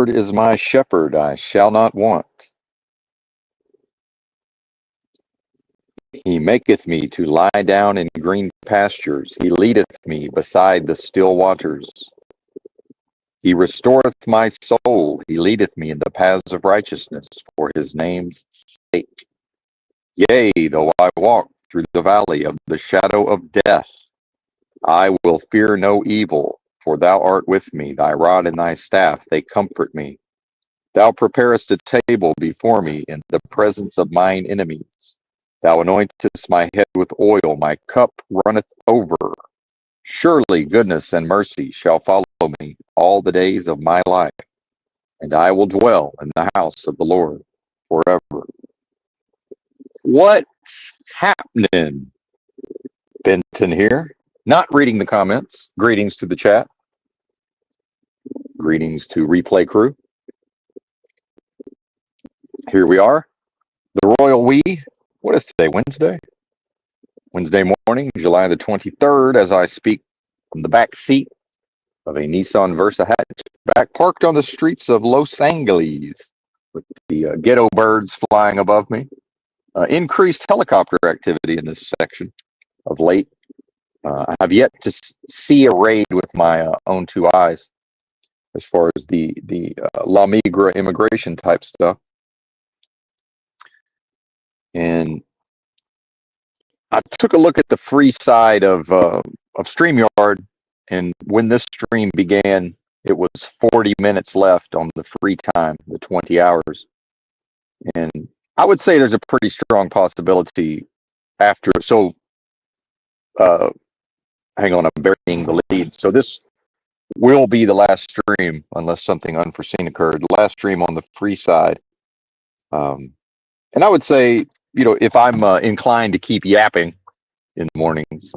Lord is my shepherd, I shall not want. He maketh me to lie down in green pastures. He leadeth me beside the still waters. He restoreth my soul. He leadeth me in the paths of righteousness for his name's sake. Yea, though I walk through the valley of the shadow of death, I will fear no evil, for thou art with me. Thy rod and thy staff, they comfort me. Thou preparest a table before me in the presence of mine enemies. Thou anointest my head with oil, my cup runneth over. Surely goodness and mercy shall follow me all the days of my life, and I will dwell in the house of the Lord forever. What's happening? Benton here. Not reading the comments. Greetings to the chat. Greetings to replay crew. Here we are. The Royal We. What is today? Wednesday? Wednesday morning, July the 23rd, as I speak from the back seat of a Nissan Versa hatchback parked on the streets of Los Angeles with the ghetto birds flying above me. Increased helicopter activity in this section of late. I have yet to see a raid with my own two eyes as far as the La Migra immigration type stuff. And I took a look at the free side of StreamYard, and when this stream began, it was 40 minutes left on the free time, the 20 hours. And I would say there's a pretty strong possibility after. So, hang on, I'm burying the lead. So this will be the last stream unless something unforeseen occurred. The last stream on the free side. And I would say, you know, if I'm inclined to keep yapping in the mornings,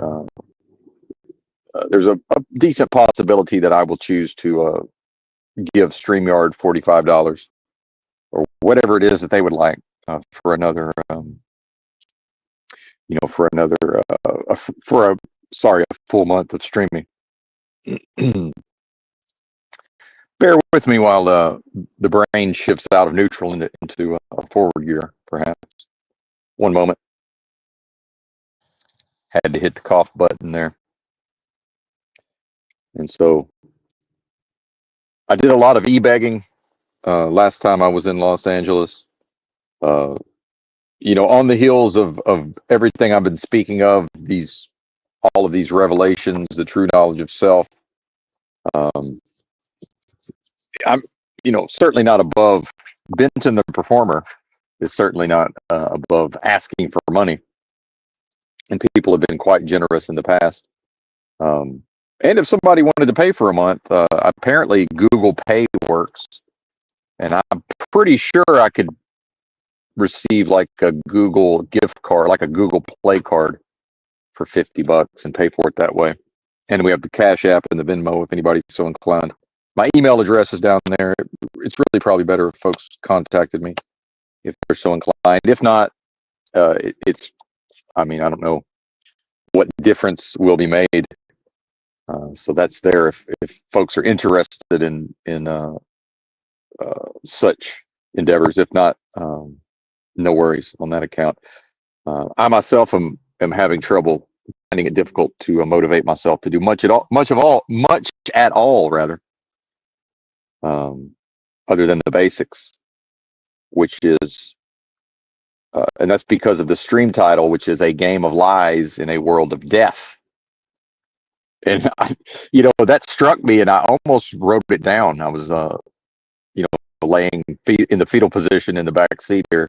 there's a decent possibility that I will choose to give StreamYard $45 or whatever it is that they would like for another, you know, for another, a full month of streaming. Bear with me while the brain shifts out of neutral into a forward gear, perhaps. One moment. Had to hit the cough button there. And so I did a lot of e-begging last time I was in Los Angeles. You know, on the heels of everything I've been speaking of, all of these revelations, the true knowledge of self. I'm, you know, certainly not above. Benton the performer is certainly not above asking for money, and people have been quite generous in the past. And if somebody wanted to pay for a month, apparently Google Pay works, and I'm pretty sure I could receive like a Google gift card, like a Google Play card for $50 and pay for it that way. And we have the Cash App and the Venmo if anybody's so inclined. My email address is down there. It's really probably better if folks contacted me if they're so inclined. If not, it's, I mean, I don't know what difference will be made. So that's there if folks are interested in such endeavors. If not, no worries on that account. I myself am having trouble finding it difficult to motivate myself to do much at all, rather, other than the basics, which is, and that's because of the stream title, which is a game of lies in a world of death. And you know, that struck me, and I almost wrote it down. I was, you know, laying in the fetal position in the back seat here.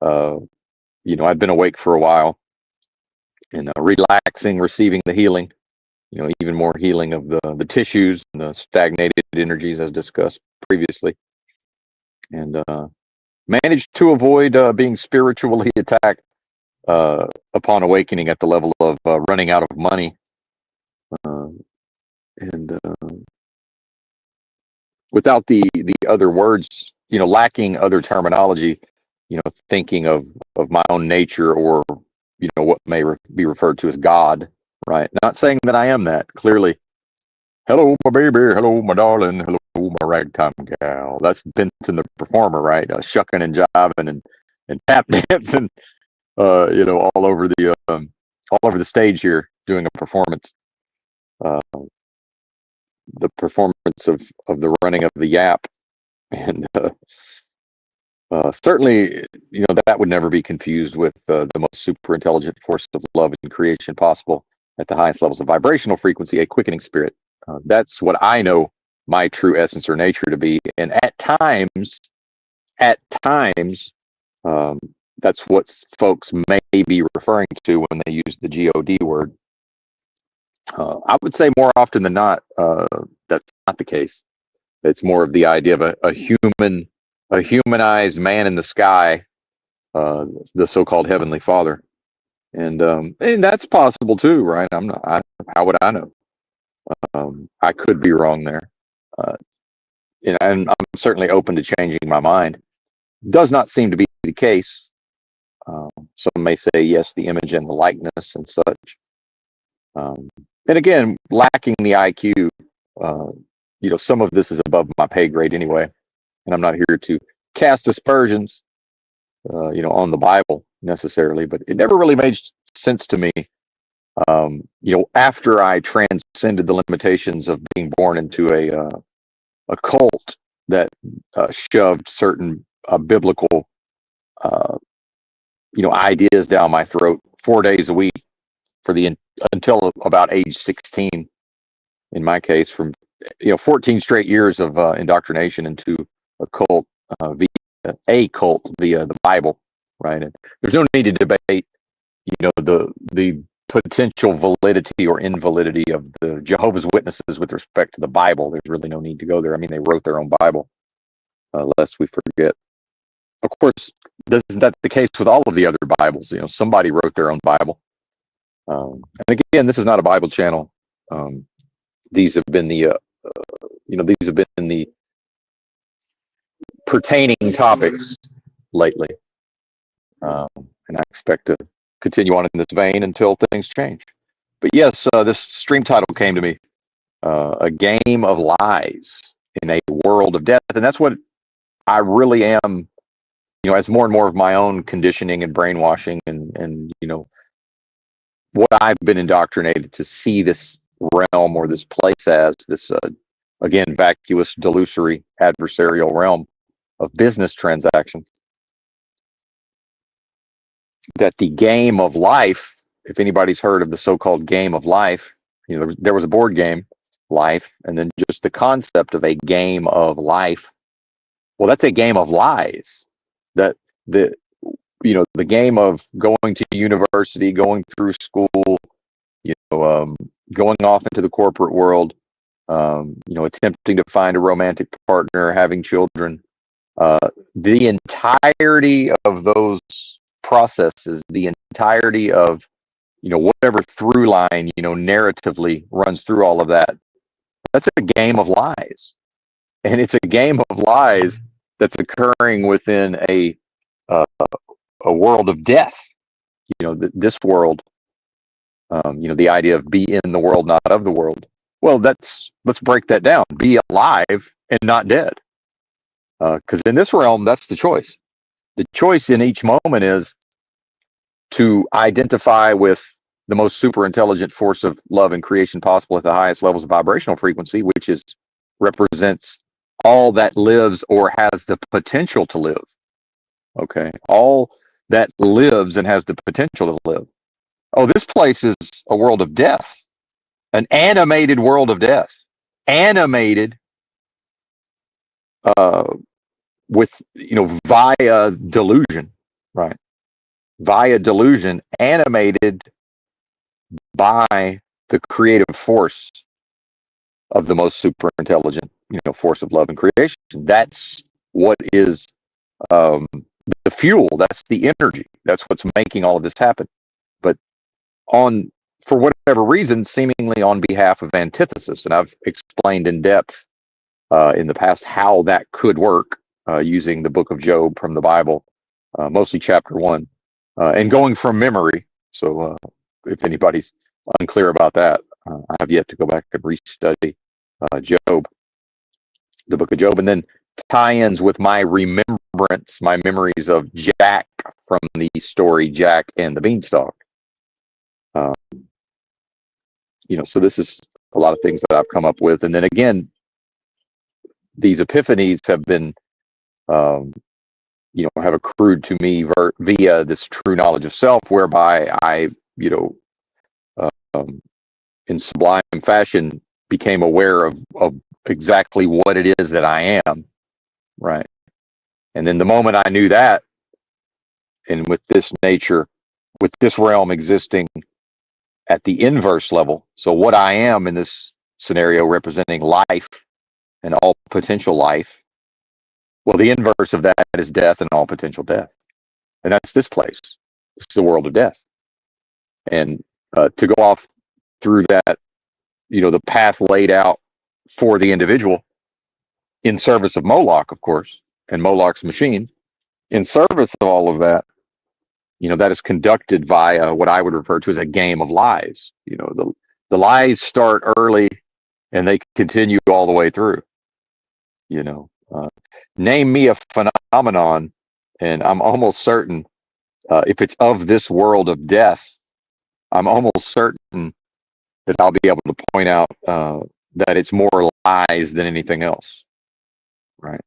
You know, I'd been awake for a while, and relaxing, receiving the healing. You know, even more healing of the tissues and the stagnated energies, as discussed previously, and managed to avoid being spiritually attacked upon awakening at the level of running out of money. And without the other words, you know, lacking other terminology, you know, thinking of my own nature, or, you know, what may be referred to as God, right? Not saying that I am that. Clearly, Hello, my baby. Hello, my darling. Hello, my ragtime gal. That's Benton the performer, right? Shucking and jiving and tap dancing, all over the stage here, doing a performance. Uh, the performance of the running of the yap, and certainly, that would never be confused with the most super intelligent force of love and creation possible at the highest levels of vibrational frequency, a quickening spirit. That's what I know my true essence or nature to be. And at times, um, that's what folks may be referring to when they use the God word. I would say more often than not, that's not the case. It's more of the idea of a humanized man in the sky, the so-called Heavenly Father, and that's possible too, right? I'm not. How would I know? I could be wrong there, uh, and I'm certainly open to changing my mind. Does not seem to be the case. Some may say yes, the image and the likeness and such. And again, lacking the IQ, some of this is above my pay grade anyway, and I'm not here to cast aspersions, on the Bible necessarily, but it never really made sense to me. After I transcended the limitations of being born into a cult that shoved certain biblical, uh, ideas down my throat 4 days a week for the until about age 16. In my case, from 14 straight years of indoctrination into a cult, via the Bible, right? And there's no need to debate, the potential validity or invalidity of the Jehovah's Witnesses with respect to the Bible. There's really no need to go there. I mean, they wrote their own Bible, lest we forget. Of course, isn't that the case with all of the other Bibles? Somebody wrote their own Bible. And again, this is not a Bible channel. These have been the pertaining topics lately, and I expect to continue on in this vein until things change. But yes, this stream title came to me, a game of lies in a world of death, and that's what I really am. As more and more of my own conditioning and brainwashing, and what I've been indoctrinated to see this realm or this place as, this again, vacuous, delusory, adversarial realm of business transactions. That the game of life, if anybody's heard of the so-called game of life, there was a board game, life, and then just the concept of a game of life. Well, that's a game of lies. That the game of going to university, going through school, going off into the corporate world, attempting to find a romantic partner, having children. The entirety of those processes, the entirety of whatever through line narratively runs through all of that. That's a game of lies, and it's a game of lies that's occurring within uh, a world of death. This world. The idea of be in the world, not of the world. Well, let's break that down. Be alive and not dead. Because in this realm, that's the choice. The choice in each moment is to identify with the most super intelligent force of love and creation possible at the highest levels of vibrational frequency, which represents all that lives or has the potential to live. Okay, all that lives and has the potential to live. Oh, this place is a world of death, an animated world of death, animated uh, with via delusion, right? Via delusion, animated by the creative force of the most super intelligent, force of love and creation. That's what is the fuel. That's the energy. That's what's making all of this happen. But for whatever reason, seemingly on behalf of antithesis, and I've explained in depth in the past how that could work using the book of Job from the Bible, mostly chapter 1, and going from memory. So if anybody's unclear about that, I have yet to go back and restudy Job, the book of Job, and then tie-ins with my remembrance, my memories of Jack from the story Jack and the Beanstalk. Um, so this is a lot of things that I've come up with, and then again, these epiphanies have been, have accrued to me via this true knowledge of self, whereby I, um, in sublime fashion, became aware of exactly what it is that I am, right? And then the moment I knew that, and with this nature, with this realm existing at the inverse level, so what I am in this scenario representing life and all potential life, well, the inverse of that is death and all potential death. And that's this place. This is the world of death. And to go off through that, the path laid out for the individual in service of Moloch, of course, and Moloch's machine, in service of all of that, that is conducted via what I would refer to as a game of lies. The lies start early and they continue all the way through. Name me a phenomenon, and I'm almost certain, if it's of this world of death, I'm almost certain that I'll be able to point out that it's more lies than anything else, right?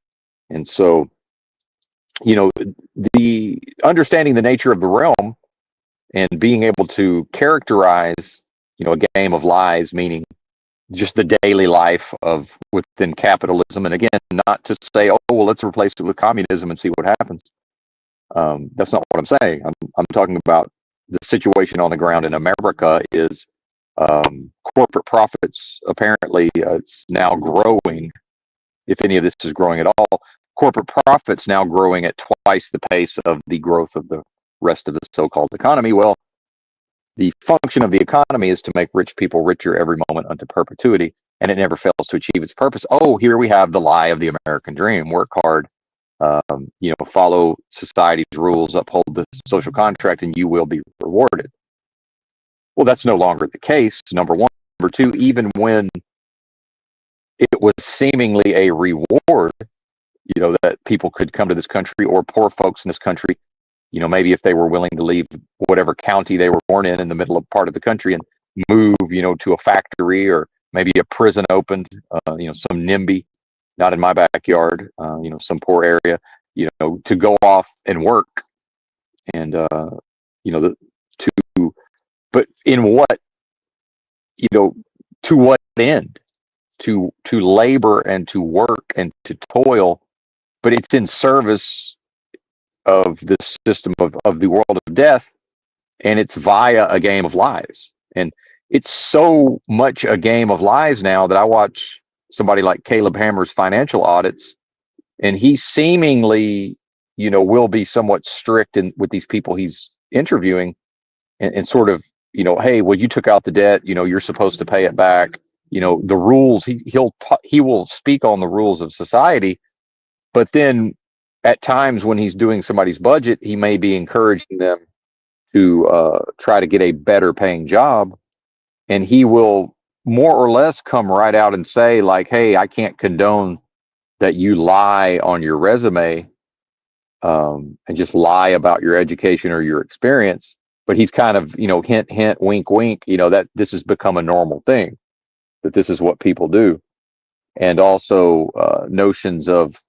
And so, the understanding the nature of the realm and being able to characterize, a game of lies, meaning just the daily life of within capitalism. And again, not to say, oh, well, let's replace it with communism and see what happens. That's not what I'm saying. I'm talking about the situation on the ground in America is corporate profits. Apparently, it's now growing. If any of this is growing at all, corporate profits now growing at twice the pace of the growth of the rest of the so-called economy. Well, the function of the economy is to make rich people richer every moment unto perpetuity, and it never fails to achieve its purpose. Oh, here we have the lie of the American dream. Work hard, follow society's rules, uphold the social contract, and you will be rewarded. Well, that's no longer the case, number one. Number two, even when it was seemingly a reward, that people could come to this country, or poor folks in this country, maybe if they were willing to leave whatever county they were born in the middle of part of the country and move, to a factory, or maybe a prison opened, some NIMBY, not in my backyard, some poor area, to go off and work. And, but in what, to what end? To labor and to work and to toil, but it's in service of this system of the world of death, and it's via a game of lies. And it's so much a game of lies now that I watch somebody like Caleb Hammer's financial audits, and he seemingly, will be somewhat strict with these people he's interviewing, and sort of, hey, well, you took out the debt, you're supposed to pay it back. The rules, he will speak on the rules of society, but then at times when he's doing somebody's budget, he may be encouraging them to try to get a better paying job, and he will more or less come right out and say, like, hey, I can't condone that you lie on your resume, and just lie about your education or your experience. But he's kind of, hint, hint, wink, wink, that this has become a normal thing, that this is what people do. And also notions of,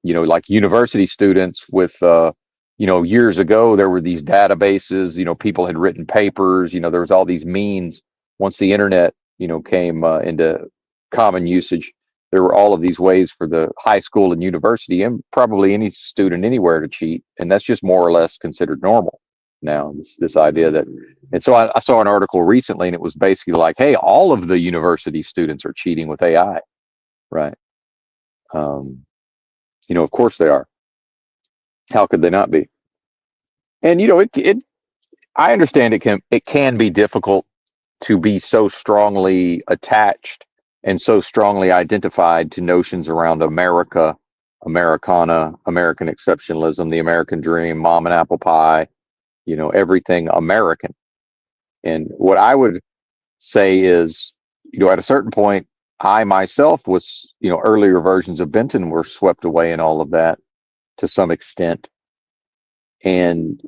like university students with, years ago, there were these databases, people had written papers, there was all these means. Once the internet, came into common usage, there were all of these ways for the high school and university and probably any student anywhere to cheat. And that's just more or less considered normal now, this idea that, and so I saw an article recently, and it was basically like, hey, all of the university students are cheating with AI, right? Of course they are. How could they not be? And I understand it can be difficult to be so strongly attached and so strongly identified to notions around America, Americana, American exceptionalism, the American dream, mom and apple pie, everything American. And what I would say is, at a certain point, I myself was, earlier versions of Benton were swept away in all of that to some extent. And,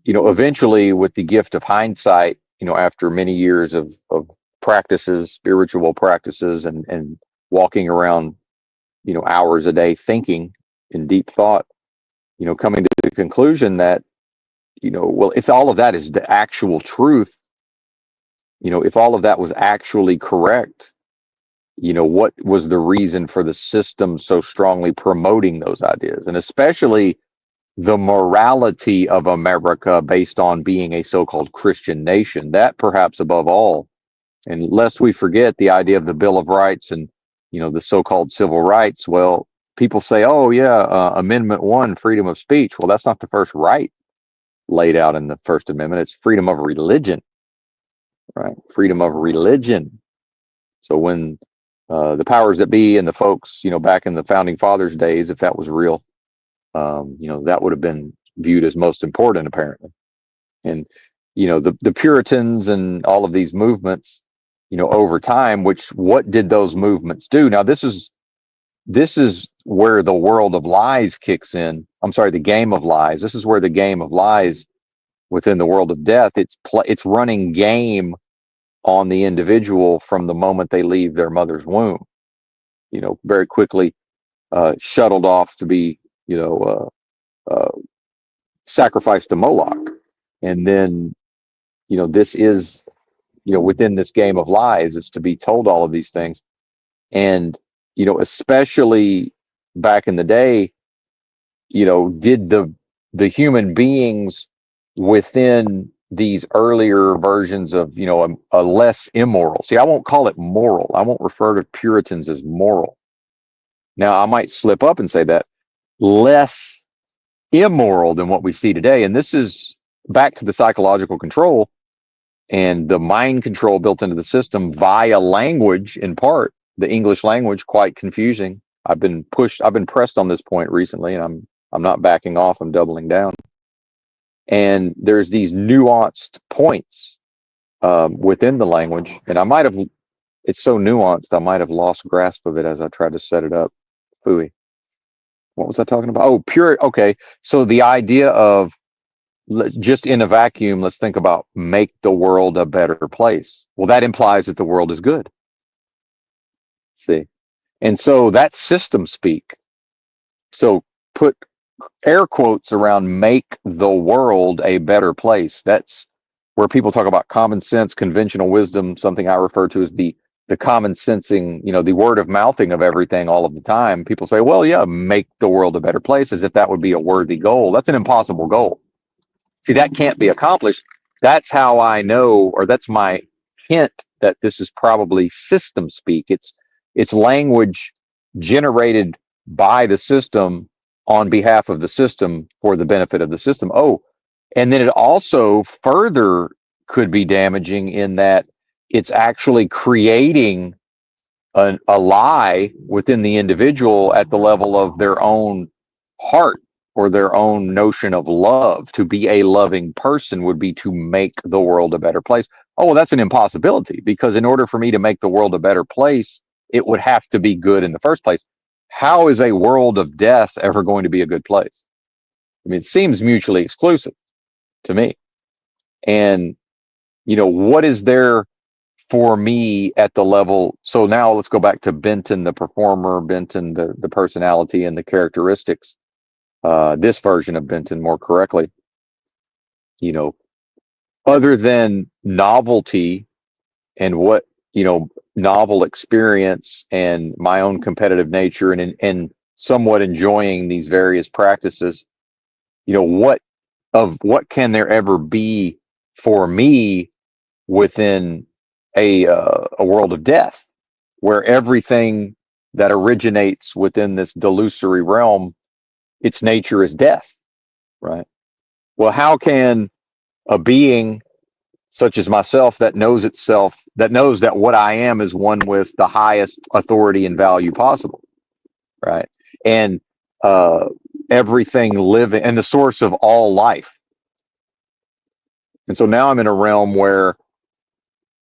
eventually with the gift of hindsight, after many years of practices, spiritual practices, and walking around, hours a day thinking in deep thought, coming to the conclusion that, well, if all of that is the actual truth, if all of that was actually correct, what was the reason for the system so strongly promoting those ideas? And especially the morality of America based on being a so-called Christian nation, that perhaps above all, and lest we forget the idea of the Bill of Rights and, the so-called civil rights. Well, people say, oh yeah, Amendment 1, freedom of speech. Well, that's not the first right laid out in the First Amendment. It's freedom of religion, right? Freedom of religion. So when the powers that be and the folks, back in the founding fathers days, if that was real, that would have been viewed as most important, apparently. And, the Puritans and all of these movements, over time, what did those movements do? Now, this is where the world of lies kicks in. I'm sorry, the game of lies. This is where the game of lies within the world of death, it's running game on the individual from the moment they leave their mother's womb. Very quickly shuttled off to be, sacrificed to Moloch. And then, this is, within this game of lies, is to be told all of these things. And, especially back in the day, did the human beings within these earlier versions of, a less immoral. See, I won't call it moral. I won't refer to Puritans as moral. Now, I might slip up and say that less immoral than what we see today. And this is back to the psychological control and the mind control built into the system via language, in part, the English language, quite confusing. I've been pressed on this point recently, and I'm not backing off, I'm doubling down. And there's these nuanced points within the language, and it's so nuanced, I might have lost grasp of it as I tried to set it up. Phooey. What was I talking about? Oh, pure. Okay. So the idea of, just in a vacuum, let's think about make the world a better place. Well, that implies that the world is good. See? And so that's system speak. So put air quotes around make the world a better place. That's where people talk about common sense, conventional wisdom, something I refer to as the common sensing, the word of mouthing of everything all of the time. People say, well, yeah, make the world a better place, as if that would be a worthy goal. That's an impossible goal. See, that can't be accomplished. That's how I know, or that's my hint that this is probably system speak. It's language generated by the system on behalf of the system for the benefit of the system. Oh, and then it also further could be damaging in that it's actually creating a lie within the individual at the level of their own heart or their own notion of love. To be a loving person would be to make the world a better place. Oh, well, that's an impossibility, because in order for me to make the world a better place, it would have to be good in the first place. How is a world of death ever going to be a good place? I mean, it seems mutually exclusive to me. And, what is there for me at the level? So now let's go back to Benton, the performer, Benton, the personality and the characteristics. This version of Benton, more correctly, other than novelty and what, novel experience and my own competitive nature, and somewhat enjoying these various practices, what can there ever be for me within a world of death, where everything that originates within this delusory realm, its nature is death, right? Well, how can a being such as myself, that knows itself, that knows that what I am is one with the highest authority and value possible, right? And everything living and the source of all life. And so now I'm in a realm where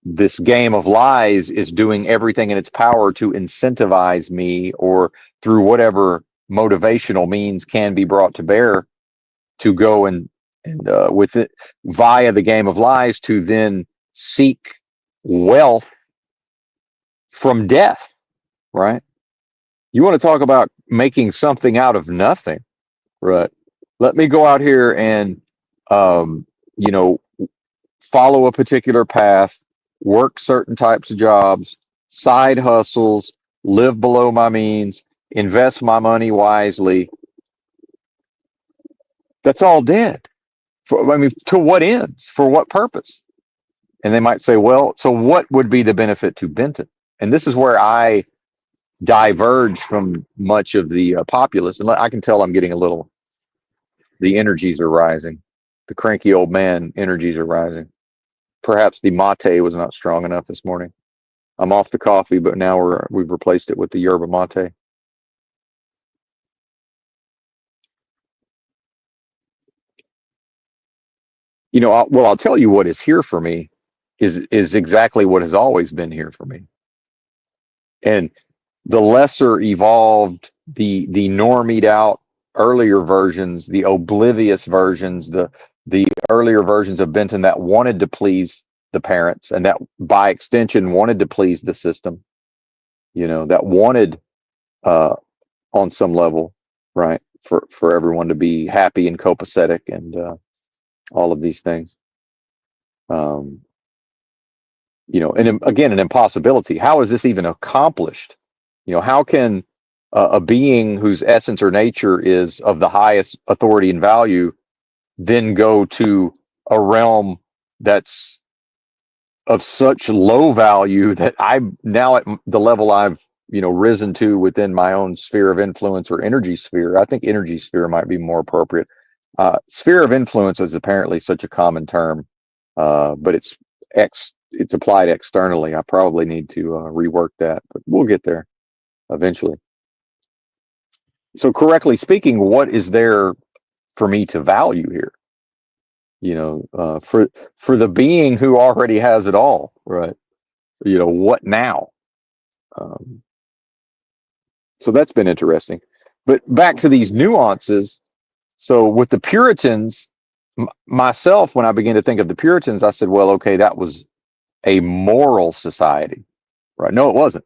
this game of lies is doing everything in its power to incentivize me, or through whatever motivational means can be brought to bear, to go and with it via the game of lies to then seek wealth from death, right? You want to talk about making something out of nothing, right? Let me go out here and, um, you know, follow a particular path, work certain types of jobs, side hustles, live below my means, invest my money wisely. That's all dead. I mean, to what ends? For what purpose? And they might say, well, so what would be the benefit to Benton? And this is where I diverge from much of the populace. And I can tell I'm getting a little, the energies are rising. The cranky old man energies are rising. Perhaps the mate was not strong enough this morning. I'm off the coffee, but now we've replaced it with the yerba mate. I'll tell you what is here for me is exactly what has always been here for me. And the lesser evolved, the normied out earlier versions, the oblivious versions, the earlier versions of Benton that wanted to please the parents, and that by extension wanted to please the system, that wanted, uh, on some level, right, for everyone to be happy and copacetic, and all of these things. Um, and again, an impossibility. How is this even accomplished? How can a being whose essence or nature is of the highest authority and value then go to a realm that's of such low value that I'm now at the level I've risen to within my own sphere of influence, or energy sphere? I think energy sphere might be more appropriate. Sphere of influence is apparently such a common term, but it's applied externally. I probably need to rework that, but we'll get there eventually. So, correctly speaking, what is there for me to value here? For the being who already has it all, right? What now? Um, so that's been interesting. But back to these nuances. So with the Puritans, myself, when I began to think of the Puritans, I said, well, okay, that was a moral society, right? No, it wasn't.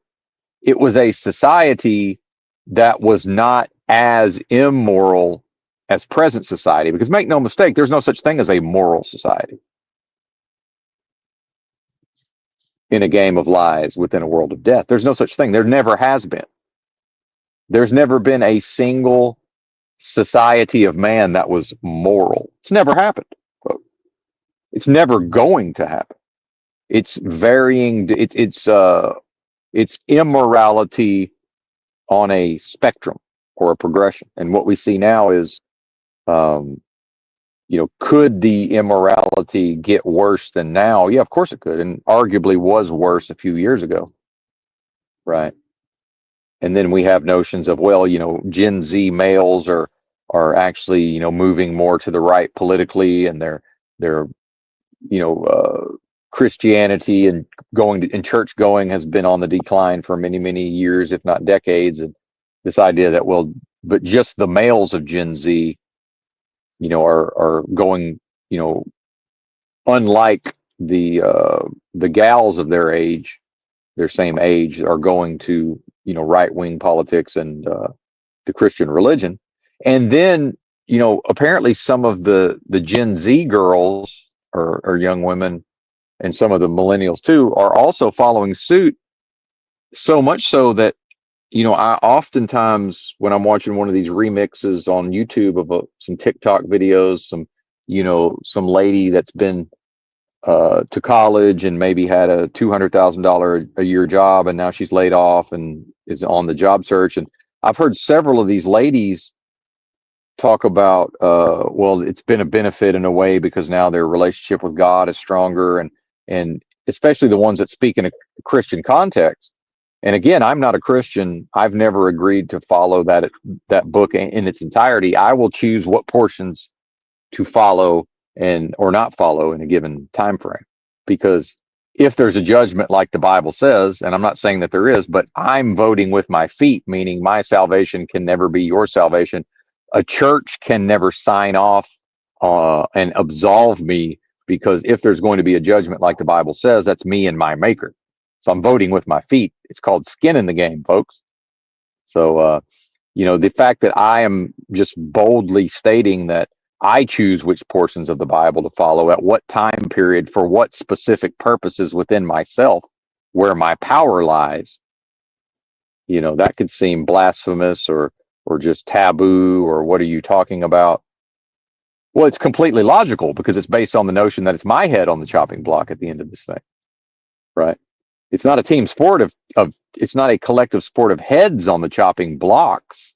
It was a society that was not as immoral as present society, because make no mistake, there's no such thing as a moral society in a game of lies within a world of death. There's no such thing. There never has been. There's never been a single society of man that was moral. It's never happened. It's never going to happen. It's varying. It's immorality on a spectrum or a progression. And what we see now is, um, could the immorality get worse than now? Yeah, of course it could, and arguably was worse a few years ago, right? And then we have notions of, well, Gen Z males are actually, moving more to the right politically, and they're Christianity and church going has been on the decline for many, many years, if not decades. And this idea that, well, but just the males of Gen Z, are going, unlike the gals of their same age, are going to, right wing politics and the Christian religion. And then, apparently some of the Gen Z girls, or young women, and some of the millennials too, are also following suit. So much so that, I oftentimes, when I'm watching one of these remixes on YouTube of some TikTok videos, some lady that's been to college and maybe had a $200,000 a year job, and now she's laid off and is on the job search. And I've heard several of these ladies talk about, well, it's been a benefit in a way because now their relationship with God is stronger, and especially the ones that speak in a Christian context. And again, I'm not a Christian. I've never agreed to follow that book in its entirety. I will choose what portions to follow and or not follow in a given time frame, because if there's a judgment like the Bible says, and I'm not saying that there is, but I'm voting with my feet, meaning my salvation can never be your salvation. A church can never sign off and absolve me, because if there's going to be a judgment like the Bible says, that's me and my maker. So I'm voting with my feet. It's called skin in the game, folks. So, the fact that I am just boldly stating that I choose which portions of the Bible to follow at what time period for what specific purposes within myself, where my power lies, that could seem blasphemous or just taboo, or what are you talking about? Well, it's completely logical, because it's based on the notion that it's my head on the chopping block at the end of this thing, right? It's not a team sport of it's not a collective sport of heads on the chopping blocks,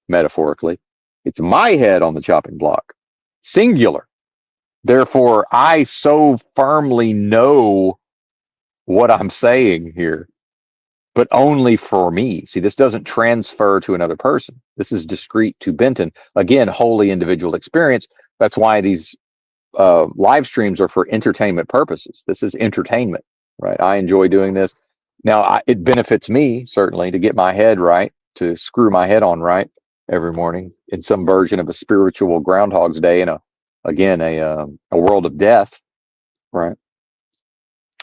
metaphorically. It's my head on the chopping block, singular. Therefore, I so firmly know what I'm saying here, but only for me. See, this doesn't transfer to another person. This is discrete to Benton. Again, wholly individual experience. That's why these live streams are for entertainment purposes. This is entertainment, right? I enjoy doing this. Now, it benefits me, certainly, to get my head right, to screw my head on right every morning in some version of a spiritual Groundhog's Day, and a world of death, right?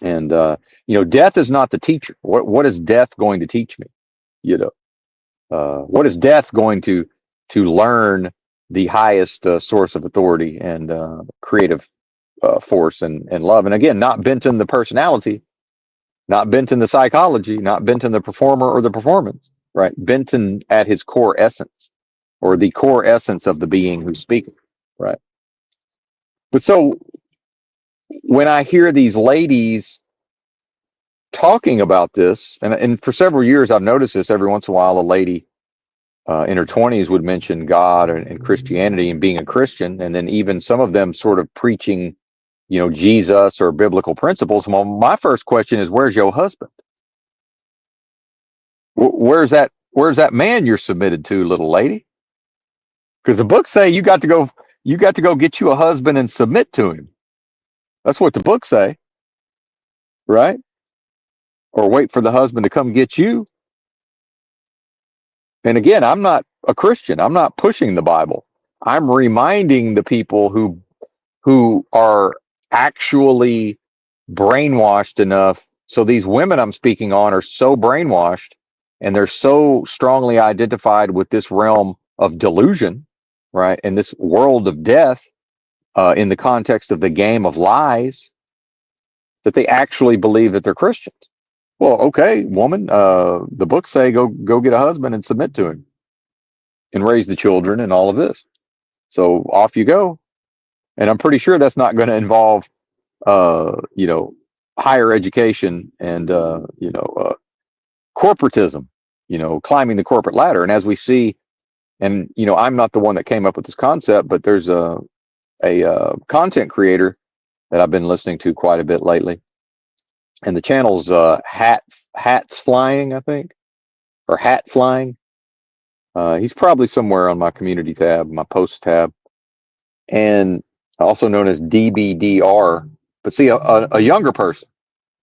And death is not the teacher. What is death going to teach me? What is death going to learn? The highest source of authority and creative force and love. And again, not bent in the personality, not bent in the psychology, not bent in the performer or the performance, right? Bent in at his core essence, or the core essence of the being who's speaking, right? But so when I hear these ladies talking about this, and for several years I've noticed this, every once in a while a lady in her 20s would mention God and Christianity and being a Christian, and then even some of them sort of preaching, Jesus or biblical principles. Well, my first question is, where's your husband? Where's that man you're submitted to, little lady? Because the books say you got to go get you a husband and submit to him. That's what the books say, right? Or wait for the husband to come get you. And again, I'm not a Christian. I'm not pushing the Bible. I'm reminding the people who are actually brainwashed enough. So these women I'm speaking on are so brainwashed, and they're so strongly identified with this realm of delusion, right? And this world of death, in the context of the game of lies, that they actually believe that they're Christians. Well, okay, woman, the books say go get a husband and submit to him and raise the children and all of this. So off you go. And I'm pretty sure that's not going to involve uh, you know, higher education and corporatism, climbing the corporate ladder. And as we see, and I'm not the one that came up with this concept, but there's a content creator that I've been listening to quite a bit lately, and the channel's hats flying, I think, or hat flying. He's probably somewhere on my community tab, my post tab, and also known as DBDR. But see, a younger person,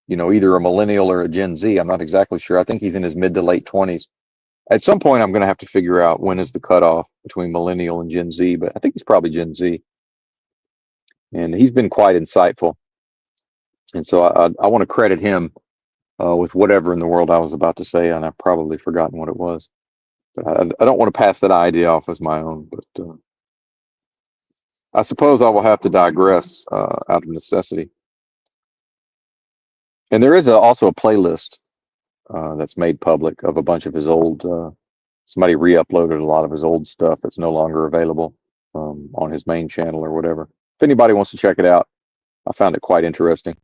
either a millennial or a Gen Z. I'm not exactly sure. I think he's in his mid to late 20s. At some point, I'm going to have to figure out when is the cutoff between millennial and Gen Z, but I think he's probably Gen Z. And he's been quite insightful. And so I want to credit him with whatever in the world I was about to say, and I've probably forgotten what it was. But I don't want to pass that idea off as my own, but I suppose I will have to digress out of necessity. And there is also a playlist that's made public of a bunch of his old, somebody re-uploaded a lot of his old stuff that's no longer available on his main channel or whatever. If anybody wants to check it out, I found it quite interesting.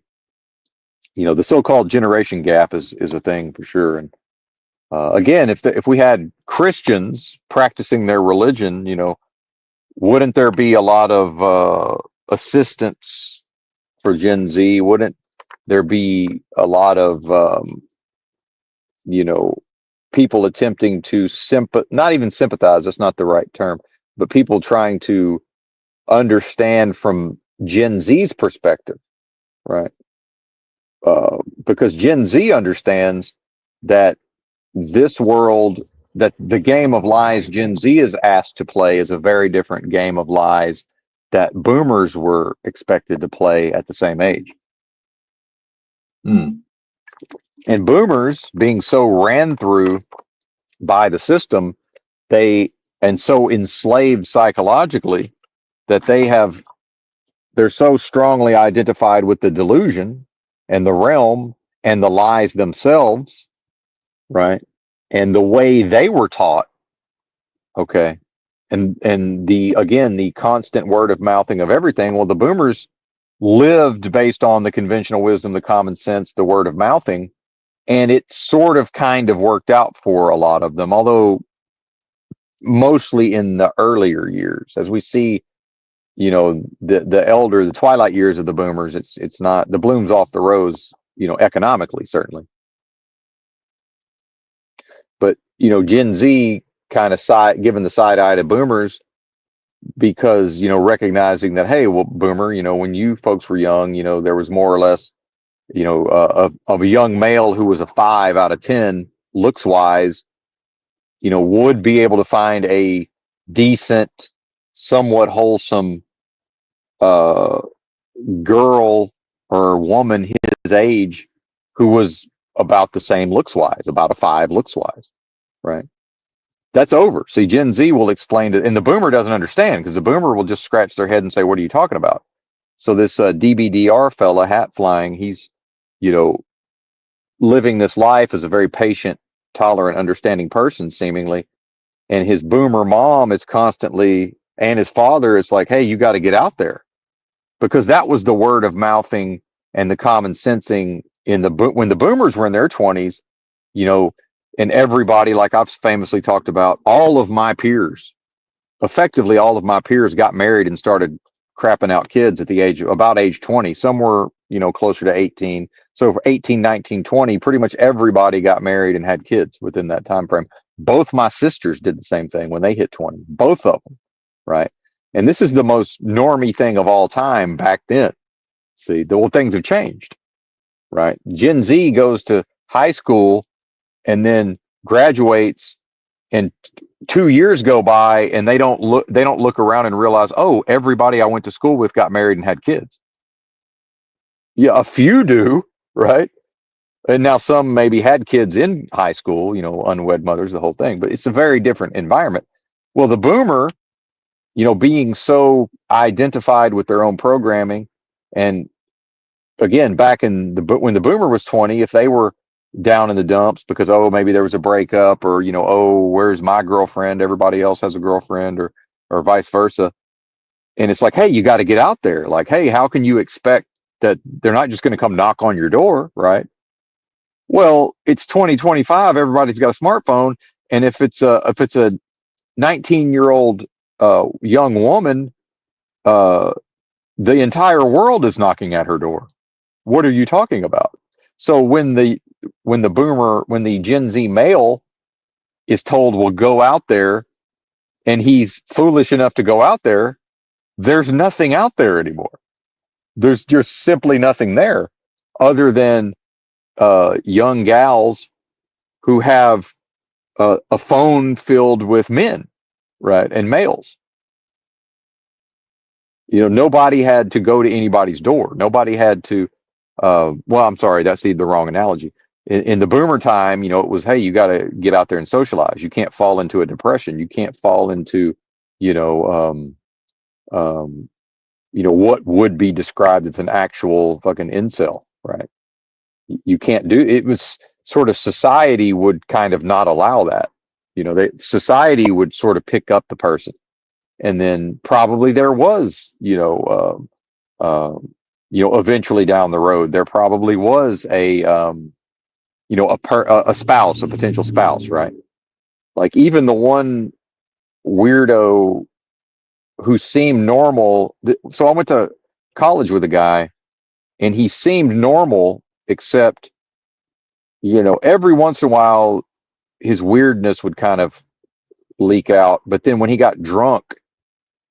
The so-called generation gap is a thing for sure. And again, if we had Christians practicing their religion, wouldn't there be a lot of assistance for Gen Z? Wouldn't there be a lot of people attempting to not even sympathize, that's not the right term, but people trying to understand from Gen Z's perspective, right? because Gen Z understands that this world, that the game of lies Gen Z is asked to play is a very different game of lies that boomers were expected to play at the same age. Mm. And boomers, being so ran through by the system, they and so enslaved psychologically that they're so strongly identified with the delusion and the realm and the lies themselves, right? And the way they were taught, okay. And the again, the constant word of mouthing of everything. Well, the boomers lived based on the conventional wisdom, the common sense, the word of mouthing, and it sort of kind of worked out for a lot of them, although mostly in the earlier years. As we see, the twilight years of the boomers, it's not the blooms off the rose, economically, certainly. But, Gen Z kind of giving the side eye to boomers because, recognizing that, hey, well, boomer, when you folks were young, there was more or less, of a young male who was a 5 out of 10 looks wise, would be able to find a decent, somewhat wholesome uh, girl or woman his age who was about the same looks wise, about a 5 looks wise, right? That's over. See, Gen Z will explain it, and the boomer doesn't understand because the boomer will just scratch their head and say, "What are you talking about?" So this DBDR fella, hat flying, he's, you know, living this life as a very patient, tolerant, understanding person, seemingly, and his boomer mom is constantly, and his father is like, "Hey, you got to get out there," because that was the word of mouthing and the common sensing when the boomers were in their 20s, you know, and everybody, like I've famously talked about, effectively all of my peers got married and started crapping out kids at the about age 20. Some were, closer to 18. So for 18, 19, 20, pretty much everybody got married and had kids within that time frame. Both my sisters did the same thing when they hit 20, both of them, right? And this is the most normie thing of all time back then. See, things have changed, right? Gen Z goes to high school and then graduates, and 2 years go by and they don't look around and realize, oh, everybody I went to school with got married and had kids. Yeah, a few do, right? And now some maybe had kids in high school, unwed mothers, the whole thing, but it's a very different environment. Well, the boomer, being so identified with their own programming, and again, back when the boomer was 20, if they were down in the dumps because, oh, maybe there was a breakup, or, oh, where's my girlfriend? Everybody else has a girlfriend, or vice versa. And it's like, hey, you got to get out there. Like, hey, how can you expect that they're not just going to come knock on your door, right? Well, it's 2025. Everybody's got a smartphone, and if it's a 19-year-old young woman, uh, the entire world is knocking at her door. What are you talking about? So when the Gen Z male is told, well, go out there, and he's foolish enough to go out there, there's nothing out there anymore. There's just simply nothing there other than young gals who have a phone filled with men, right? And males. Nobody had to go to anybody's door. Nobody had to, well, I'm sorry, that's the wrong analogy. In the boomer time, it was, hey, you got to get out there and socialize. You can't fall into a depression. You can't fall into, you know, um, what would be described as an actual fucking incel, right? You can't do it. Was sort of, society would kind of not allow that. Society would sort of pick up the person, and then probably there was, eventually down the road, there probably was a spouse, a potential spouse, right? Like even the one weirdo who seemed normal. So I went to college with a guy, and he seemed normal, except, every once in a while, his weirdness would kind of leak out. But then when he got drunk,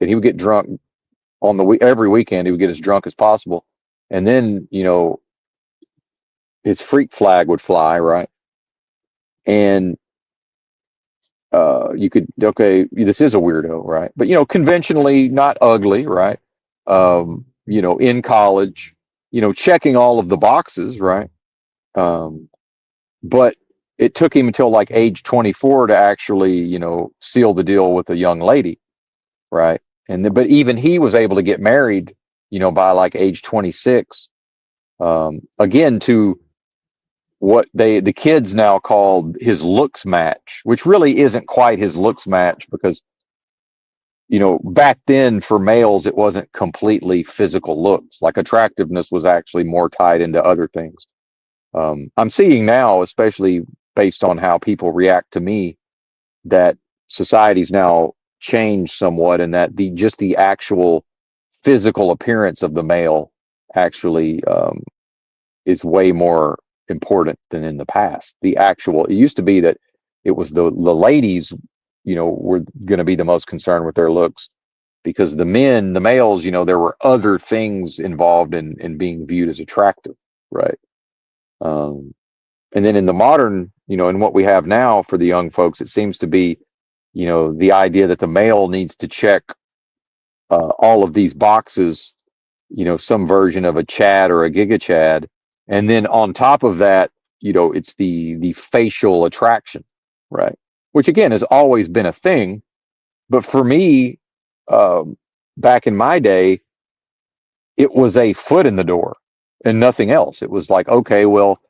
and he would get drunk every weekend, he would get as drunk as possible. And then, his freak flag would fly, right? And you could, okay, this is a weirdo, right? But conventionally not ugly, right? In college, checking all of the boxes, right? Um, but it took him until like age 24 to actually, seal the deal with a young lady, right? But even he was able to get married, by like age 26. Again, to what the kids now called his looks match, which really isn't quite his looks match because back then for males it wasn't completely physical looks. Like attractiveness was actually more tied into other things. I'm seeing now, especially based on how people react to me, that society's now changed somewhat, and that the actual physical appearance of the male actually is way more important than in the past. It used to be that it was the ladies, were going to be the most concerned with their looks, because the males, there were other things involved in being viewed as attractive, right? Um, and then in the modern, in what we have now for the young folks, it seems to be, the idea that the male needs to check all of these boxes, some version of a Chad or a Giga Chad, and then on top of that, it's the facial attraction, right? Which again has always been a thing, but for me, um, back in my day, it was a foot in the door and nothing else. It was like, okay, well,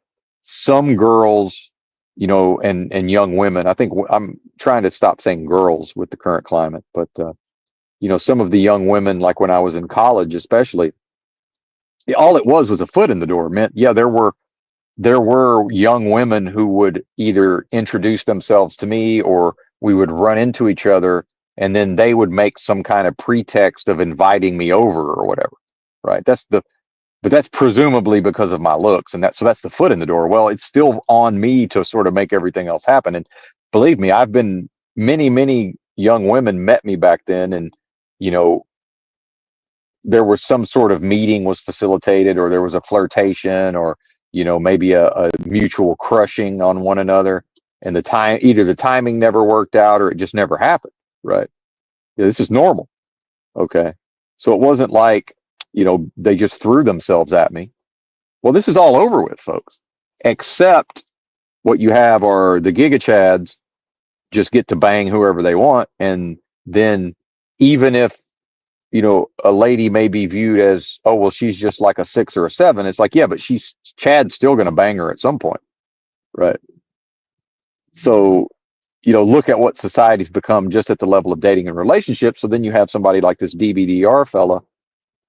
some girls, and young women. I think I'm trying to stop saying girls with the current climate, but some of the young women, like when I was in college, especially, all it was a foot in the door. Meant, yeah, there were young women who would either introduce themselves to me, or we would run into each other, and then they would make some kind of pretext of inviting me over or whatever, right? But that's presumably because of my looks, and that's the foot in the door. Well, it's still on me to sort of make everything else happen. And believe me, I've been many young women met me back then, and you know there was some sort of meeting was facilitated, or there was a flirtation, or maybe a mutual crushing on one another, and either the timing never worked out or it just never happened, right? Yeah, this is normal. Okay, so it wasn't like they just threw themselves at me. Well, this is all over with, folks. Except what you have are the Giga Chads just get to bang whoever they want. And then even if, a lady may be viewed as, oh, well, she's just like a 6 or a 7. It's like, yeah, but Chad's still going to bang her at some point. Right. So, look at what society's become just at the level of dating and relationships. So then you have somebody like this DBDR fella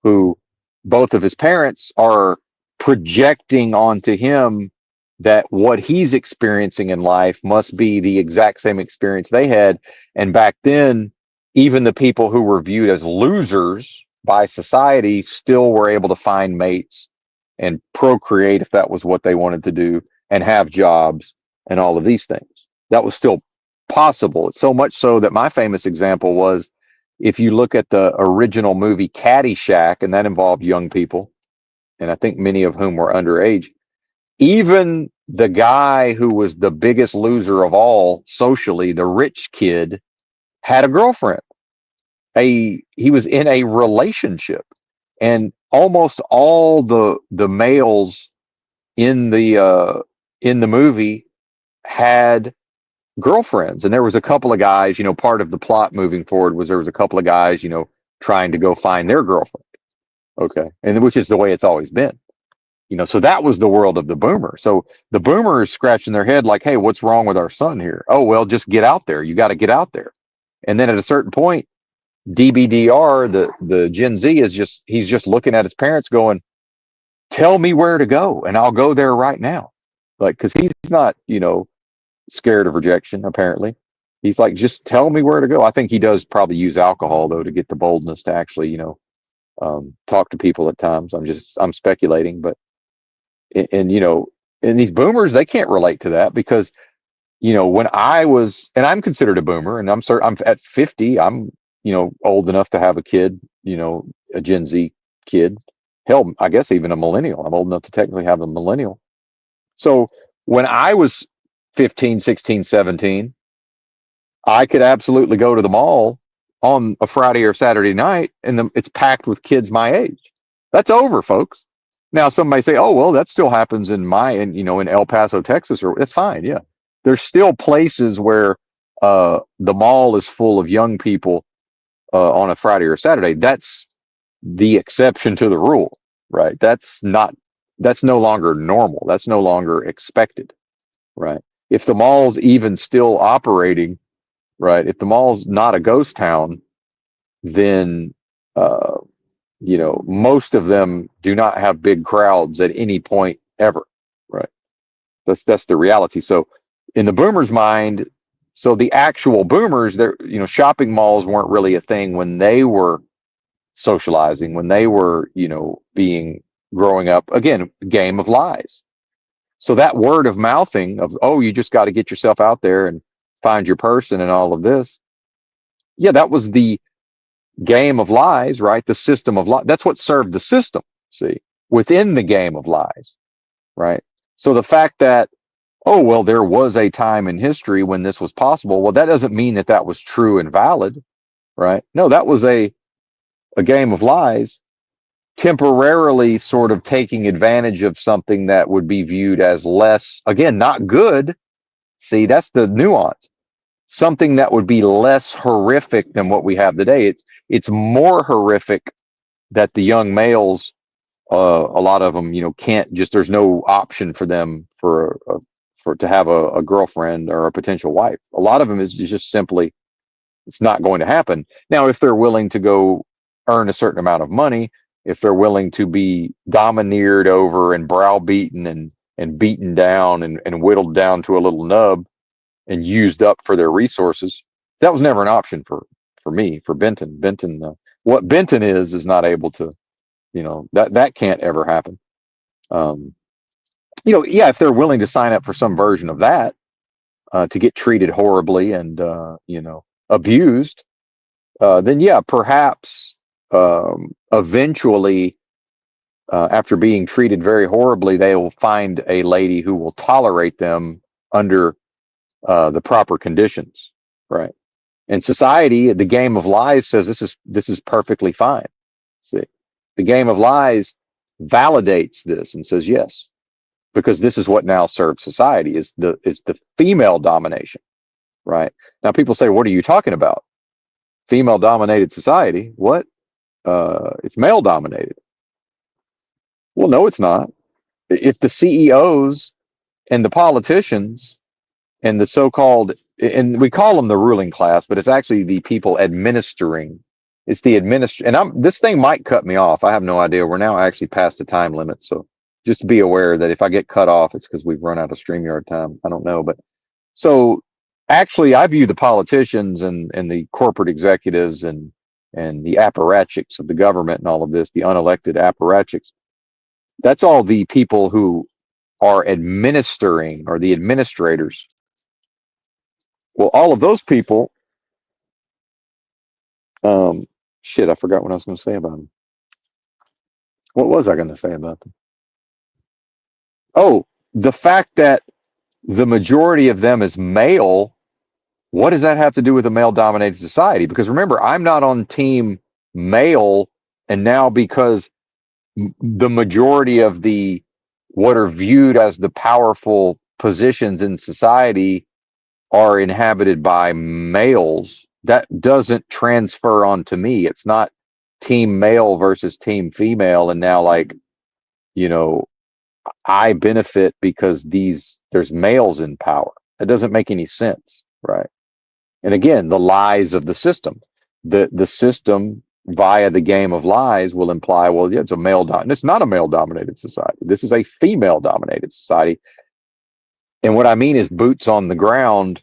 who both of his parents are projecting onto him that what he's experiencing in life must be the exact same experience they had. And back then, even the people who were viewed as losers by society still were able to find mates and procreate if that was what they wanted to do, and have jobs and all of these things. That was still possible. It's so much so that my famous example was, if you look at the original movie Caddyshack, and that involved young people, and I think many of whom were underage, even the guy who was the biggest loser of all socially, the rich kid, had a girlfriend. He was in a relationship, and almost all the males in the movie had girlfriends. And there was a couple of guys, part of the plot moving forward was there was a couple of guys, trying to go find their girlfriend. Okay. And which is the way it's always been. So that was the world of the boomer. So the boomer is scratching their head like, hey, what's wrong with our son here? Oh, well, just get out there. You got to get out there. And then at a certain point, DBDR, the Gen Z, he's just looking at his parents going, tell me where to go and I'll go there right now. Like, cause he's not, scared of rejection, apparently. He's like, just tell me where to go. I think he does probably use alcohol though to get the boldness to actually, talk to people at times. I'm speculating, but and and these boomers, they can't relate to that because when I was, and I'm considered a boomer, and I'm at 50. I'm old enough to have a kid, a Gen Z kid. Hell, I guess even a millennial. I'm old enough to technically have a millennial. So when I was 15, 16, 17, I could absolutely go to the mall on a Friday or Saturday night, and it's packed with kids my age. That's over, folks. Now, somebody say, "Oh, well, that still happens in El Paso, Texas," or that's fine. Yeah, there's still places where the mall is full of young people on a Friday or Saturday. That's the exception to the rule, right? That's no longer normal. That's no longer expected, right? If the mall's even still operating, right? If the mall's not a ghost town, then uh, most of them do not have big crowds at any point ever, right? That's the reality. So in the boomers' mind, so the actual boomers, shopping malls weren't really a thing when they were socializing, when they were, being growing up. Again, game of lies. So that word of mouthing of, oh, you just got to get yourself out there and find your person and all of this. Yeah, that was the game of lies, right? The system of lies. That's what served the system, see, within the game of lies, right? So the fact that, oh, well, there was a time in history when this was possible, well, that doesn't mean that that was true and valid, right? No, that was a game of lies, temporarily sort of taking advantage of something that would be viewed as less, again, not good. See, that's the nuance. Something that would be less horrific than what we have today. It's more horrific that the young males, a lot of them, can't just. There's no option for them for to have a girlfriend or a potential wife. A lot of them is just simply it's not going to happen. Now, if they're willing to go earn a certain amount of money, if they're willing to be domineered over and browbeaten and beaten down and whittled down to a little nub and used up for their resources, that was never an option for me, for Benton. Benton, what Benton is not able to, that can't ever happen. Um, yeah, if they're willing to sign up for some version of that, to get treated horribly and abused, then yeah, perhaps eventually, after being treated very horribly, they will find a lady who will tolerate them under the proper conditions, right? And society, the game of lies says this is perfectly fine. See, the game of lies validates this and says yes, because this is what now serves society is the female domination, right? Now people say, what are you talking about? Female dominated society? What? It's male dominated. Well, no, it's not. If the CEOs and the politicians and the so-called, and we call them the ruling class, but it's actually the people administering. It's the and this thing might cut me off. I have no idea. We're now actually past the time limit, so just be aware that if I get cut off, it's because we've run out of StreamYard time. I don't know, but so actually, I view the politicians and the corporate executives and the apparatchiks of the government and all of this, the unelected apparatchiks. That's all the people who are administering or the administrators. Well, all of those people, um, shit, I forgot what I was going to say about them. What was I going to say about them? Oh, the fact that the majority of them is male. What does that have to do with a male dominated society? Because remember, I'm not on team male. And now because the majority of the what are viewed as the powerful positions in society are inhabited by males, that doesn't transfer onto me. It's not team male versus team female. And now, like, you know, I benefit because there's males in power. It doesn't make any sense, right? And again, the lies of the system. The system via the game of lies will imply, well, yeah, it's a it's not a male dominated society. This is a female dominated society. And what I mean is boots on the ground,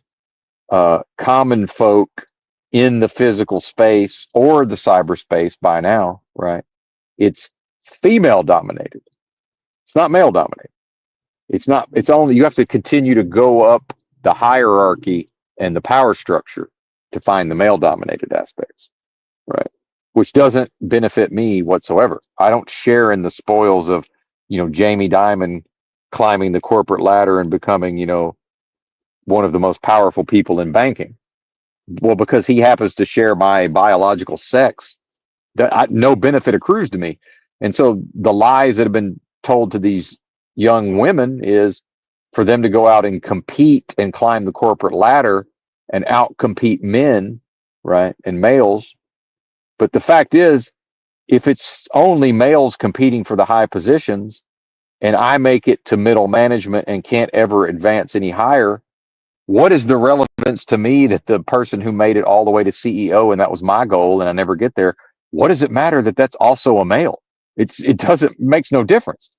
common folk in the physical space or the cyberspace by now, right? It's female dominated. It's not male dominated. It's not, it's only, you have to continue to go up the hierarchy and the power structure to find the male dominated aspects, right? Which doesn't benefit me whatsoever. I don't share in the spoils of, Jamie Dimon climbing the corporate ladder and becoming, one of the most powerful people in banking. Well, because he happens to share my biological sex, no benefit accrues to me. And so the lies that have been told to these young women is for them to go out and compete and climb the corporate ladder and outcompete men, right, and males. But the fact is, if it's only males competing for the high positions and I make it to middle management and can't ever advance any higher, what is the relevance to me that the person who made it all the way to CEO and that was my goal and I never get there? What does it matter that that's also a male? It doesn't makes no difference.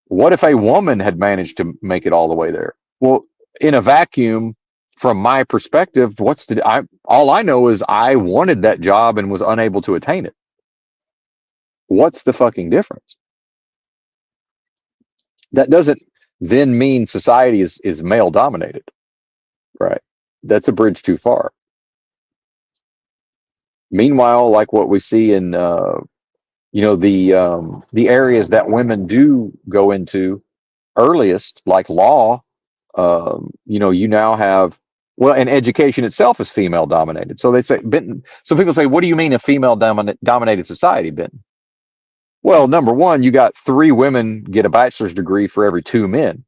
What if a woman had managed to make it all the way there? Well, in a vacuum, from my perspective, all I know is I wanted that job and was unable to attain it. What's the fucking difference? That doesn't then mean society is male dominated, right? That's a bridge too far. Meanwhile, like what we see in the areas that women do go into earliest, like law, you now have, well, and education itself is female dominated. So they say, Benton. So people say, what do you mean a female dominated society, Benton? Well, number one, you got 3 women get a bachelor's degree for every 2 men.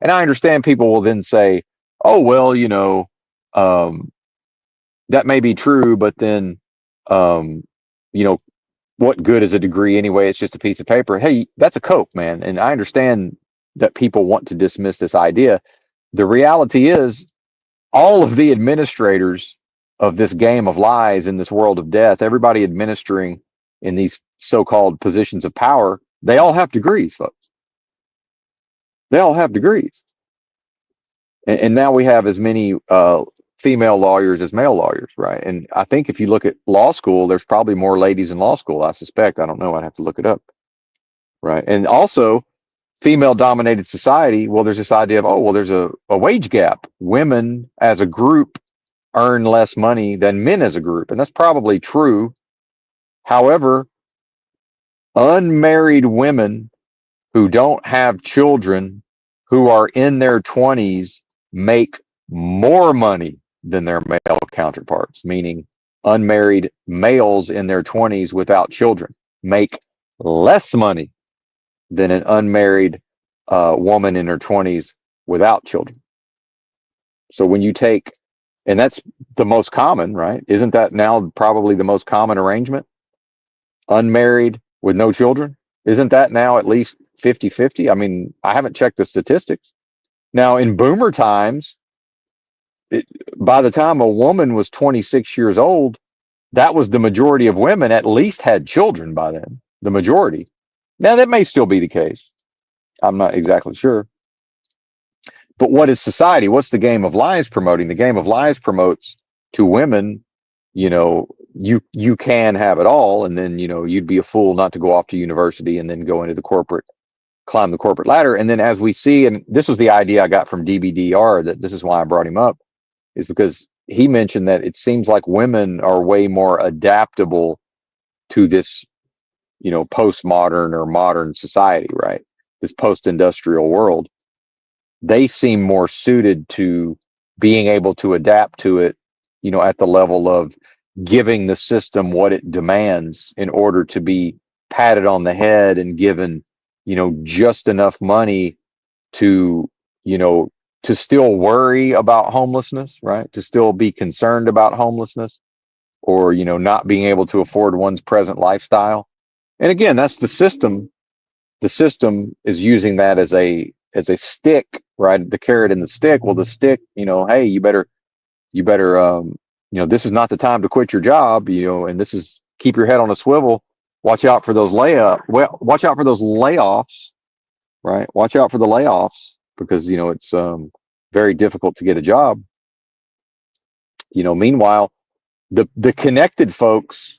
And I understand people will then say, oh, well, um, that may be true, but then, um, you know, what good is a degree anyway? It's just a piece of paper. Hey, that's a Coke, man. And I understand that people want to dismiss this idea. The reality is, all of the administrators of this game of lies in this world of death, everybody administering in these so-called positions of power, they all have degrees, folks. They all have degrees. And now we have as many female lawyers as male lawyers, right? And I think if you look at law school, there's probably more ladies in law school, I suspect. I don't know. I'd have to look it up, right? And also, female dominated society, well, there's this idea of, oh, well, there's a wage gap. Women as a group earn less money than men as a group. And that's probably true. However, unmarried women who don't have children who are in their 20s make more money than their male counterparts, meaning unmarried males in their 20s without children make less money than an unmarried woman in her 20s without children. So when you take, and that's the most common, right? Isn't that now probably the most common arrangement? Unmarried with no children? Isn't that now at least 50-50? I mean, I haven't checked the statistics. Now, in boomer times, by the time a woman was 26 years old, that was the majority of women at least had children by then, the majority. Now, that may still be the case. I'm not exactly sure. But what is society? What's the game of lies promoting? The game of lies promotes to women, you can have it all, and then you'd be a fool not to go off to university and then go into climb the corporate ladder. And then as we see, and this was the idea I got from DBDR, that this is why I brought him up, is because he mentioned that it seems like women are way more adaptable to this, postmodern or modern society, right? This post-industrial world. They seem more suited to being able to adapt to it, at the level of giving the system what it demands in order to be patted on the head and given, just enough money to, to still worry about homelessness, right? To still be concerned about homelessness or, not being able to afford one's present lifestyle. And again, that's the system. The system is using that as a stick, right? The carrot and the stick. Well, the stick, hey, you better, this is not the time to quit your job, and this is keep your head on a swivel. Watch out for those watch out for those layoffs, right? Watch out for the layoffs because, it's very difficult to get a job. Meanwhile, the connected folks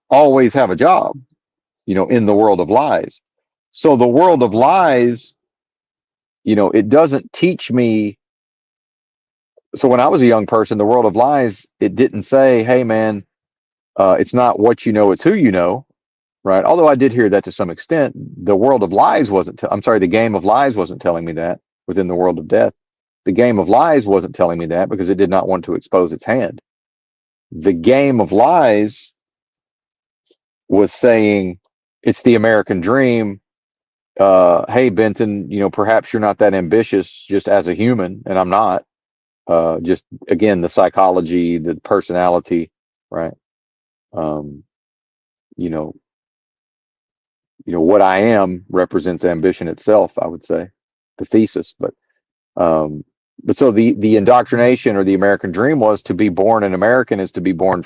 always have a job, in the world of lies. So the world of lies, it doesn't teach me. So when I was a young person, the world of lies, it didn't say, hey, man, it's not what you know, it's who you know. right? Although I did hear that to some extent, the world of lies wasn't. I'm sorry, the game of lies wasn't telling me that within the world of death. The game of lies wasn't telling me that because it did not want to expose its hand. The game of lies was saying it's the American dream. Hey, Benton, perhaps you're not that ambitious just as a human, and I'm not. Just again, the psychology, the personality, right? Um, you know, what I am represents ambition itself. I would say the thesis, um, but so the indoctrination or the American dream was to be born an American is to be born,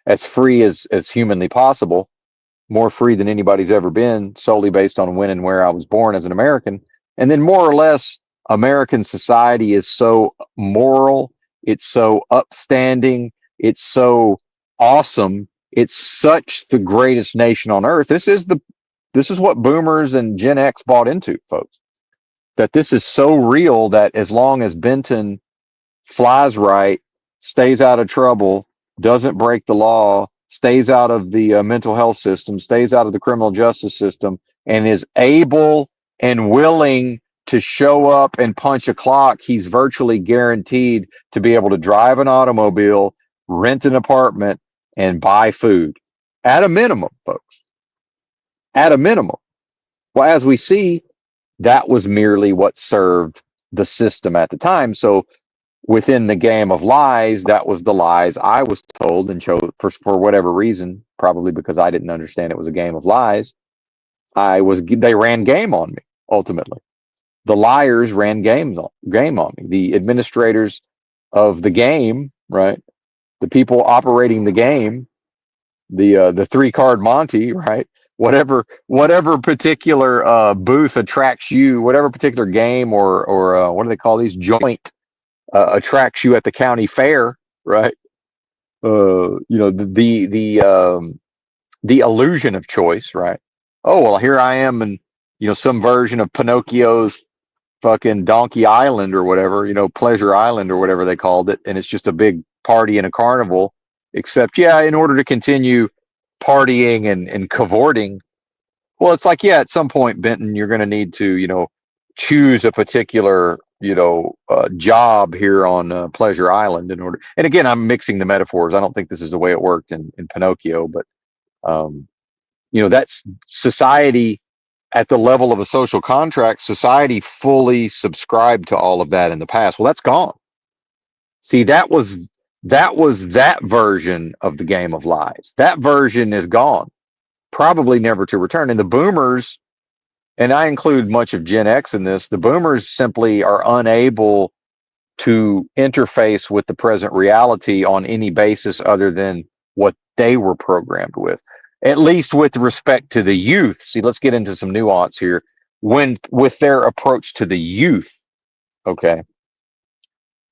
as free as humanly possible, more free than anybody's ever been, solely based on when and where I was born as an American. And then more or less, American society is so moral, it's so upstanding, it's so awesome, it's such the greatest nation on earth. This is what boomers and Gen X bought into, folks. That this is so real that as long as Benton flies right, stays out of trouble, doesn't break the law, stays out of the mental health system, stays out of the criminal justice system, and is able and willing to show up and punch a clock, he's virtually guaranteed to be able to drive an automobile, rent an apartment, and buy food. At a minimum, folks. At a minimum. Well, as we see, that was merely what served the system at the time. So within the game of lies, that was the lies I was told and chose for whatever reason, probably because I didn't understand it was a game of lies. They ran game on me ultimately. The liars ran game on me. The administrators of the game, right? The people operating the game, the 3 card Monty, right? Whatever particular booth attracts you, whatever particular game or what do they call these, joint attracts you at the county fair, right? The illusion of choice, right? Oh well, here I am, and some version of Pinocchio's fucking Donkey Island or whatever, Pleasure Island or whatever they called it, and it's just a big party and a carnival. Except, yeah, in order to continue partying and cavorting, well, it's like, yeah, at some point, Benton, you're going to need to, choose a particular, job here on Pleasure Island in order. And again, I'm mixing the metaphors. I don't think this is the way it worked in Pinocchio, but um, that's society at the level of a social contract. Society fully subscribed to all of that in the past. Well, that's gone. See, that was that version of the game of lies. That version is gone, probably never to return. And the boomers, and I include much of Gen X in this, the boomers simply are unable to interface with the present reality on any basis other than what they were programmed with, at least with respect to the youth. See, let's get into some nuance here. When with their approach to the youth, okay,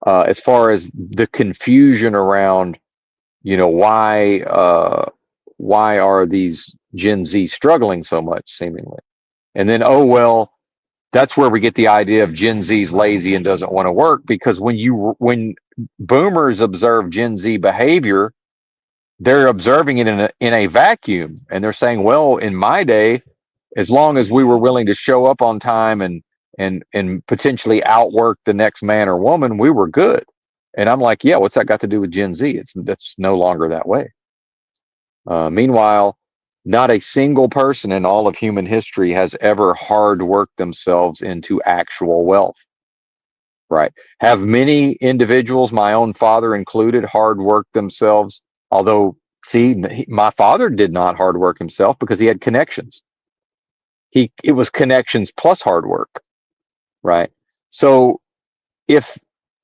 as far as the confusion around, why are these Gen Z struggling so much, seemingly, and then, oh well, that's where we get the idea of Gen Z's lazy and doesn't want to work, because when boomers observe Gen Z behavior, they're observing it in a vacuum, and they're saying, well, in my day, as long as we were willing to show up on time and potentially outwork the next man or woman, we were good. And I'm like, yeah, what's that got to do with Gen Z? That's no longer that way. Meanwhile, not a single person in all of human history has ever hard worked themselves into actual wealth, right? Have many individuals, my own father included, hard worked themselves? Although, see, my father did not hard work himself because he had connections. It was connections plus hard work, right? So if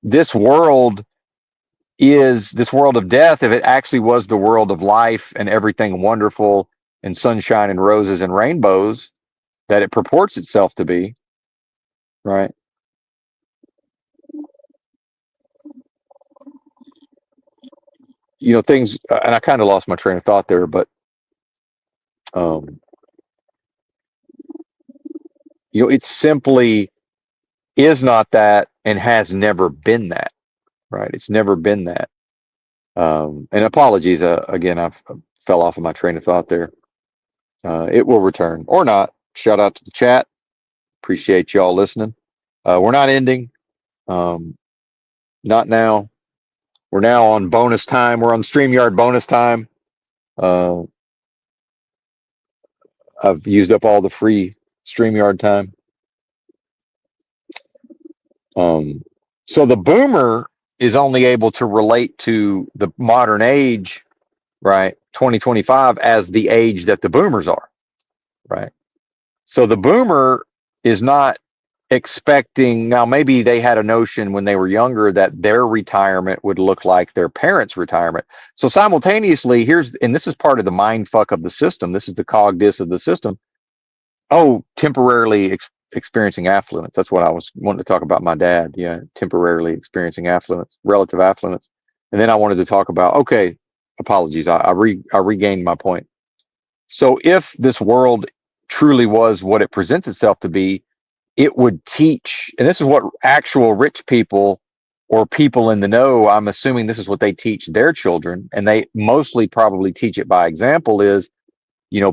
this world this world of death, if it actually was the world of life and everything wonderful and sunshine and roses and rainbows that it purports itself to be, right? Things, and I kind of lost my train of thought there, but um, it simply is not that and has never been that, right? It's never been that. And apologies, again, I fell off of my train of thought there. It will return or not. Shout out to the chat. Appreciate y'all listening. We're not ending. Um, not now. We're now on bonus time. We're on StreamYard bonus time. Uh, I've used up all the free StreamYard time. So the boomer is only able to relate to the modern age, right? 2025 as the age that the boomers are, right? So the boomer is not expecting, now maybe they had a notion when they were younger that their retirement would look like their parents' retirement. So simultaneously, and this is part of the mind fuck of the system. This is the cog dis of the system. Oh, temporarily experiencing affluence. That's what I was wanting to talk about. My dad, yeah, temporarily experiencing affluence, relative affluence, and then I wanted to talk about. Okay, apologies. I regained my point. So if this world truly was what it presents itself to be, it would teach, and this is what actual rich people or people in the know, I'm assuming this is what they teach their children, and they mostly probably teach it by example, is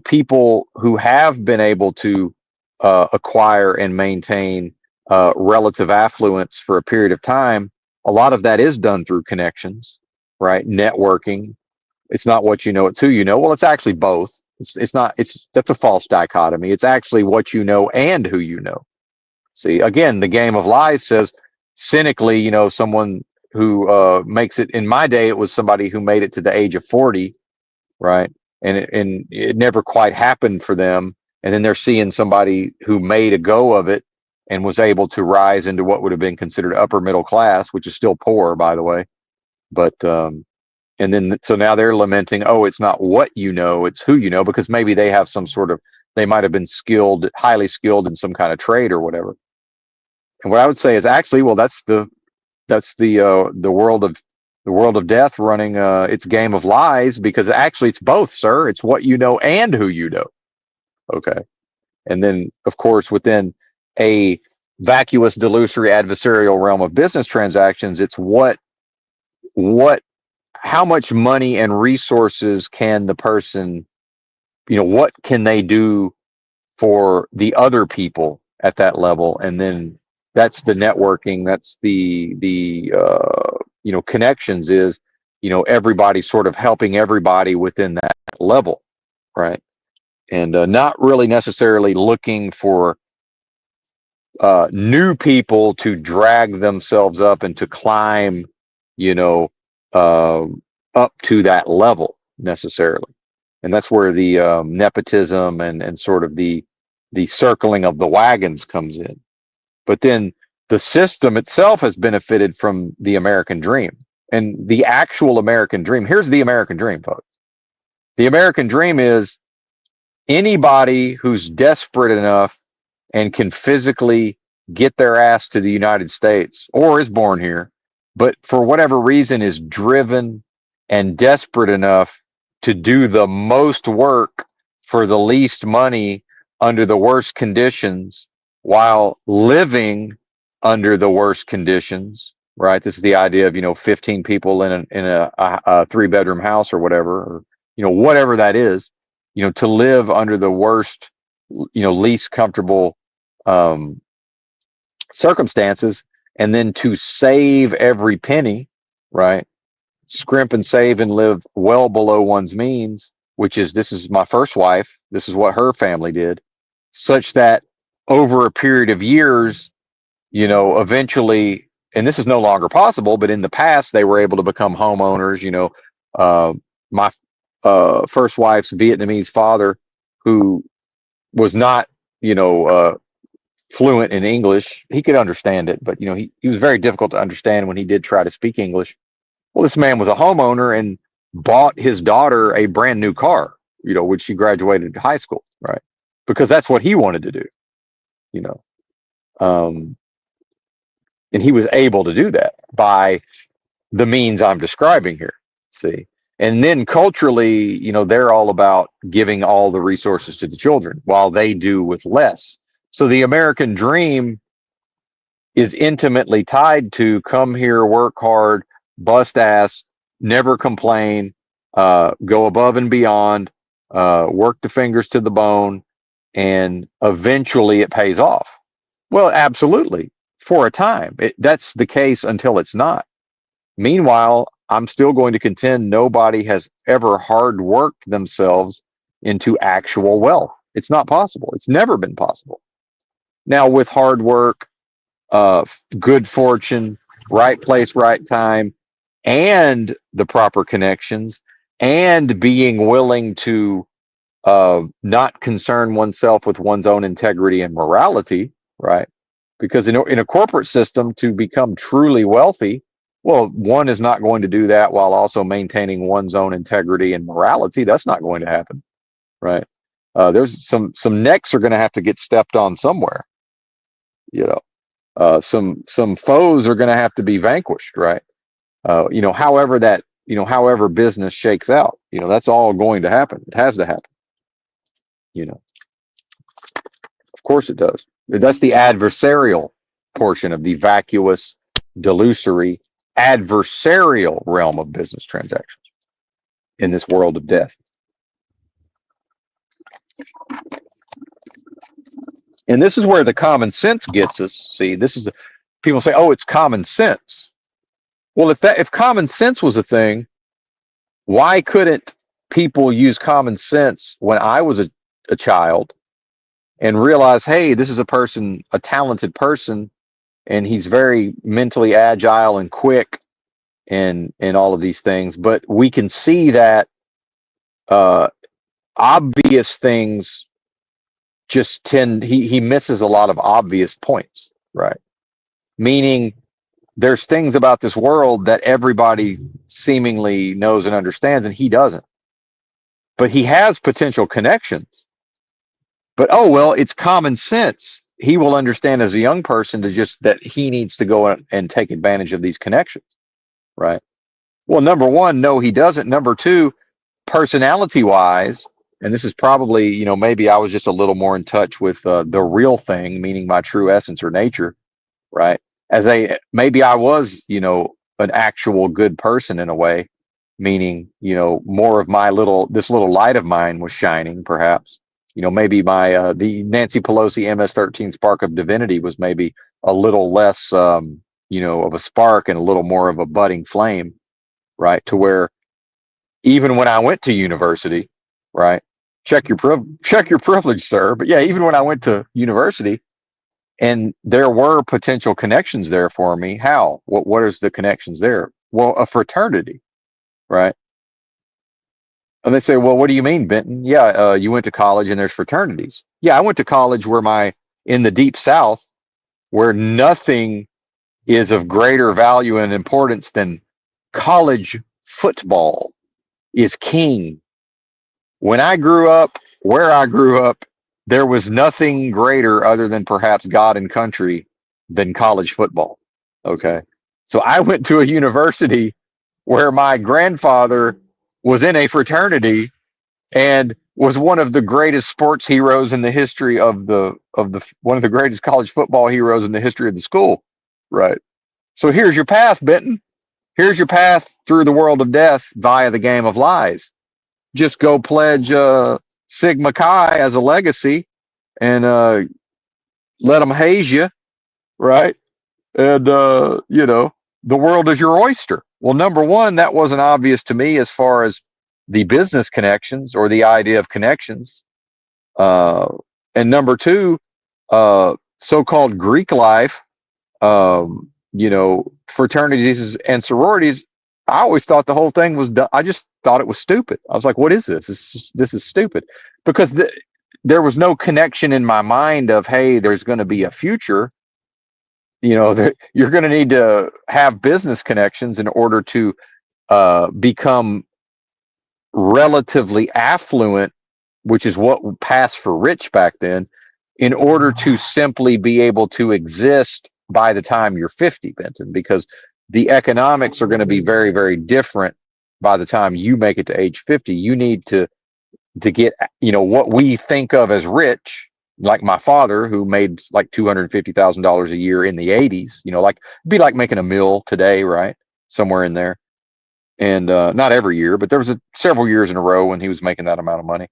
people who have been able to acquire and maintain relative affluence for a period of time. A lot of that is done through connections, right? Networking. It's not what you know, it's who you know. Well, it's actually both. It's not, that's a false dichotomy. It's actually what you know and who you know. See, again, the game of lies says cynically, someone who makes it, in my day, it was somebody who made it to the age of 40, right? And it never quite happened for them. And then they're seeing somebody who made a go of it and was able to rise into what would have been considered upper middle class, which is still poor, by the way. But and then so now they're lamenting, oh, it's not what you know, it's who you know, because maybe they have some sort of, they might have been skilled, highly skilled in some kind of trade or whatever. And what I would say is actually, well, that's the world of death running its game of lies, because actually it's both, sir. It's what you know and who you know. Okay. And then of course within a vacuous, delusory, adversarial realm of business transactions, it's what how much money and resources can the person, what can they do for the other people at that level. And then that's the networking, that's the connections, is everybody sort of helping everybody within that level, right? And not really necessarily looking for new people to drag themselves up and to climb, you know uh, up to that level necessarily. And that's where the nepotism and sort of the circling of the wagons comes in. But then the system itself has benefited from the American dream. And the actual American dream, here's the American dream, folks. The American dream is anybody who's desperate enough and can physically get their ass to the United States or is born here, but for whatever reason is driven and desperate enough to do the most work for the least money under the worst conditions while living under the worst conditions, right? This is the idea of 15 people in a 3-bedroom house or whatever, or whatever that is, to live under the worst, least comfortable um, circumstances, and then to save every penny, right? Scrimp and save and live well below one's means, which is, this is my first wife, this is what her family did, such that over a period of years, eventually, and this is no longer possible, but in the past, they were able to become homeowners. My first wife's Vietnamese father, who was not, fluent in English. He could understand it, but he was very difficult to understand when he did try to speak English. Well, this man was a homeowner and bought his daughter a brand new car, when she graduated high school, right? Because that's what he wanted to do, you know. Um, and he was able to do that by the means I'm describing here. See, and then culturally, they're all about giving all the resources to the children while they do with less. So the American dream is intimately tied to come here, work hard, bust ass, never complain, go above and beyond, work the fingers to the bone, and eventually it pays off. Well, absolutely. For a time, that's the case until it's not. Meanwhile, I'm still going to contend nobody has ever hard worked themselves into actual wealth. It's not possible. It's never been possible. Now, with hard work, good fortune, right place, right time, and the proper connections, and being willing to not concern oneself with one's own integrity and morality, right? Because in a corporate system, to become truly wealthy, well, one is not going to do that while also maintaining one's own integrity and morality. That's not going to happen, right? There's some necks are going to have to get stepped on somewhere. You know, some foes are going to have to be vanquished, right? However business shakes out, that's all going to happen. It has to happen. Of course it does. That's the adversarial portion of the vacuous, delusory, adversarial realm of business transactions in this world of death. And this is where the common sense gets us. See, people say, "Oh, it's common sense." Well, if common sense was a thing, why couldn't people use common sense when I was a child and realize, hey, this is a talented person, and he's very mentally agile and quick and all of these things, but we can see that uh, obvious things just he misses a lot of obvious points, right? Meaning there's things about this world that everybody seemingly knows and understands, and he doesn't. But he has potential connections. But oh well, it's common sense. He will understand as a young person that he needs to go and take advantage of these connections, right? Well, number one, no, he doesn't. Number two, personality wise, and this is probably, maybe I was just a little more in touch with the real thing, meaning my true essence or nature, right? Maybe I was, an actual good person in a way, meaning, more of this little light of mine was shining, perhaps. Maybe the Nancy Pelosi MS-13 spark of divinity was maybe a little less, of a spark and a little more of a budding flame, right? To where even when I went to university, right? Check your privilege, sir. But yeah, even when I went to university, and there were potential connections there for me. How? What is the connections there? Well, a fraternity, right? And they say, well, what do you mean, Benton? Yeah, you went to college and there's fraternities. Yeah, I went to college in the deep South, where nothing is of greater value and importance than college football is king. When I grew up, where I grew up, there was nothing greater other than perhaps God and country than college football. Okay. So I went to a university where my grandfather was in a fraternity and was one of the greatest sports heroes in the history of the one of the greatest college football heroes in the history of the school. Right. So here's your path, Benton. Here's your path through the world of death via the game of lies. Just go pledge Sigma Chi as a legacy and let them haze you, right? And the world is your oyster. Well, number one, that wasn't obvious to me as far as the business connections or the idea of connections. Uh, and number two, so-called Greek life, fraternities and sororities. I always thought the whole thing was. I just thought it was stupid. I was like, "What is this? This is stupid," because there was no connection in my mind of, "Hey, there's going to be a future." You're going to need to have business connections in order to become relatively affluent, which is what passed for rich back then, in order to simply be able to exist by the time you're 50, Benton, because the economics are going to be very, very different by the time you make it to age 50. You need to get, what we think of as rich, like my father, who made like $250,000 a year in the 80s, like be like making a mill today, right? Somewhere in there. And not every year, but there was several years in a row when he was making that amount of money.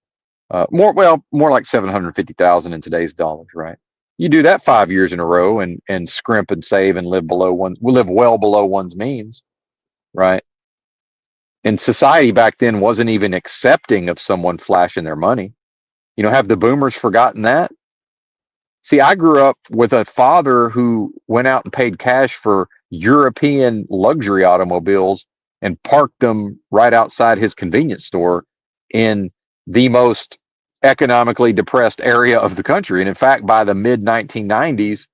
More like 750,000 in today's dollars, right? You do that 5 years in a row and scrimp and save and live well below one's means, right? And society back then wasn't even accepting of someone flashing their money. Have the boomers forgotten that? See, I grew up with a father who went out and paid cash for European luxury automobiles and parked them right outside his convenience store in the most economically depressed area of the country. And in fact, by the mid 1990s,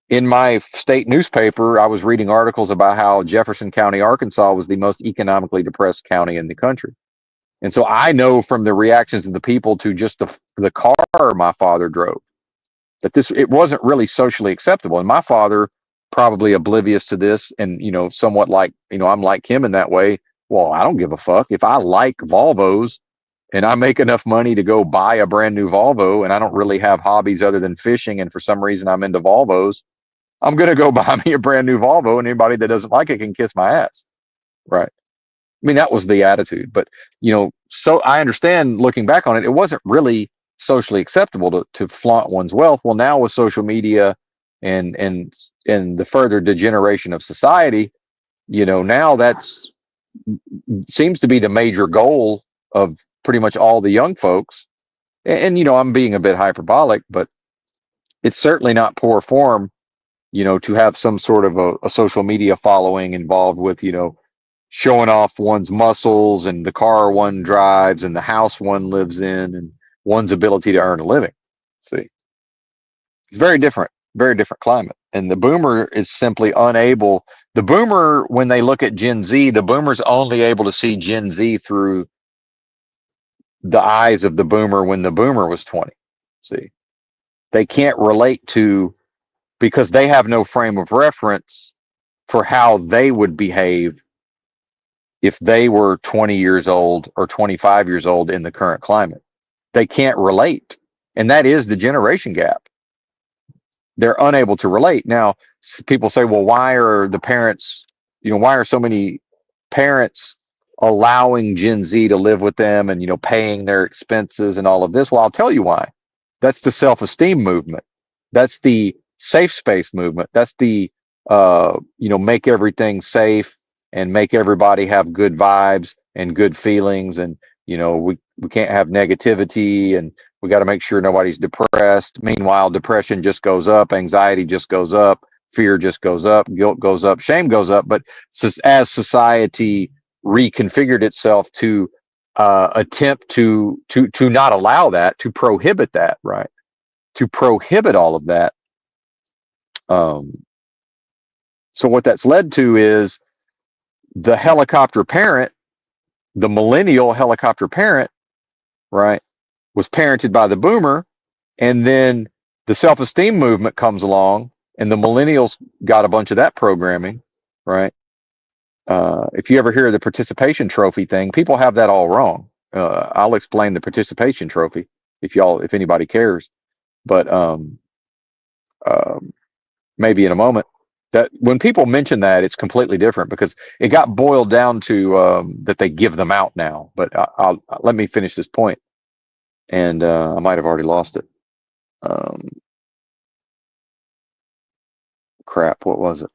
in my state newspaper, I was reading articles about how Jefferson County, Arkansas was the most economically depressed county in the country. And so I know from the reactions of the people to just the car my father drove that it wasn't really socially acceptable. And my father, probably oblivious to this, and somewhat like I'm like him in that way. Well, I don't give a fuck if I like Volvos and I make enough money to go buy a brand new Volvo, and I don't really have hobbies other than fishing, and for some reason I'm into Volvos. I'm gonna go buy me a brand new Volvo, and anybody that doesn't like it can kiss my ass, right? I mean, that was the attitude. But, so I understand looking back on it, it wasn't really socially acceptable to flaunt one's wealth. Well, now with social media and the further degeneration of society, now that's seems to be the major goal of pretty much all the young folks. And I'm being a bit hyperbolic, but it's certainly not poor form, to have some sort of a social media following involved with, showing off one's muscles and the car one drives and the house one lives in and one's ability to earn a living. See, it's very different climate. And the boomer is simply unable. The boomer, when they look at Gen Z, the boomer's only able to see Gen Z through the eyes of the boomer when the boomer was 20. See, they can't relate to, because they have no frame of reference for how they would behave if they were 20 years old or 25 years old in the current climate. They can't relate. And that is the generation gap. They're unable to relate. Now, people say, well, why are the parents, why are so many parents allowing Gen Z to live with them and, paying their expenses and all of this? Well, I'll tell you why. That's the self-esteem movement. That's the safe space movement. That's the, make everything safe and make everybody have good vibes and good feelings. And, we can't have negativity, and we got to make sure nobody's depressed. Meanwhile, depression just goes up, anxiety just goes up, fear just goes up, guilt goes up, shame goes up. But as society reconfigured itself to attempt to not allow that, to prohibit that, right? To prohibit all of that. So what that's led to is the helicopter parent, the millennial helicopter parent, right, was parented by the boomer, and then the self-esteem movement comes along, and the millennials got a bunch of that programming, right? If you ever hear the participation trophy thing, people have that all wrong. I'll explain the participation trophy if anybody cares, but maybe in a moment. That when people mention that, it's completely different because it got boiled down to that they give them out now. But I'll let me finish this point, and I might have already lost it. Crap, what was it?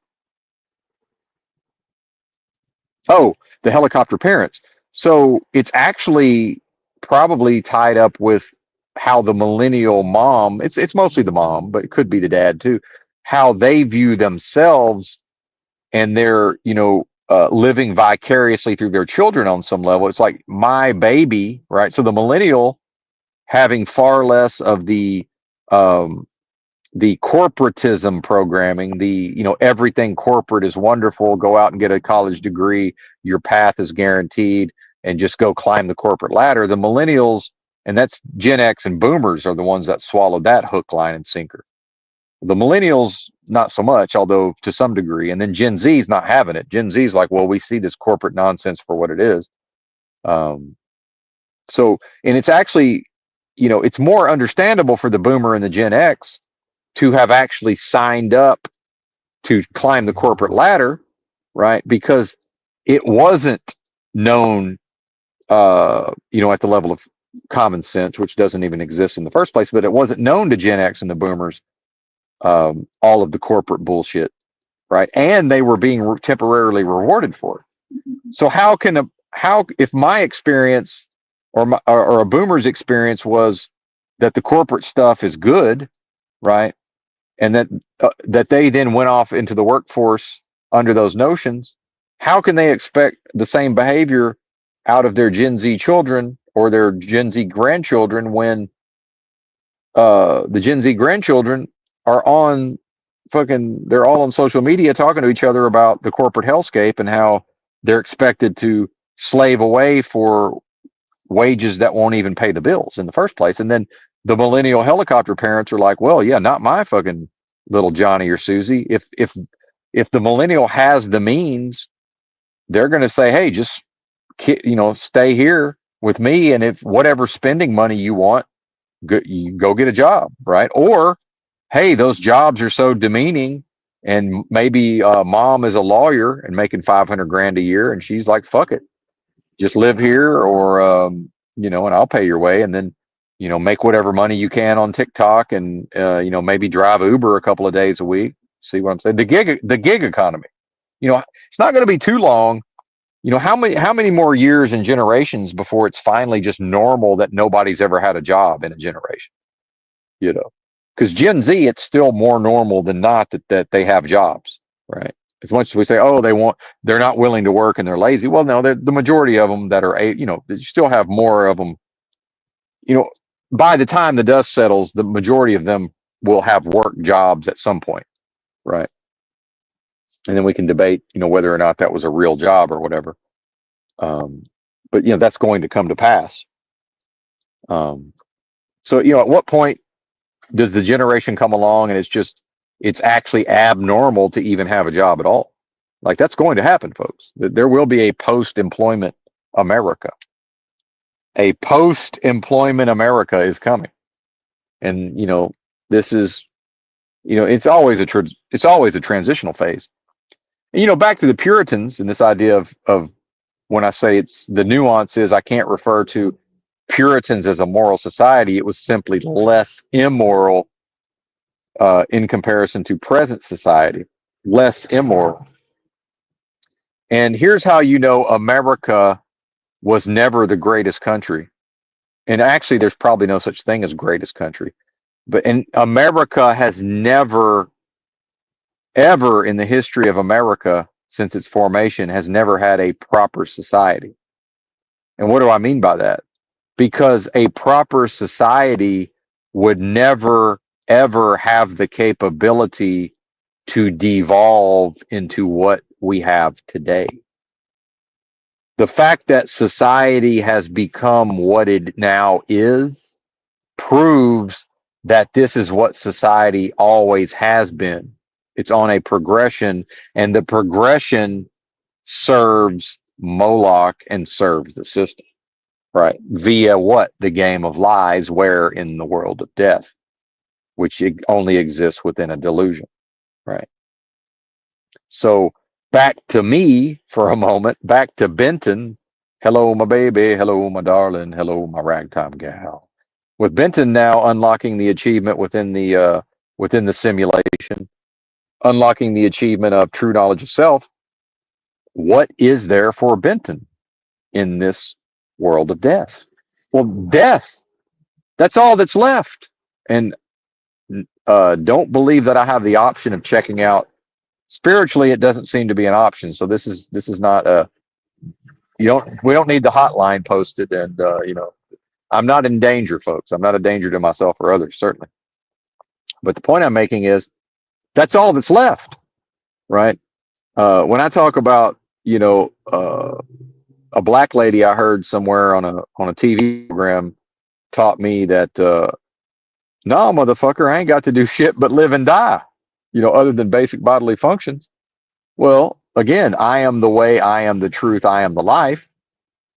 Oh, the helicopter parents. So it's actually probably tied up with how the millennial mom, it's mostly the mom, but it could be the dad too, how they view themselves, and they're, living vicariously through their children on some level. It's like my baby, right? So the millennial having far less of the corporatism programming, everything corporate is wonderful, go out and get a college degree, your path is guaranteed, and just go climb the corporate ladder. The millennials, and that's Gen X and boomers, are the ones that swallowed that hook, line, and sinker. The millennials, not so much, although to some degree. And then Gen Z is not having it. Gen Z is like, well, we see this corporate nonsense for what it is. And it's actually, it's more understandable for the boomer and the Gen X to have actually signed up to climb the corporate ladder, right? Because it wasn't known, at the level of common sense, which doesn't even exist in the first place, but it wasn't known to Gen X and the boomers, all of the corporate bullshit, right? And they were being temporarily rewarded for it. So how if my experience or a boomer's experience was that the corporate stuff is good, right? And that they then went off into the workforce under those notions, how can they expect the same behavior out of their Gen Z children or their Gen Z grandchildren when the Gen Z grandchildren are on they're all on social media talking to each other about the corporate hellscape and how they're expected to slave away for wages that won't even pay the bills in the first place. And then the millennial helicopter parents are like, well, yeah, not my fucking little Johnny or Susie. If the millennial has the means, they're going to say, hey, just stay here with me, and if whatever spending money you want, you go get a job, right? Or hey, those jobs are so demeaning, and maybe mom is a lawyer and making 500 grand a year, and she's like, fuck it, just live here, or and I'll pay your way, and then make whatever money you can on TikTok, and maybe drive Uber a couple of days a week. See what I'm saying? The gig economy. It's not going to be too long. How many more years and generations before it's finally just normal that nobody's ever had a job in a generation? You know, because Gen Z, it's still more normal than not that they have jobs, right? As much as we say, oh, they're not willing to work and they're lazy. Well, no, the majority of them that are, you still have more of them. By the time the dust settles, the majority of them will have work jobs at some point, right? And then we can debate, whether or not that was a real job or whatever. But that's going to come to pass. So at what point does the generation come along and it's actually abnormal to even have a job at all? Like, that's going to happen, folks. There will be a post-employment America. A post-employment America is coming. And this is it's always a transitional phase. And back to the Puritans and this idea of when I say it's the nuance is, I can't refer to Puritans as a moral society. It was simply less immoral in comparison to present society, less immoral. And here's how America was never the greatest country. And actually, there's probably no such thing as greatest country. And America has never, ever in the history of America since its formation has never had a proper society. And what do I mean by that? Because a proper society would never, ever have the capability to devolve into what we have today. The fact that society has become what it now is proves that this is what society always has been. It's on a progression, and the progression serves Moloch and serves the system, right? Via what? The game of lies, where in the world of death, which only exists within a delusion, right? So back to me for a moment, back to Benton. Hello, my baby. Hello, my darling. Hello, my ragtime gal. With Benton now unlocking the achievement within the simulation, unlocking the achievement of true knowledge of self, what is there for Benton in this world of death? Well, death. That's all that's left. And don't believe that I have the option of checking out. Spiritually, it doesn't seem to be an option. So this is not a we don't need the hotline posted, and I'm not in danger, folks. I'm not a danger to myself or others, certainly. But the point I'm making is that's all that's left, right? When I talk about a black lady I heard somewhere on a TV program taught me that no, motherfucker, I ain't got to do shit but live and die, other than basic bodily functions. Well, again, I am the way, I am the truth, I am the life,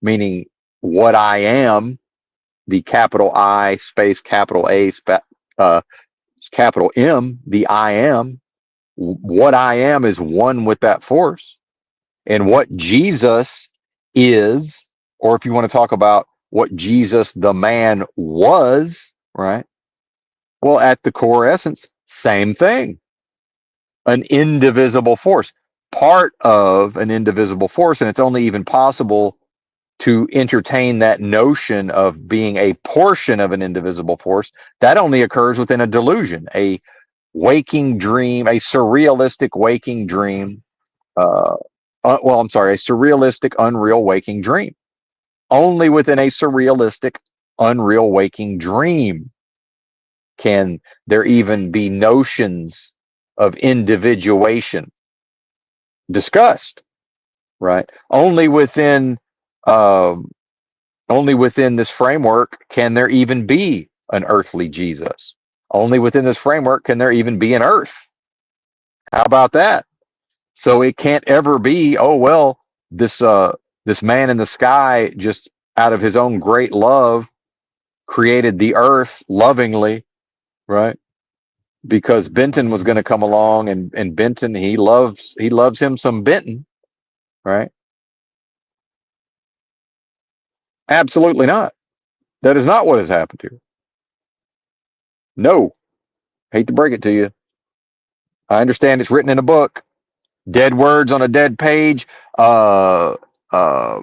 meaning what I am, the capital I space capital A capital M, the I am, what I am is one with that force. And what Jesus is, or if you want to talk about what Jesus the man was, right? Well, at the core essence, same thing. An indivisible force, part of an indivisible force. And it's only even possible to entertain that notion of being a portion of an indivisible force. That only occurs within a delusion, a waking dream, a surrealistic waking dream. I'm sorry, a surrealistic, unreal waking dream. Only within a surrealistic, unreal waking dream can there even be notions of individuation discussed, right? Um, only within this framework can there even be an earthly Jesus. Only within this framework can there even be an earth. How about that? So it can't ever be, oh well, this man in the sky just out of his own great love created the earth lovingly, right? Because Benton was going to come along, and Benton, he loves him some Benton, right? Absolutely not. That is not what has happened here. No, hate to break it to you. I understand it's written in a book, dead words on a dead page, uh, uh,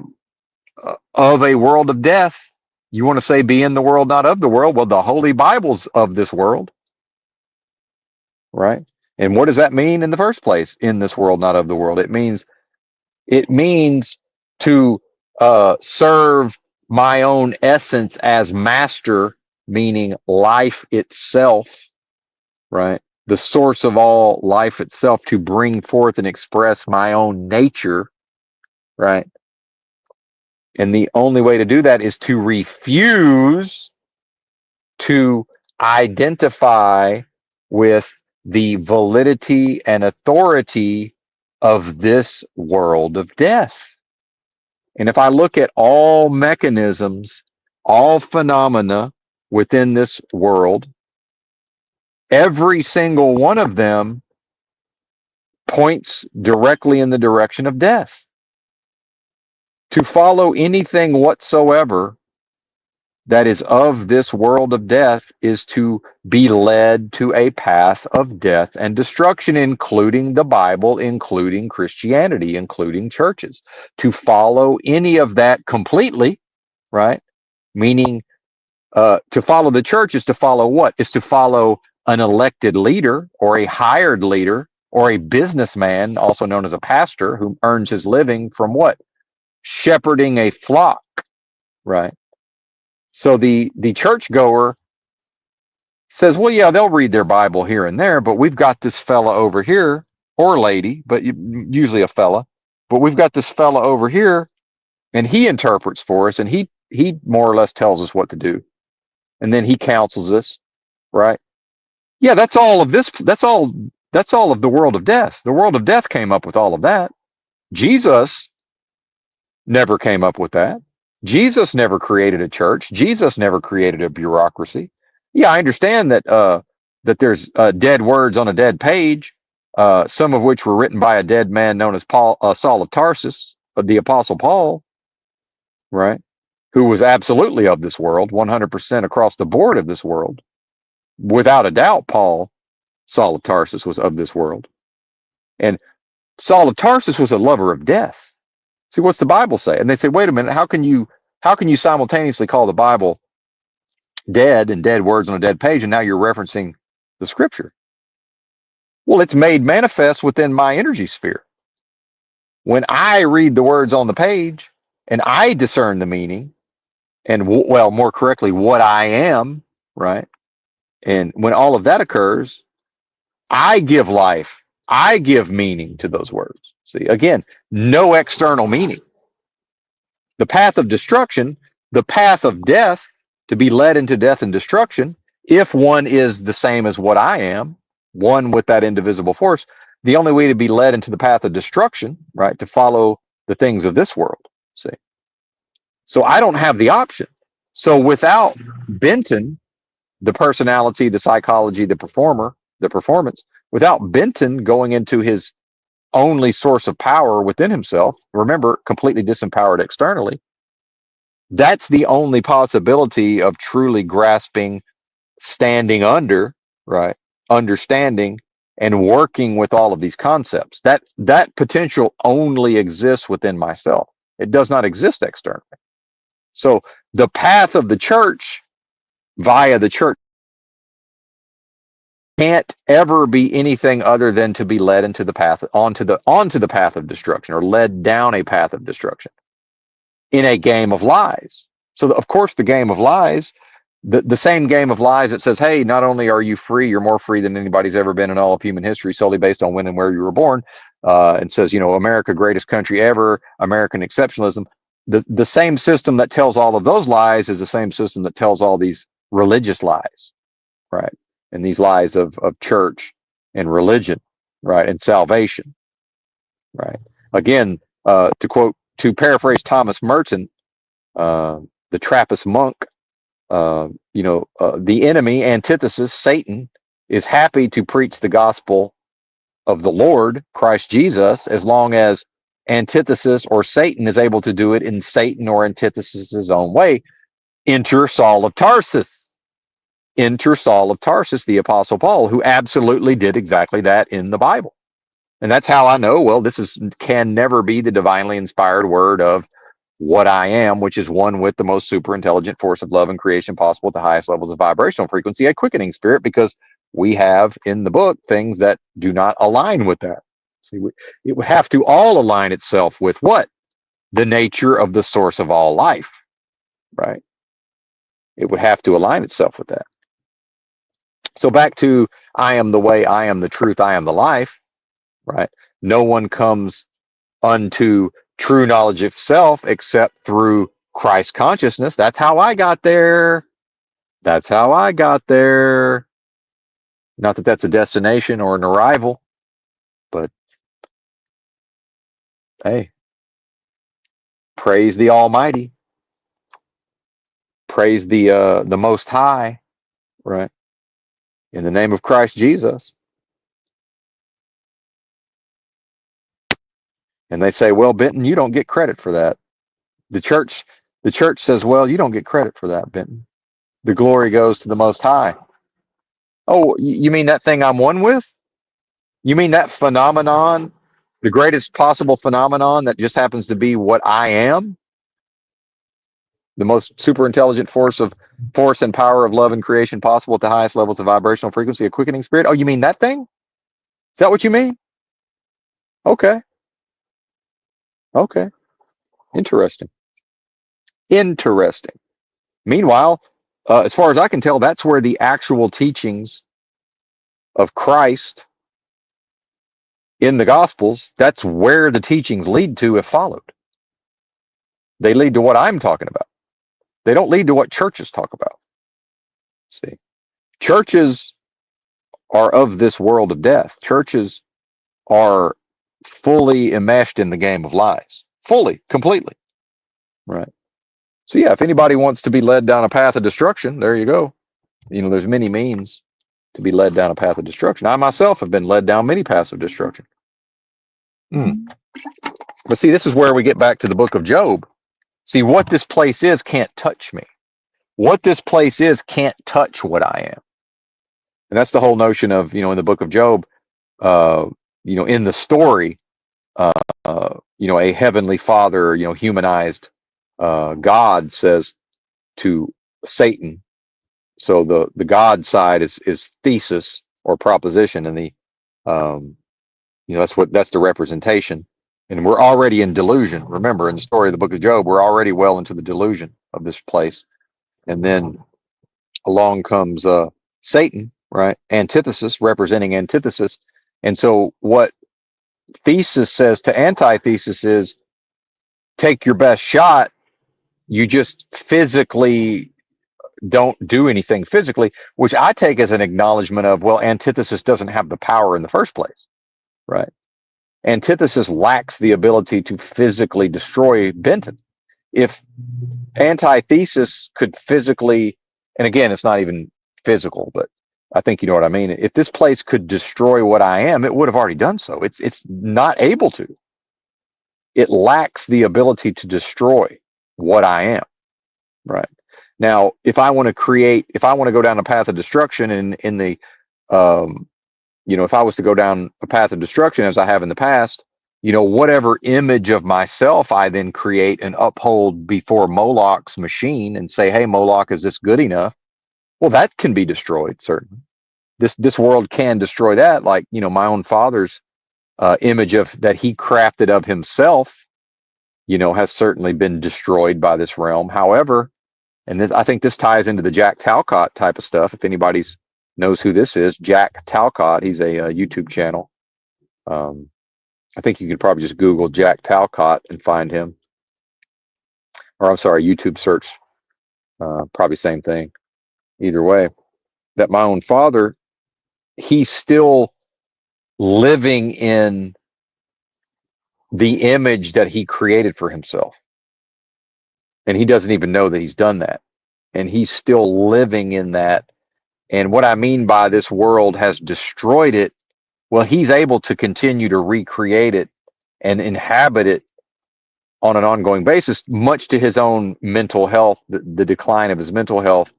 of a world of death. You want to say be in the world, not of the world? Well, the Holy Bible's of this world, right? And what does that mean in the first place? In this world, not of the world. It means to serve my own essence as master, meaning life itself, right? The source of all life itself, to bring forth and express my own nature, right? And the only way to do that is to refuse to identify with the validity and authority of this world of death. And if I look at all mechanisms, all phenomena within this world, every single one of them points directly in the direction of death. To follow anything whatsoever that is of this world of death is to be led to a path of death and destruction, including the Bible, including Christianity, including churches. To follow any of that completely, right? Meaning, to follow the church is to follow what? Is to follow an elected leader or a hired leader or a businessman, also known as a pastor, who earns his living from what? Shepherding a flock, right? So the churchgoer says, well, yeah, they'll read their Bible here and there, but we've got this fella over here, or lady, but usually a fella, but we've got this fella over here, and he interprets for us, and he more or less tells us what to do, and then he counsels us, right? Yeah, that's all of this. That's all of the world of death. The world of death came up with all of that. Jesus never came up with that. Jesus never created a church. Jesus never created a bureaucracy. Yeah, I understand that there's dead words on a dead page, some of which were written by a dead man known as Saul of Tarsus, the Apostle Paul, right? Who was absolutely of this world, 100% across the board of this world. Without a doubt, Saul of Tarsus was of this world. And Saul of Tarsus was a lover of death. See, what's the Bible say? And they say, wait a minute, how can you simultaneously call the Bible dead and dead words on a dead page, and now you're referencing the scripture? Well, it's made manifest within my energy sphere. When I read the words on the page and I discern the meaning, and well, more correctly, what I am, right? And when all of that occurs, I give life, I give meaning to those words. See, again, no external meaning. The path of destruction, the path of death, to be led into death and destruction, if one is the same as what I am, one with that indivisible force, the only way to be led into the path of destruction, right, to follow the things of this world. See, so I don't have the option. So without Benton, the personality, the psychology, the performer, the performance, without Benton going into his only source of power within himself, remember, completely disempowered externally, That's the only possibility of truly grasping, standing under, right? Understanding and working with all of these concepts. That potential only exists within myself. It does not exist externally. So the path of the church via the church can't ever be anything other than to be led into the path onto the path of destruction, or led down a path of destruction in a game of lies. So of course the game of lies, the same game of lies that says, hey, not only are you free, you're more free than anybody's ever been in all of human history, solely based on when and where you were born, and says, America, greatest country ever, American exceptionalism. The same system that tells all of those lies is the same system that tells all these religious lies, right? And these lies of church and religion, right? And salvation, right? Again, to paraphrase Thomas Merton, the Trappist monk, the enemy, antithesis, Satan, is happy to preach the gospel of the Lord, Christ Jesus, as long as antithesis or Satan is able to do it in Satan or antithesis' own way. Enter Saul of Tarsus. Enter Saul of Tarsus, the Apostle Paul, who absolutely did exactly that in the Bible. And that's how I know, well, can never be the divinely inspired word of what I am, which is one with the most super intelligent force of love and creation possible at the highest levels of vibrational frequency, a quickening spirit, because we have in the book things that do not align with that. See, it would have to all align itself with what? The nature of the source of all life, right? It would have to align itself with that. So back to I am the way, I am the truth, I am the life, right? No one comes unto true knowledge of self except through Christ consciousness. That's how I got there. That's how I got there. Not that that's a destination or an arrival, but hey, praise the Almighty, praise the Most High, right? In the name of Christ Jesus. And they say, well, Benton, you don't get credit for that. The church says, well, you don't get credit for that, Benton. The glory goes to the Most High. Oh, you mean that thing I'm one with? You mean that phenomenon, the greatest possible phenomenon that just happens to be what I am? The most super intelligent force and power of love and creation possible at the highest levels of vibrational frequency, a quickening spirit. Oh, you mean that thing? Is that what you mean? Okay. Okay. Interesting. Interesting. Meanwhile, as far as I can tell, that's where the actual teachings of Christ in the Gospels, that's where the teachings lead to if followed. They lead to what I'm talking about. They don't lead to what churches talk about. See, churches are of this world of death. Churches are fully enmeshed in the game of lies, fully, completely. Right. So yeah, if anybody wants to be led down a path of destruction, there you go. There's many means to be led down a path of destruction. I myself have been led down many paths of destruction. But see, this is where we get back to the book of Job. See, what this place is can't touch me. What this place is can't touch what I am. And that's the whole notion of, in the book of Job, in the story, a heavenly father, humanized God says to Satan. So the God side is thesis or proposition, and the that's the representation. And we're already in delusion. Remember, in the story of the book of Job, we're already well into the delusion of this place. And then along comes Satan, right? Antithesis, representing antithesis. And so what thesis says to antithesis is, take your best shot. You just physically don't do anything physically, which I take as an acknowledgement of, well, antithesis doesn't have the power in the first place, right? Antithesis lacks the ability to physically destroy Benton. If antithesis could physically, and again, it's not even physical, but I think you know what I mean. If this place could destroy what I am, it would have already done so. It's not able to. It lacks the ability to destroy what I am. right? Now, if I want to go down a path of destruction in the, um, if I was to go down a path of destruction as I have in the past, whatever image of myself I then create and uphold before Moloch's machine and say, hey, Moloch, is this good enough? Well, that can be destroyed, certainly. This world can destroy that, like, my own father's image of that he crafted of himself, has certainly been destroyed by this realm. However, and I think this ties into the Jack Talcott type of stuff. If anybody's knows who this is, Jack Talcott, he's a YouTube channel. I think you could probably just Google Jack Talcott and find him. Or I'm sorry, YouTube search, probably same thing. Either way, that my own father, he's still living in the image that he created for himself. And he doesn't even know that he's done that. And he's still living in that. And what I mean by this world has destroyed it, well, he's able to continue to recreate it and inhabit it on an ongoing basis, much to his own mental health, the decline of his mental health,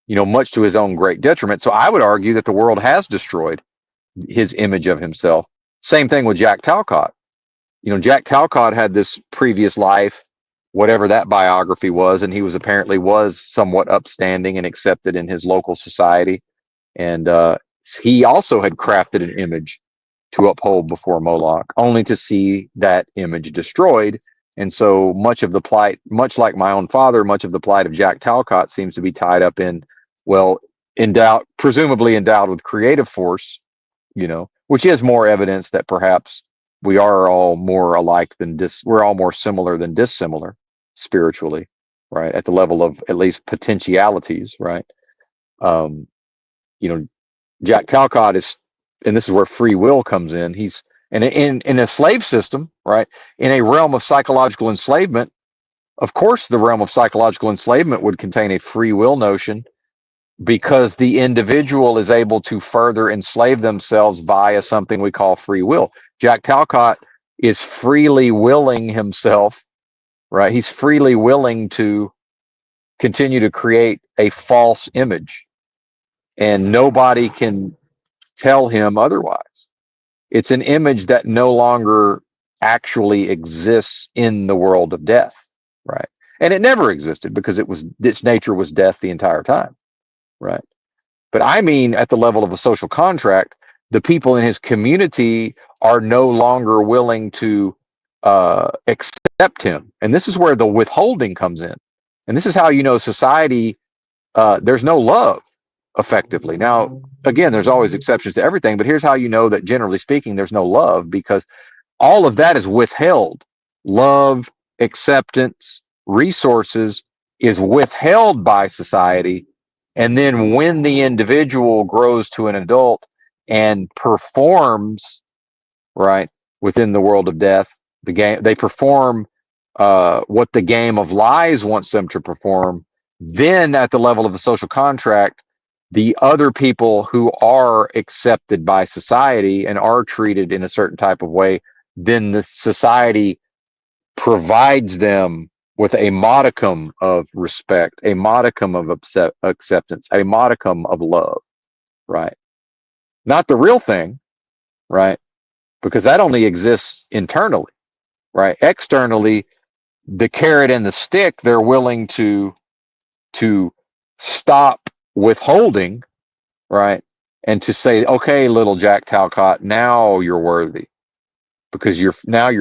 much to his own great detriment. So I would argue that the world has destroyed his image of himself. Same thing with Jack Talcott. Jack Talcott had this previous life, whatever that biography was, and he was somewhat upstanding and accepted in his local society. And he also had crafted an image to uphold before Moloch, only to see that image destroyed. And so much of the plight, much like my own father, much of the plight of Jack Talcott seems to be tied up in, well, presumably endowed with creative force, which is more evidence that perhaps we are all more alike we're all more similar than dissimilar spiritually, right? At the level of at least potentialities, right? Um, Jack Talcott is, and this is where free will comes in. He's in a slave system, right? In a realm of psychological enslavement, of course, the realm of psychological enslavement would contain a free will notion because the individual is able to further enslave themselves via something we call free will. Jack Talcott is freely willing himself, right? He's freely willing to continue to create a false image, and nobody can tell him otherwise. It's an image that no longer actually exists in the world of death, right? And it never existed because its nature was death the entire time, right? But I mean, at the level of a social contract, the people in his community are no longer willing to accept him. And this is where the withholding comes in. And this is how society, there's no love effectively. Now, again, there's always exceptions to everything, but here's how you know that generally speaking, there's no love, because all of that is withheld. Love, acceptance, resources is withheld by society. And then when the individual grows to an adult and performs, right, within the world of death, they perform what the game of lies wants them to perform. Then at the level of the social contract, the other people who are accepted by society and are treated in a certain type of way, then the society provides them with a modicum of respect, a modicum of acceptance, a modicum of love, right? Not the real thing, right? Because that only exists internally, right? Externally, the carrot and the stick, they're willing to stop withholding, right? And to say, okay, little Jack Talcott, now you're worthy because you're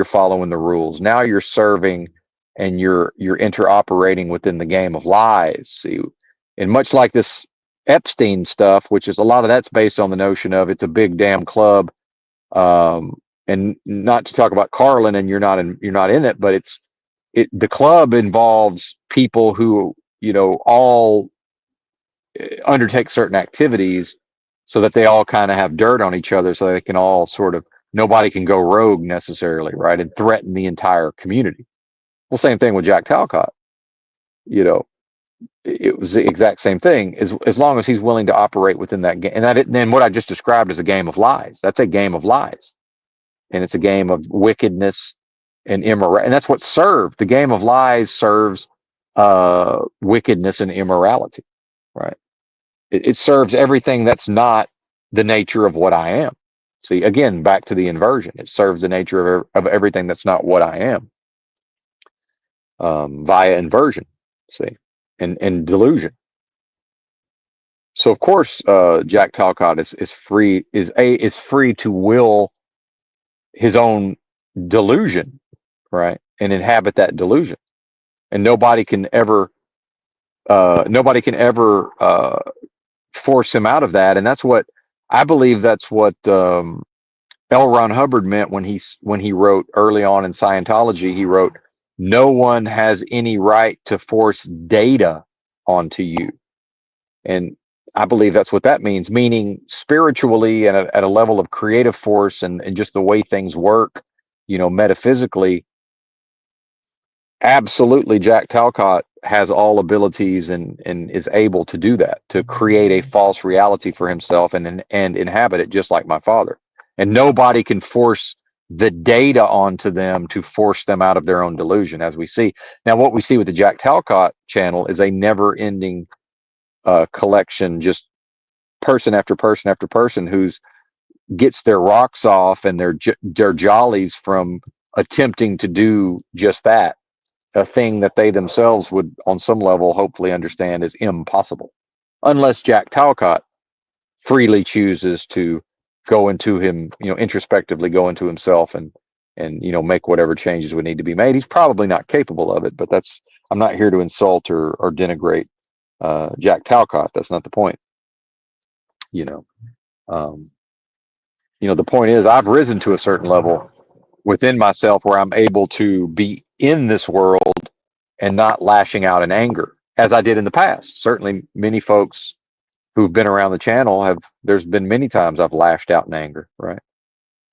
following the rules. Now you're serving and you're interoperating within the game of lies. See, and much like this Epstein stuff, which is a lot of that's based on the notion of it's a big damn club. And not to talk about Carlin, and you're not in it, but the club involves people who, all undertake certain activities so that they all kind of have dirt on each other, so they can all sort of, nobody can go rogue necessarily, right, and threaten the entire community. Well, same thing with Jack Talcott. It was the exact same thing, as long as he's willing to operate within that game. And then what I just described as a game of lies, that's a game of lies, and it's a game of wickedness and immorality, and that's what served. The game of lies serves wickedness and immorality, right? It serves everything that's not the nature of what I am. See, again, back to the inversion. It serves the nature of everything that's not what I am, via inversion. See, and delusion. So of course, Jack Talcott is free to will his own delusion, right, and inhabit that delusion, and nobody can ever force him out of that. And that's what I believe. That's what L. Ron Hubbard meant when he wrote early on in Scientology. He wrote, "No one has any right to force data onto you." And I believe that's what that means, meaning spiritually and at a level of creative force and just the way things work, metaphysically. Absolutely, Jack Talcott has all abilities and is able to do that, to create a false reality for himself and inhabit it, just like my father. And nobody can force the data onto them to force them out of their own delusion, as we see. Now, what we see with the Jack Talcott channel is a never-ending collection, just person after person after person who's gets their rocks off and their jollies from attempting to do just that, a thing that they themselves would, on some level, hopefully understand is impossible, unless Jack Talcott freely chooses to go into introspectively go into himself and make whatever changes would need to be made. He's probably not capable of it, but I'm not here to insult or denigrate Jack Talcott. That's not the point. You know, um, the point is I've risen to a certain level within myself where I'm able to be in this world and not lashing out in anger as I did in the past. Certainly, many folks who've been around the channel there's been many times I've lashed out in anger, right?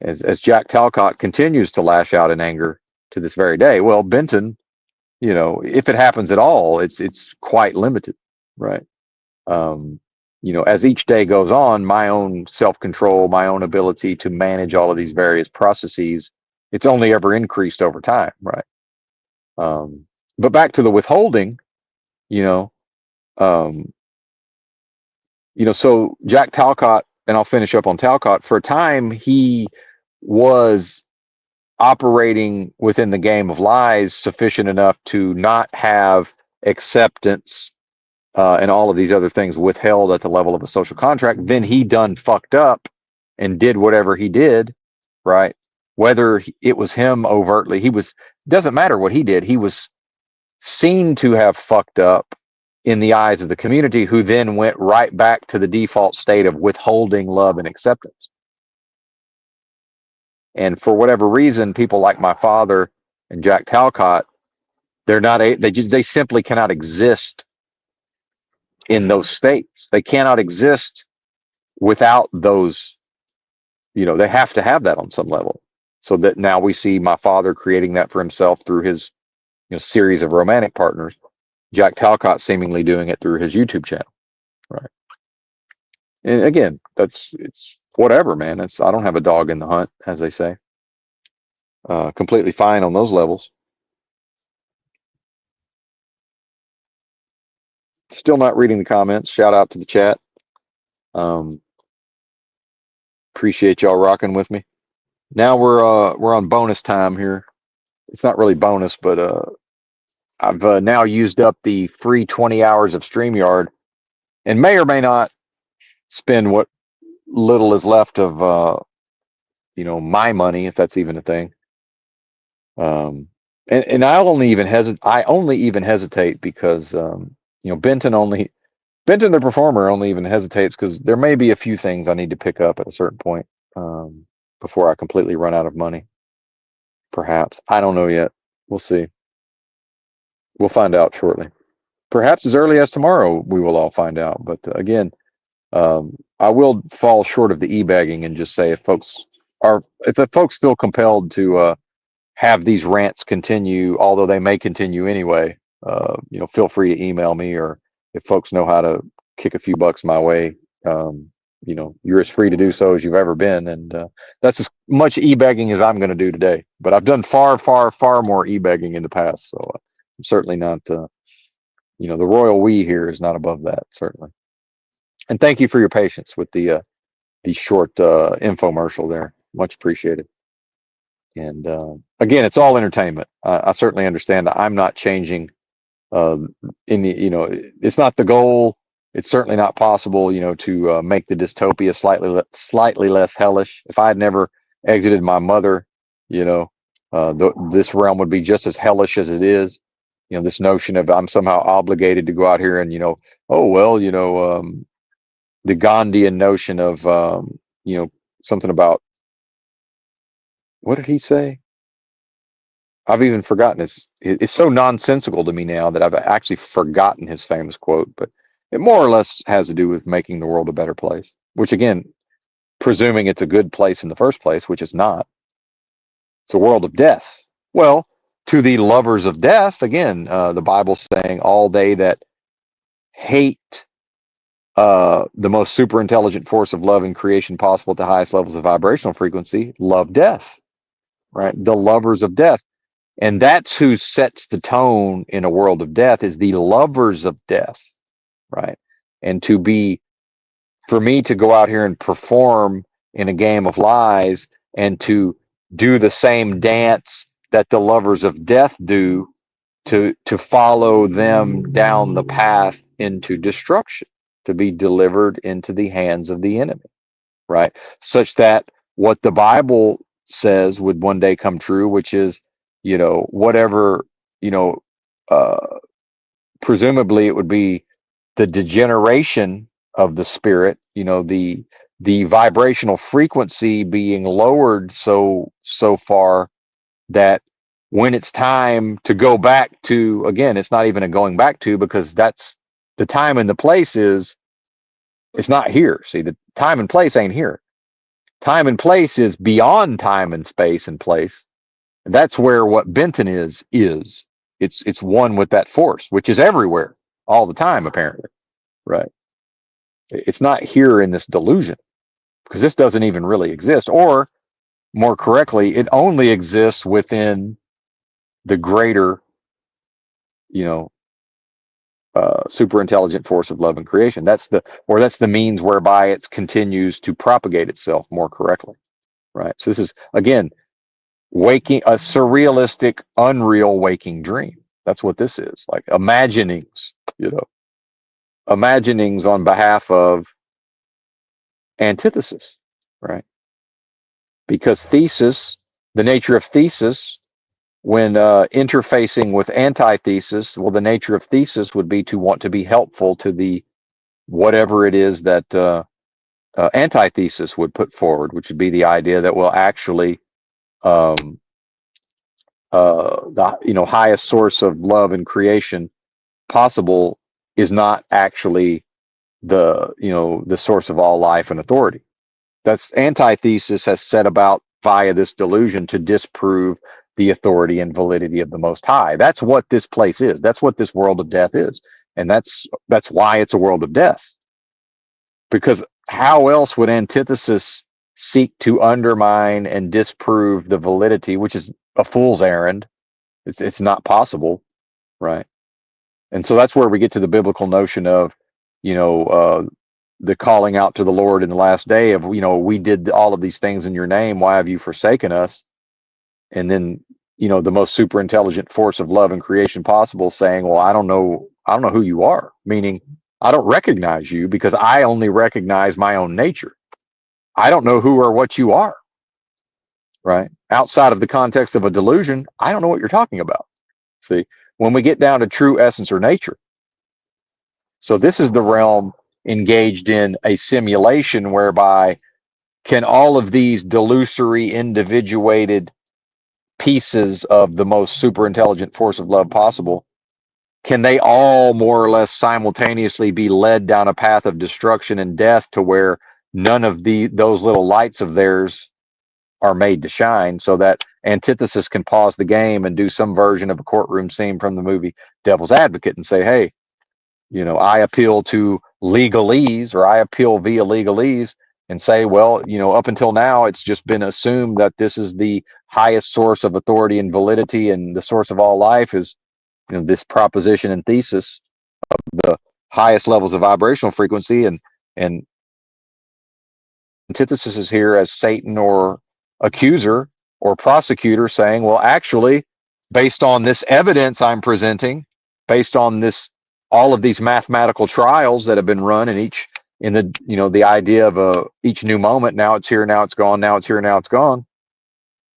As Jack Talcott continues to lash out in anger to this very day. Well, Benton, if it happens at all, it's quite limited, right? Um, as each day goes on, my own self-control, my own ability to manage all of these various processes, it's only ever increased over time, right? But back to the withholding, you know, um, so Jack Talcott, and I'll finish up on Talcott. For a time, he was operating within the game of lies sufficient enough to not have acceptance and all of these other things withheld at the level of a social contract. Then he done fucked up and did whatever he did, right? Whether it was him overtly, doesn't matter what he did. He was seen to have fucked up in the eyes of the community, who then went right back to the default state of withholding love and acceptance. And for whatever reason, people like my father and Jack Talcott, they simply cannot exist in those states. They cannot exist without those, they have to have that on some level. So that now we see my father creating that for himself through his series of romantic partners. Jack Talcott seemingly doing it through his YouTube channel, right? And again, it's whatever, man. I don't have a dog in the hunt, as they say. Completely fine on those levels. Still not reading the comments. Shout out to the chat. Appreciate y'all rocking with me. Now we're on bonus time here. It's not really bonus, but I've now used up the free 20 hours of StreamYard, and may or may not spend what little is left of my money, if that's even a thing. And I only even hesitate because Benton the performer only even hesitates because there may be a few things I need to pick up at a certain point before I completely run out of money. Perhaps. I don't know yet. We'll see. We'll find out shortly. Perhaps as early as tomorrow we will all find out. But again, I will fall short of the e-bagging and just say if the folks feel compelled to have these rants continue, although they may continue anyway, feel free to email me, or if folks know how to kick a few bucks my way, you're as free to do so as you've ever been. And that's as much e-begging as I'm going to do today. But I've done far, far, far more e-begging in the past. So I'm certainly not The royal we here is not above that, certainly. And thank you for your patience with the short infomercial there. Much appreciated. And again, it's all entertainment. I certainly understand that I'm not changing. In the, it's not the goal. It's certainly not possible, to make the dystopia slightly less hellish. If I had never exited my mother, this realm would be just as hellish as it is. This notion of I'm somehow obligated to go out here and, oh well, the Gandhian notion of, something about, what did he say? I've even forgotten it's so nonsensical to me now that I've actually forgotten his famous quote, but it more or less has to do with making the world a better place, which again, presuming it's a good place in the first place, which it's not. It's a world of death. Well, to the lovers of death, again, the Bible's saying all they that hate the most super intelligent force of love in creation possible at the highest levels of vibrational frequency love death, right? The lovers of death. And that's who sets the tone in a world of death, is the lovers of death, right? And for me to go out here and perform in a game of lies and to do the same dance that the lovers of death do, to follow them down the path into destruction, to be delivered into the hands of the enemy, right? Such that what the Bible says would one day come true, which is, whatever, you know, uh, presumably it would be the degeneration of the spirit, the vibrational frequency being lowered so far that when it's time to go back to, again, it's not even a going back to, because that's the time and the place it's not here. See, the time and place ain't here. Time and place is beyond time and space and place. That's where what Benton is. It's one with that force, which is everywhere all the time, apparently. Right. It's not here in this delusion, because this doesn't even really exist. Or more correctly, it only exists within the greater, you know, super intelligent force of love and creation. That's the means whereby it continues to propagate itself, more correctly. Right. So this is, again, waking, a surrealistic, unreal waking dream. That's what this is, like imaginings, imaginings on behalf of antithesis, right? Because thesis, the nature of thesis, when interfacing with antithesis, well, the nature of thesis would be to want to be helpful to the whatever it is that antithesis would put forward, which would be the idea that, well, actually, um, the highest source of love and creation possible is not actually the source of all life and authority. That's antithesis has set about via this delusion to disprove the authority and validity of the Most High. That's what this place is. That's what this world of death is, and that's why it's a world of death. Because how else would antithesis seek to undermine and disprove the validity, which is a fool's errand? It's not possible, right? And so that's where we get to the biblical notion of, the calling out to the Lord in the last day of, we did all of these things in your name. Why have you forsaken us? And then, the most super intelligent force of love and creation possible saying, well, I don't know who you are. Meaning, I don't recognize you because I only recognize my own nature. I don't know who or what you are, right? Outside of the context of a delusion, I don't know what you're talking about. See, when we get down to true essence or nature. So this is the realm engaged in a simulation whereby can all of these delusory, individuated pieces of the most super intelligent force of love possible, can they all more or less simultaneously be led down a path of destruction and death to where none of those little lights of theirs are made to shine, so that antithesis can pause the game and do some version of a courtroom scene from the movie Devil's Advocate and say, hey, I appeal to legalese, or I appeal via legalese, and say, well, up until now, it's just been assumed that this is the highest source of authority and validity, and the source of all life is, this proposition and thesis. the highest levels of vibrational frequency, and antithesis is here as Satan or accuser or prosecutor saying, well, actually, based on this evidence I'm presenting, based on this, all of these mathematical trials that have been run in the, the idea of each new moment, now it's here, now it's gone, now it's here, now it's gone.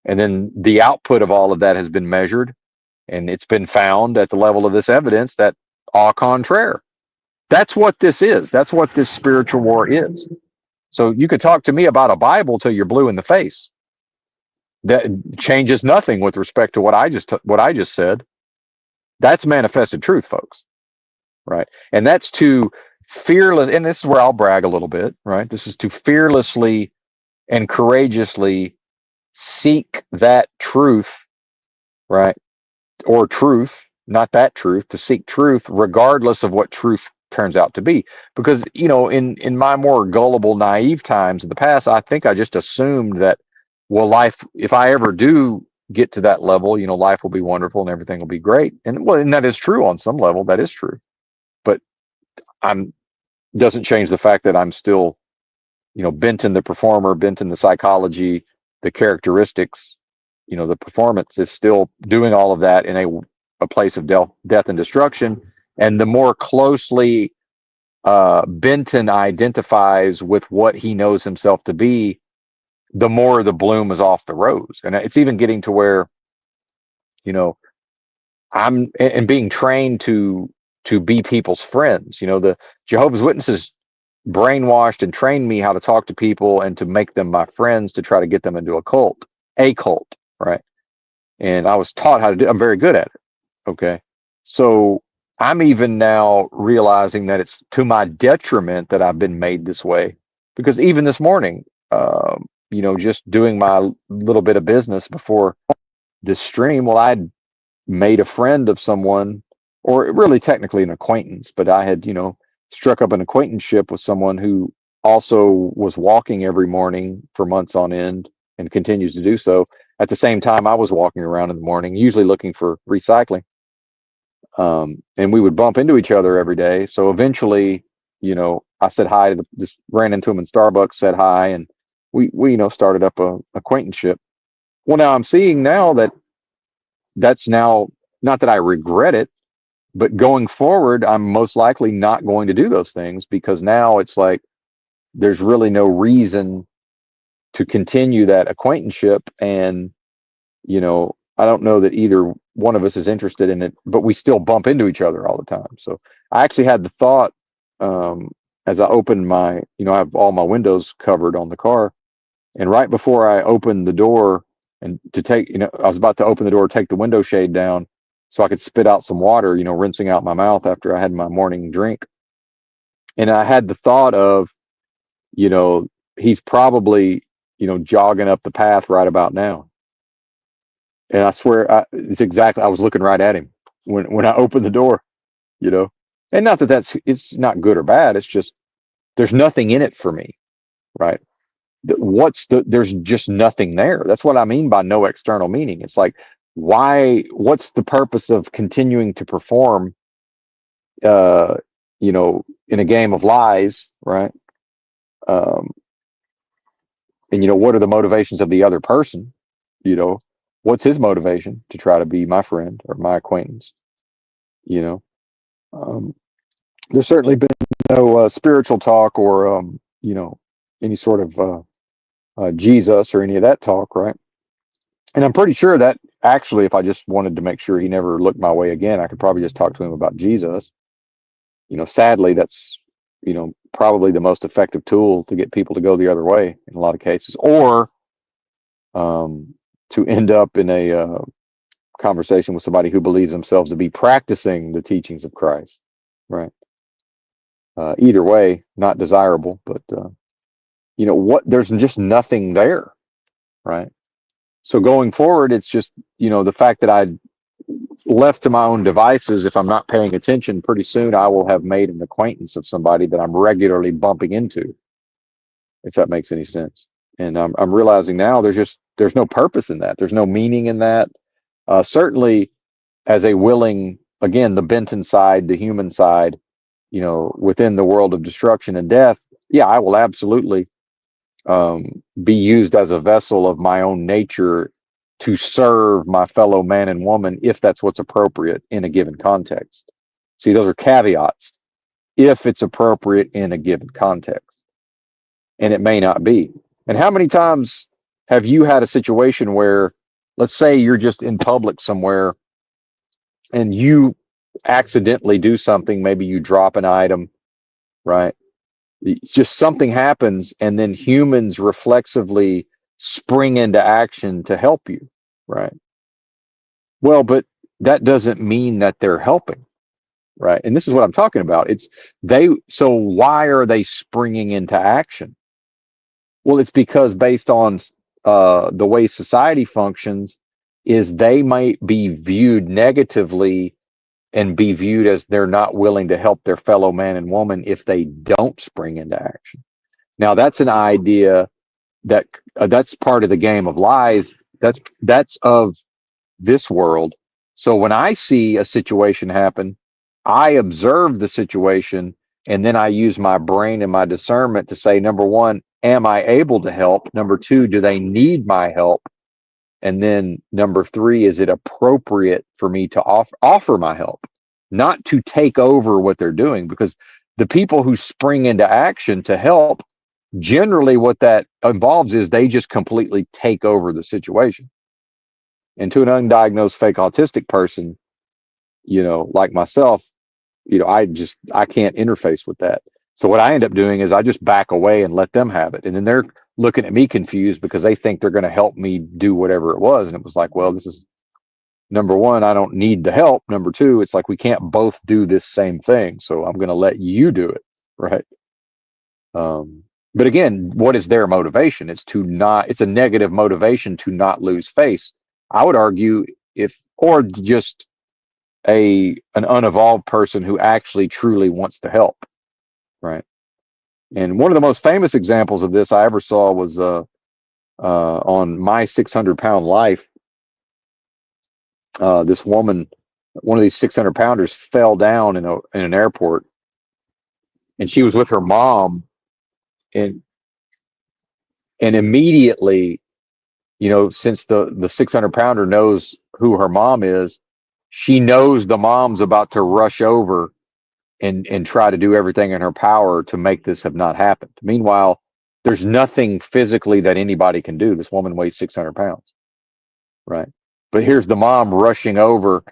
And then the output of all of that has been measured, and it's been found at the level of this evidence that au contraire. That's what this is. That's what this spiritual war is. So you could talk to me about a Bible till you're blue in the face. That changes nothing with respect to what I just said. That's manifested truth, folks. Right? And that's to fearless, and this is where I'll brag a little bit, right? This is to fearlessly and courageously seek that truth, right? Or truth, not that truth, to seek truth regardless of what truth turns out to be. Because, in my more gullible, naive times in the past, I think I just assumed that, well, life, if I ever do get to that level, life will be wonderful and everything will be great. And that is true on some level, that is true. But I'm doesn't change the fact that I'm still, bent in the performer, bent in the psychology, the characteristics, the performance is still doing all of that in a place of death and destruction. And the more closely Benton identifies with what he knows himself to be, the more the bloom is off the rose. And it's even getting to where, I'm and being trained to be people's friends. The Jehovah's Witnesses brainwashed and trained me how to talk to people and to make them my friends, to try to get them into a cult, right? And I was taught how to do. I'm very good at it. Okay, so I'm even now realizing that it's to my detriment that I've been made this way, because even this morning, just doing my little bit of business before this stream, well, I'd made a friend of someone, or really technically an acquaintance, but I had, struck up an acquaintanceship with someone who also was walking every morning for months on end and continues to do so. At the same time, I was walking around in the morning, usually looking for recycling. And we would bump into each other every day. So eventually, I said hi to this, ran into him in Starbucks, said hi, and we started up a acquaintanceship. Well, now I'm seeing now that that's now, not that I regret it, but going forward, I'm most likely not going to do those things, because now it's like there's really no reason to continue that acquaintanceship. And, I don't know that either one of us is interested in it, but we still bump into each other all the time. So I actually had the thought, as I opened my, I have all my windows covered on the car. And right before I opened the door and to take, I was about to open the door, take the window shade down so I could spit out some water, rinsing out my mouth after I had my morning drink. And I had the thought of, he's probably, jogging up the path right about now. And I swear, it's exactly, I was looking right at him when I opened the door, and not that it's not good or bad. It's just, there's nothing in it for me. Right. There's just nothing there. That's what I mean by no external meaning. It's like, what's the purpose of continuing to perform, in a game of lies, right? Um, and what are the motivations of the other person? What's his motivation to try to be my friend or my acquaintance? You know, um, there's certainly been no spiritual talk or, any sort of Jesus or any of that talk, right? And I'm pretty sure that actually, if I just wanted to make sure he never looked my way again, I could probably just talk to him about Jesus. Sadly, that's, probably the most effective tool to get people to go the other way in a lot of cases, or to end up in a conversation with somebody who believes themselves to be practicing the teachings of Christ, right? Either way, not desirable, but there's just nothing there, right? So going forward, it's just, the fact that I left to my own devices, if I'm not paying attention, pretty soon I will have made an acquaintance of somebody that I'm regularly bumping into, if that makes any sense. And I'm realizing now there's no purpose in that. There's no meaning in that. Certainly, as a willing again, the Benton side, the human side, within the world of destruction and death, yeah, I will absolutely be used as a vessel of my own nature to serve my fellow man and woman if that's what's appropriate in a given context. See, those are caveats. If it's appropriate in a given context, and it may not be. And how many times have you had a situation where, let's say you're just in public somewhere and you accidentally do something, maybe you drop an item, right? It's just something happens, and then humans reflexively spring into action to help you, right? Well, but that doesn't mean that they're helping, right? And this is what I'm talking about. So why are they springing into action? Well, it's because based on the way society functions, is they might be viewed negatively and be viewed as they're not willing to help their fellow man and woman if they don't spring into action. Now, that's an idea that's part of the game of lies. That's of this world. So when I see a situation happen, I observe the situation, and then I use my brain and my discernment to say, number one, am I able to help? Number two, do they need my help? And then number three, is it appropriate for me to offer my help, not to take over what they're doing? Because the people who spring into action to help, generally what that involves is they just completely take over the situation. And to an undiagnosed fake autistic person, like myself, I can't interface with that. So what I end up doing is I just back away and let them have it. And then they're looking at me confused because they think they're going to help me do whatever it was. And it was like, well, this is, number one, I don't need the help. Number two, it's like we can't both do this same thing. So I'm going to let you do it. Right. But again, what is their motivation? It's a negative motivation to not lose face. I would argue or just an unevolved person who actually truly wants to help. Right. And one of the most famous examples of this I ever saw was on My 600-Pound Life. This woman, one of these 600-pounders, fell down in an airport, and she was with her mom, and immediately, since the 600-pounder knows who her mom is, she knows the mom's about to rush over and try to do everything in her power to make this have not happened. Meanwhile, there's nothing physically that anybody can do. This woman weighs 600 pounds, right? But here's the mom rushing over,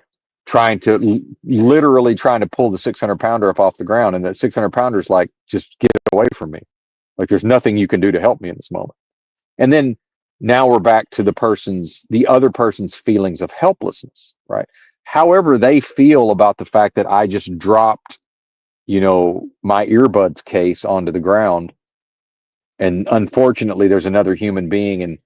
literally trying to pull the 600-pounder up off the ground. And that 600-pounder's like, just get away from me. Like, there's nothing you can do to help me in this moment. And then now we're back to the other person's feelings of helplessness, right? However they feel about the fact that I just dropped, my earbuds case onto the ground. And unfortunately, there's another human being in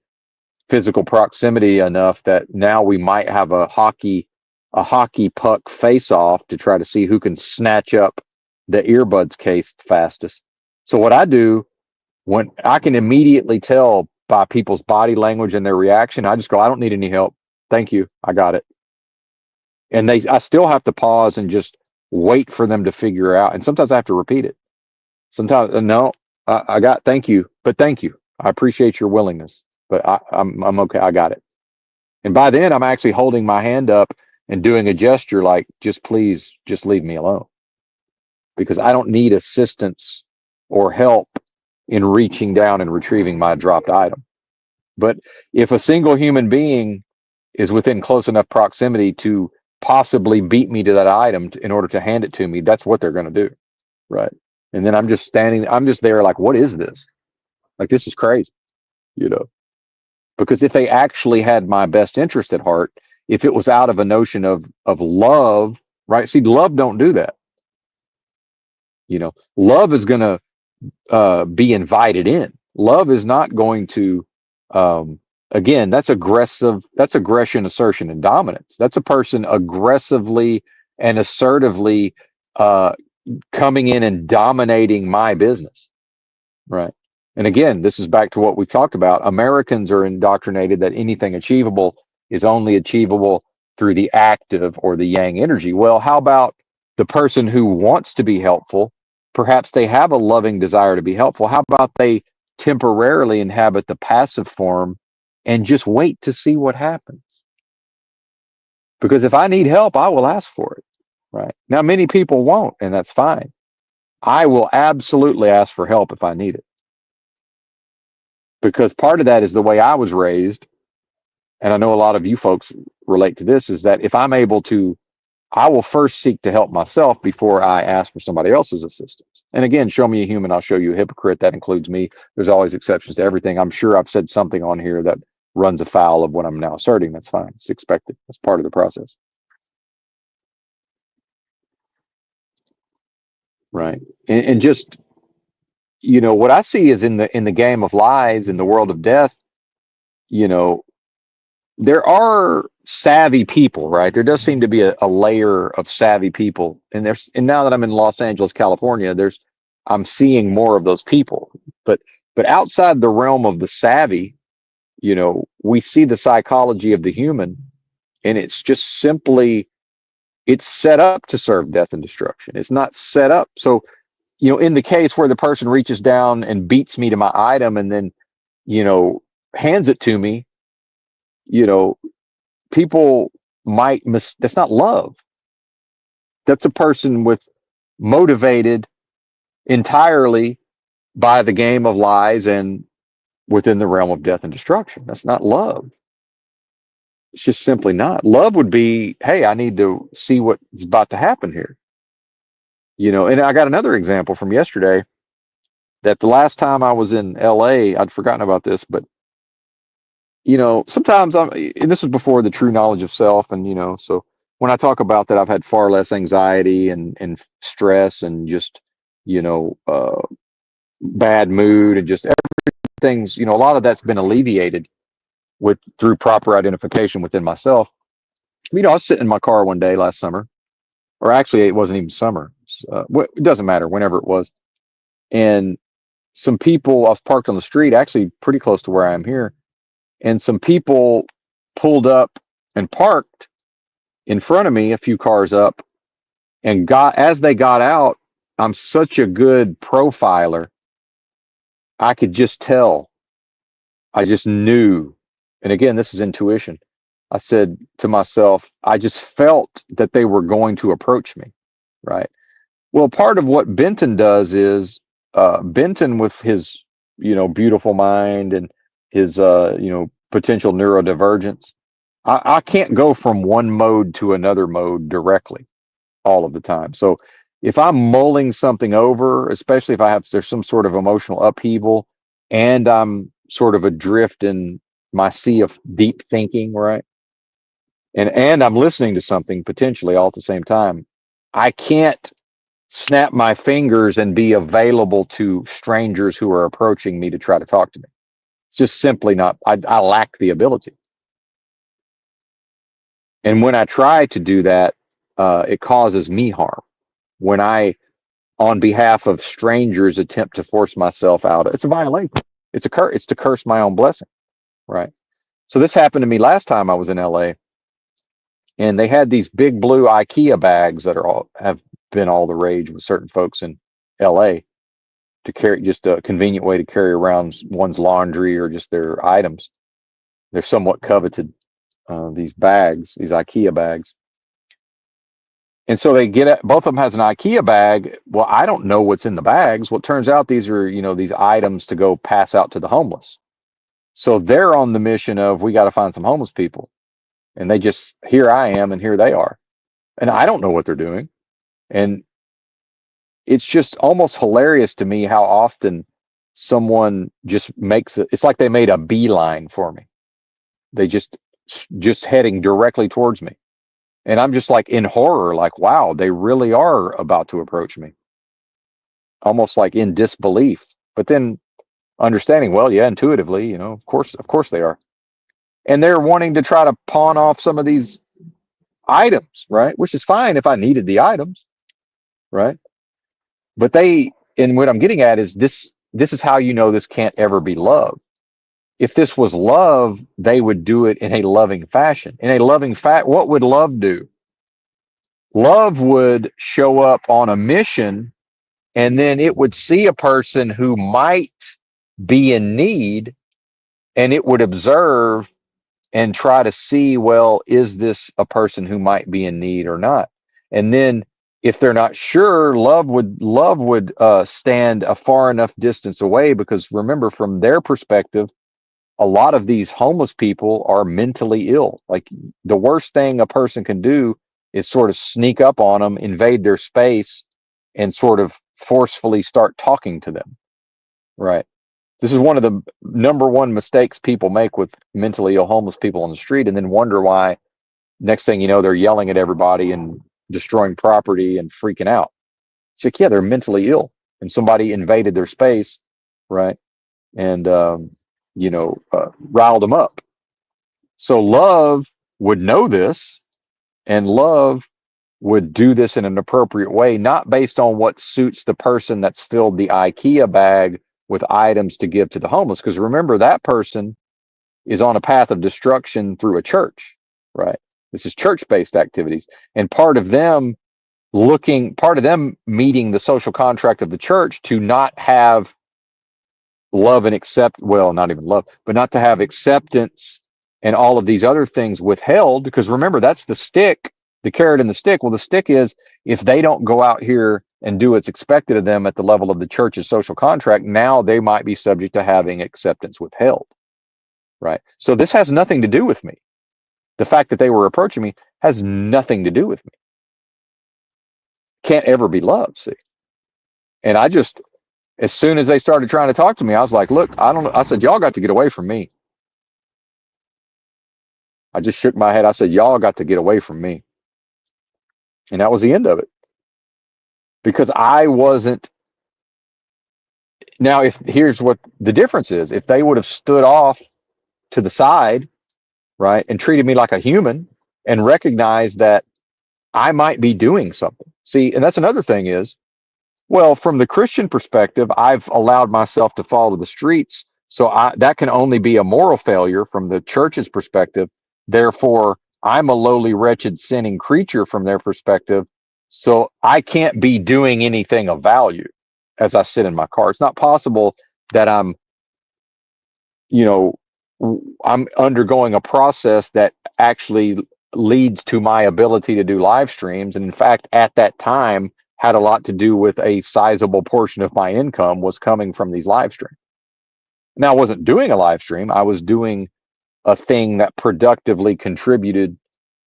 physical proximity enough that now we might have a hockey puck face off to try to see who can snatch up the earbuds case fastest. So what I do, when I can immediately tell by people's body language and their reaction, I just go, I don't need any help. Thank you. I got it. And I still have to pause and just wait for them to figure out. And sometimes I have to repeat it. Sometimes, no, thank you, but thank you. I appreciate your willingness, but I'm okay. I got it. And by then I'm actually holding my hand up and doing a gesture like, please, just leave me alone, because I don't need assistance or help in reaching down and retrieving my dropped item. But if a single human being is within close enough proximity to possibly beat me to that item in order to hand it to me, that's what they're going to do. Right. And then I'm just there like, what is this? Like, this is crazy, because if they actually had my best interest at heart, if it was out of a notion of love, right? See, love don't do that. Love is going to be invited in. Love is not going to, again, that's aggression, assertion, and dominance. That's a person aggressively and assertively coming in and dominating my business, right? And again, this is back to what we talked about. Americans are indoctrinated that anything achievable is only achievable through the active or the yang energy. Well, how about the person who wants to be helpful? Perhaps they have a loving desire to be helpful. How about they temporarily inhabit the passive form and just wait to see what happens? Because if I need help, I will ask for it. Right. Now, many people won't, and that's fine. I will absolutely ask for help if I need it. Because part of that is the way I was raised. And I know a lot of you folks relate to this, is that if I'm able to, I will first seek to help myself before I ask for somebody else's assistance. And again, show me a human, I'll show you a hypocrite. That includes me. There's always exceptions to everything. I'm sure I've said something on here that runs afoul of what I'm now asserting. That's fine. It's expected. That's part of the process. Right. And just, what I see is in the game of lies, in the world of death, you know, there are savvy people, right? There does seem to be a layer of savvy people, and now that I'm in Los Angeles, California, I'm seeing more of those people. But outside the realm of the savvy, we see the psychology of the human, and it's just simply it's set up to serve death and destruction. It's not set up so. In the case where the person reaches down and beats me to my item and then, hands it to me, you know, people that's not love. That's a person motivated entirely by the game of lies and within the realm of death and destruction. That's not love. It's just simply not. Love would be, hey, I need to see what's about to happen here. And I got another example from yesterday that the last time I was in LA, I'd forgotten about this, but sometimes and this was before the true knowledge of self. And, so when I talk about that, I've had far less anxiety and stress and just, bad mood and just everything's, a lot of that's been alleviated through proper identification within myself. I was sitting in my car one day last summer, or actually it wasn't even summer. It doesn't matter, whenever it was. And some people, I was parked on the street, actually pretty close to where I am here. And some people pulled up and parked in front of me, a few cars up, and as they got out, I'm such a good profiler. I could just tell. I just knew. And again, this is intuition. I said to myself, I just felt that they were going to approach me. Right. Well, part of what Benton does is Benton, with his, beautiful mind and his, potential neurodivergence, I can't go from one mode to another mode directly all of the time. So if I'm mulling something over, especially if there's some sort of emotional upheaval and I'm sort of adrift in my sea of deep thinking, right? And I'm listening to something potentially all at the same time, I can't snap my fingers and be available to strangers who are approaching me to try to talk to me. It's just simply not, I lack the ability. And when I try to do that, it causes me harm. When I, on behalf of strangers, attempt to force myself out, it's a violation. It's to curse my own blessing, right? So this happened to me last time I was in LA, and they had these big blue IKEA bags that have been all the rage with certain folks in LA, to carry, just a convenient way to carry around one's laundry or just their items. They're somewhat coveted, these bags, these IKEA bags. And so both of them has an IKEA bag. Well, I don't know what's in the bags. Well, it turns out these are, these items to go pass out to the homeless. So they're on the mission of, we got to find some homeless people. And here I am and here they are. And I don't know what they're doing. And it's just almost hilarious to me how often someone just it's like they made a beeline for me. They just heading directly towards me. And I'm just like in horror, like, wow, they really are about to approach me. Almost like in disbelief, but then understanding, well, yeah, intuitively, of course they are. And they're wanting to try to pawn off some of these items, right? Which is fine if I needed the items, right? But and what I'm getting at is this is how this can't ever be love. if this was love, they would do it in a loving fashion. In a loving what would love do? Love would show up on a mission, and then it would see a person who might be in need, and it would observe and try to see, well, is this a person who might be in need or not? And then if they're not sure, love would stand a far enough distance away, because remember, from their perspective, a lot of these homeless people are mentally ill. Like, the worst thing a person can do is sort of sneak up on them, invade their space, and sort of forcefully start talking to them. Right. This is one of the number one mistakes people make with mentally ill homeless people on the street, and then wonder why next thing you know, they're yelling at everybody and destroying property and freaking out. It's like, yeah, they're mentally ill, and somebody invaded their space, right? And riled them up. So love would know this, and love would do this in an appropriate way, not based on what suits the person that's filled the IKEA bag with items to give to the homeless. Because remember, that person is on a path of destruction through a church, right? This is church-based activities. And part of them meeting the social contract of the church to not have love and not even love, but not to have acceptance and all of these other things withheld. Because remember, that's the stick, the carrot and the stick. Well, the stick is, if they don't go out here and do what's expected of them at the level of the church's social contract, now they might be subject to having acceptance withheld. Right. So this has nothing to do with me. The fact that they were approaching me has nothing to do with me. Can't ever be love, see? And as soon as they started trying to talk to me, I was like, look, I don't know. I said, y'all got to get away from me. I just shook my head. I said, y'all got to get away from me. And that was the end of it. Because I wasn't. Now, here's what the difference is. If they would have stood off to the side, right, and treated me like a human, and recognized that I might be doing something. See, and that's another thing is, well, from the Christian perspective, I've allowed myself to fall to the streets. So that can only be a moral failure from the church's perspective. Therefore, I'm a lowly, wretched, sinning creature from their perspective. So I can't be doing anything of value as I sit in my car. It's not possible that you know, I'm undergoing a process that actually leads to my ability to do live streams. And in fact, at that time, had a lot to do with a sizable portion of my income was coming from these live streams. Now, I wasn't doing a live stream. I was doing a thing that productively contributed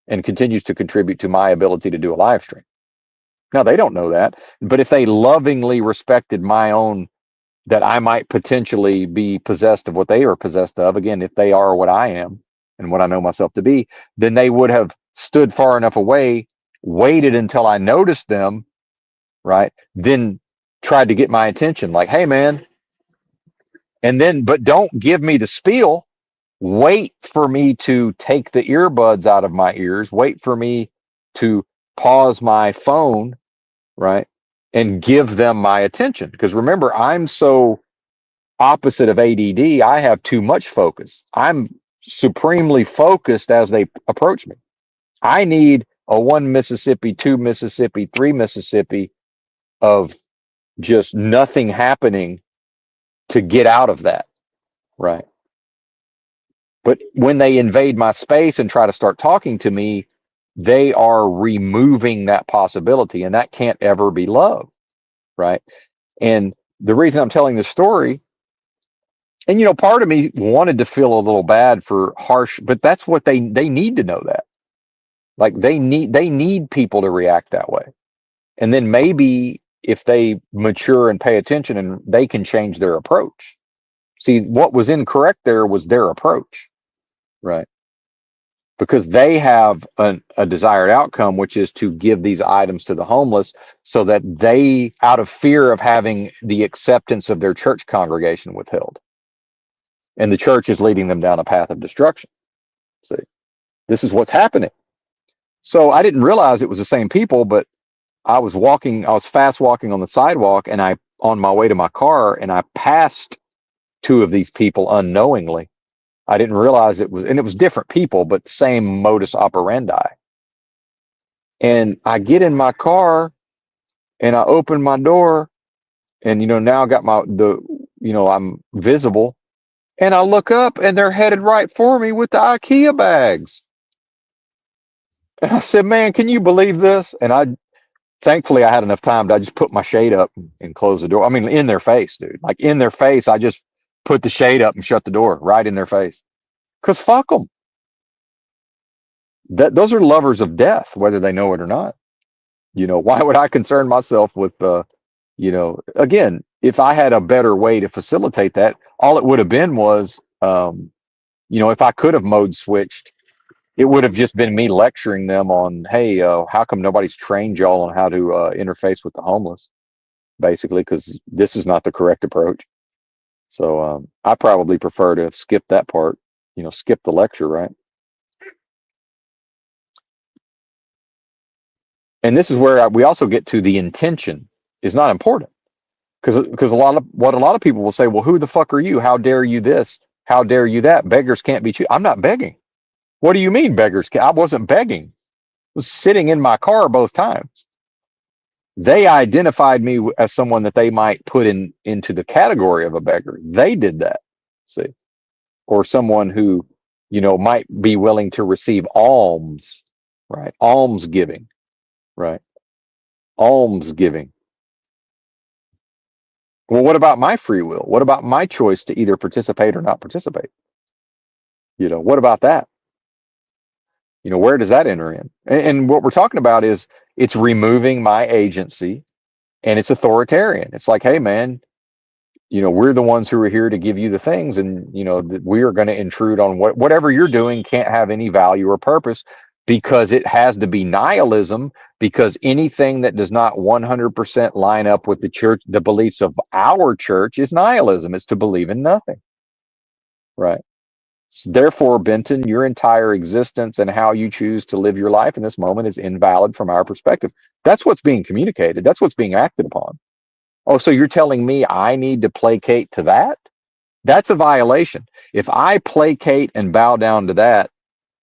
and continues to contribute to my ability to do a live stream. Now, they don't know that, but if they lovingly respected my own, that I might potentially be possessed of what they are possessed of, again, if they are what I am and what I know myself to be, then they would have stood far enough away, waited until I noticed them, right? Then tried to get my attention, like, hey, man. And then, but don't give me the spiel. Wait for me to take the earbuds out of my ears. Wait for me to pause my phone, right? And give them my attention. Because remember, I'm so opposite of ADD. I have too much focus. I'm supremely focused as they approach me. I need a 1 Mississippi, 2 Mississippi, 3 Mississippi of just nothing happening to get out of that, right? But when they invade my space and try to start talking to me, they are removing that possibility, and that can't ever be love, right? And the reason I'm telling this story, and part of me wanted to feel a little bad for harsh, but that's what they need to know that. Like, they need people to react that way. And then maybe if they mature and pay attention, and they can change their approach. See, what was incorrect there was their approach, right? Because they have a desired outcome, which is to give these items to the homeless, so that they, out of fear of having the acceptance of their church congregation withheld, and the church is leading them down a path of destruction. See, this is what's happening. So I didn't realize it was the same people, but I was fast walking on the sidewalk, and on my way to my car, and I passed two of these people unknowingly. I didn't realize it was, and it was different people, but same modus operandi. And I get in my car and I open my door, and now I got I'm visible, and I look up and they're headed right for me with the IKEA bags. And I said, "Man, can you believe this?" And thankfully I had enough time to I just put my shade up and close the door. I mean, in their face, dude. Like in their face, I just put the shade up and shut the door right in their face. Cause fuck them. Those are lovers of death, whether they know it or not. Why would I concern myself with again, if I had a better way to facilitate that, all it would have been was if I could have mode switched, it would have just been me lecturing them on, hey, how come nobody's trained y'all on how to interface with the homeless, basically, because this is not the correct approach. So I probably prefer to skip that part, skip the lecture, right? And this is where we also get to the intention is not important, because a lot of people will say, well, who the fuck are you? How dare you this? How dare you that? Beggars can't be choosers. I'm not begging. What do you mean beggars can't? I wasn't begging. I was sitting in my car both times. They identified me as someone that they might put into the category of a beggar. They did that. See, or someone who, might be willing to receive alms, right? Alms giving, right? Alms giving. Well, what about my free will? What about my choice to either participate or not participate? What about that? Where does that enter in? And what we're talking about is it's removing my agency, and it's authoritarian. It's like, hey, man, we're the ones who are here to give you the things, and we are going to intrude on whatever you're doing can't have any value or purpose, because it has to be nihilism, because anything that does not 100% line up with the beliefs of our church is nihilism. It's to believe in nothing, right? So therefore, Benton, your entire existence and how you choose to live your life in this moment is invalid from our perspective. That's what's being communicated. That's what's being acted upon. Oh, so you're telling me I need to placate to that? That's a violation. If I placate and bow down to that,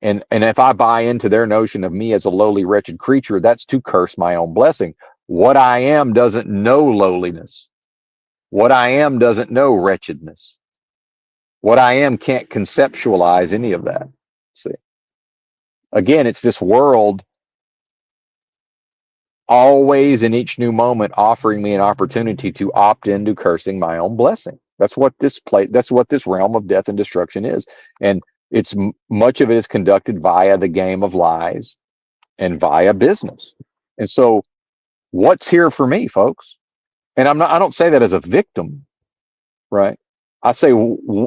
and if I buy into their notion of me as a lowly, wretched creature, that's to curse my own blessing. What I am doesn't know lowliness. What I am doesn't know wretchedness. What I am can't conceptualize any of that. See, again, it's this world always in each new moment offering me an opportunity to opt into cursing my own blessing. That's what this realm of death and destruction is. And much of it is conducted via the game of lies and via business. And so what's here for me, folks? And I don't say that as a victim, right? I say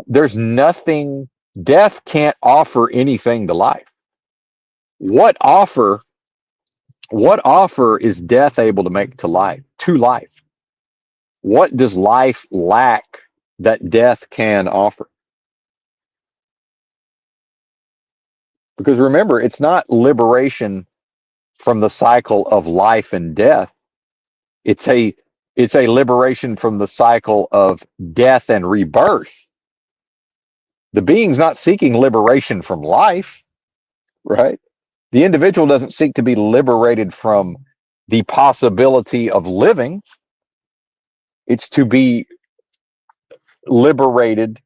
there's nothing. Death can't offer anything to life. What offer what offer is death able to make to life? To life. What does life lack that death can offer? Because remember, it's not liberation from the cycle of life and death. It's a liberation from the cycle of death and rebirth. The being's not seeking liberation from life, right? The individual doesn't seek to be liberated from the possibility of living. It's to be liberated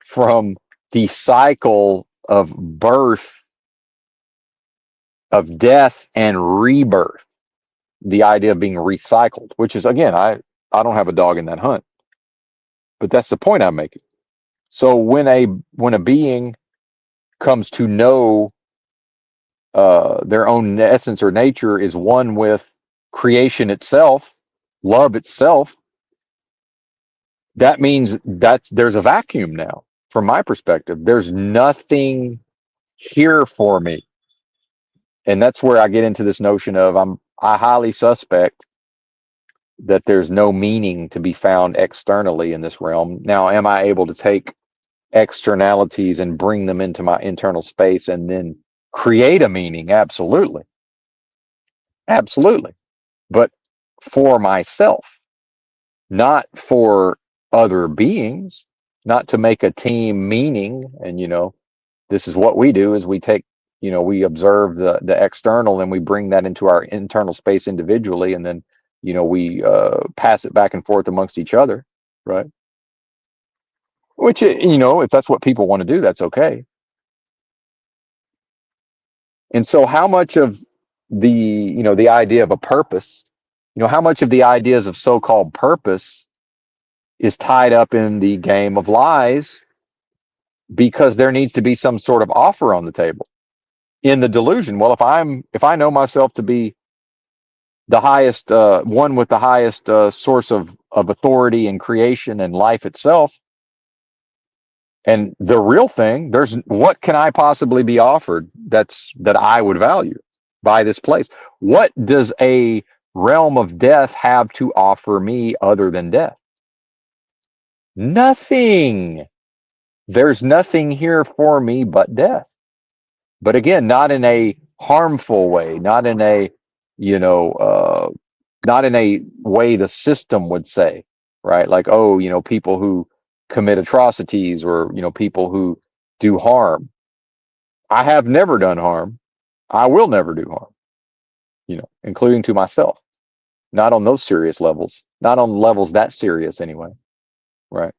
from the cycle of birth, of death and rebirth. The idea of being recycled, which is, again, I don't have a dog in that hunt, but that's the point I'm making. So when a being comes to know their own essence or nature is one with creation itself, love itself, that means there's a vacuum now. From my perspective, there's nothing here for me. And that's where I get into this notion of I highly suspect that there's no meaning to be found externally in this realm. Now, am I able to take externalities and bring them into my internal space and then create a meaning? Absolutely. Absolutely. But for myself, not for other beings. not to make a team meaning. And, this is what we do is we take, we observe the external and we bring that into our internal space individually. And then, we pass it back and forth amongst each other. Right. Which, if that's what people want to do, that's okay. And so how much of the idea of a purpose, how much of the ideas of so-called purpose is tied up in the game of lies because there needs to be some sort of offer on the table in the delusion. Well, if I know myself to be the highest one with the highest source of authority and creation and life itself, and the real thing, there's what can I possibly be offered that I would value by this place? What does a realm of death have to offer me other than death? Nothing. There's nothing here for me but death. But again, not in a harmful way, not in a, you know, not in a way the system would say, right? Like, oh, people who commit atrocities or, people who do harm. I have never done harm. I will never do harm, including to myself. Not on those serious levels, not on levels that serious anyway, right?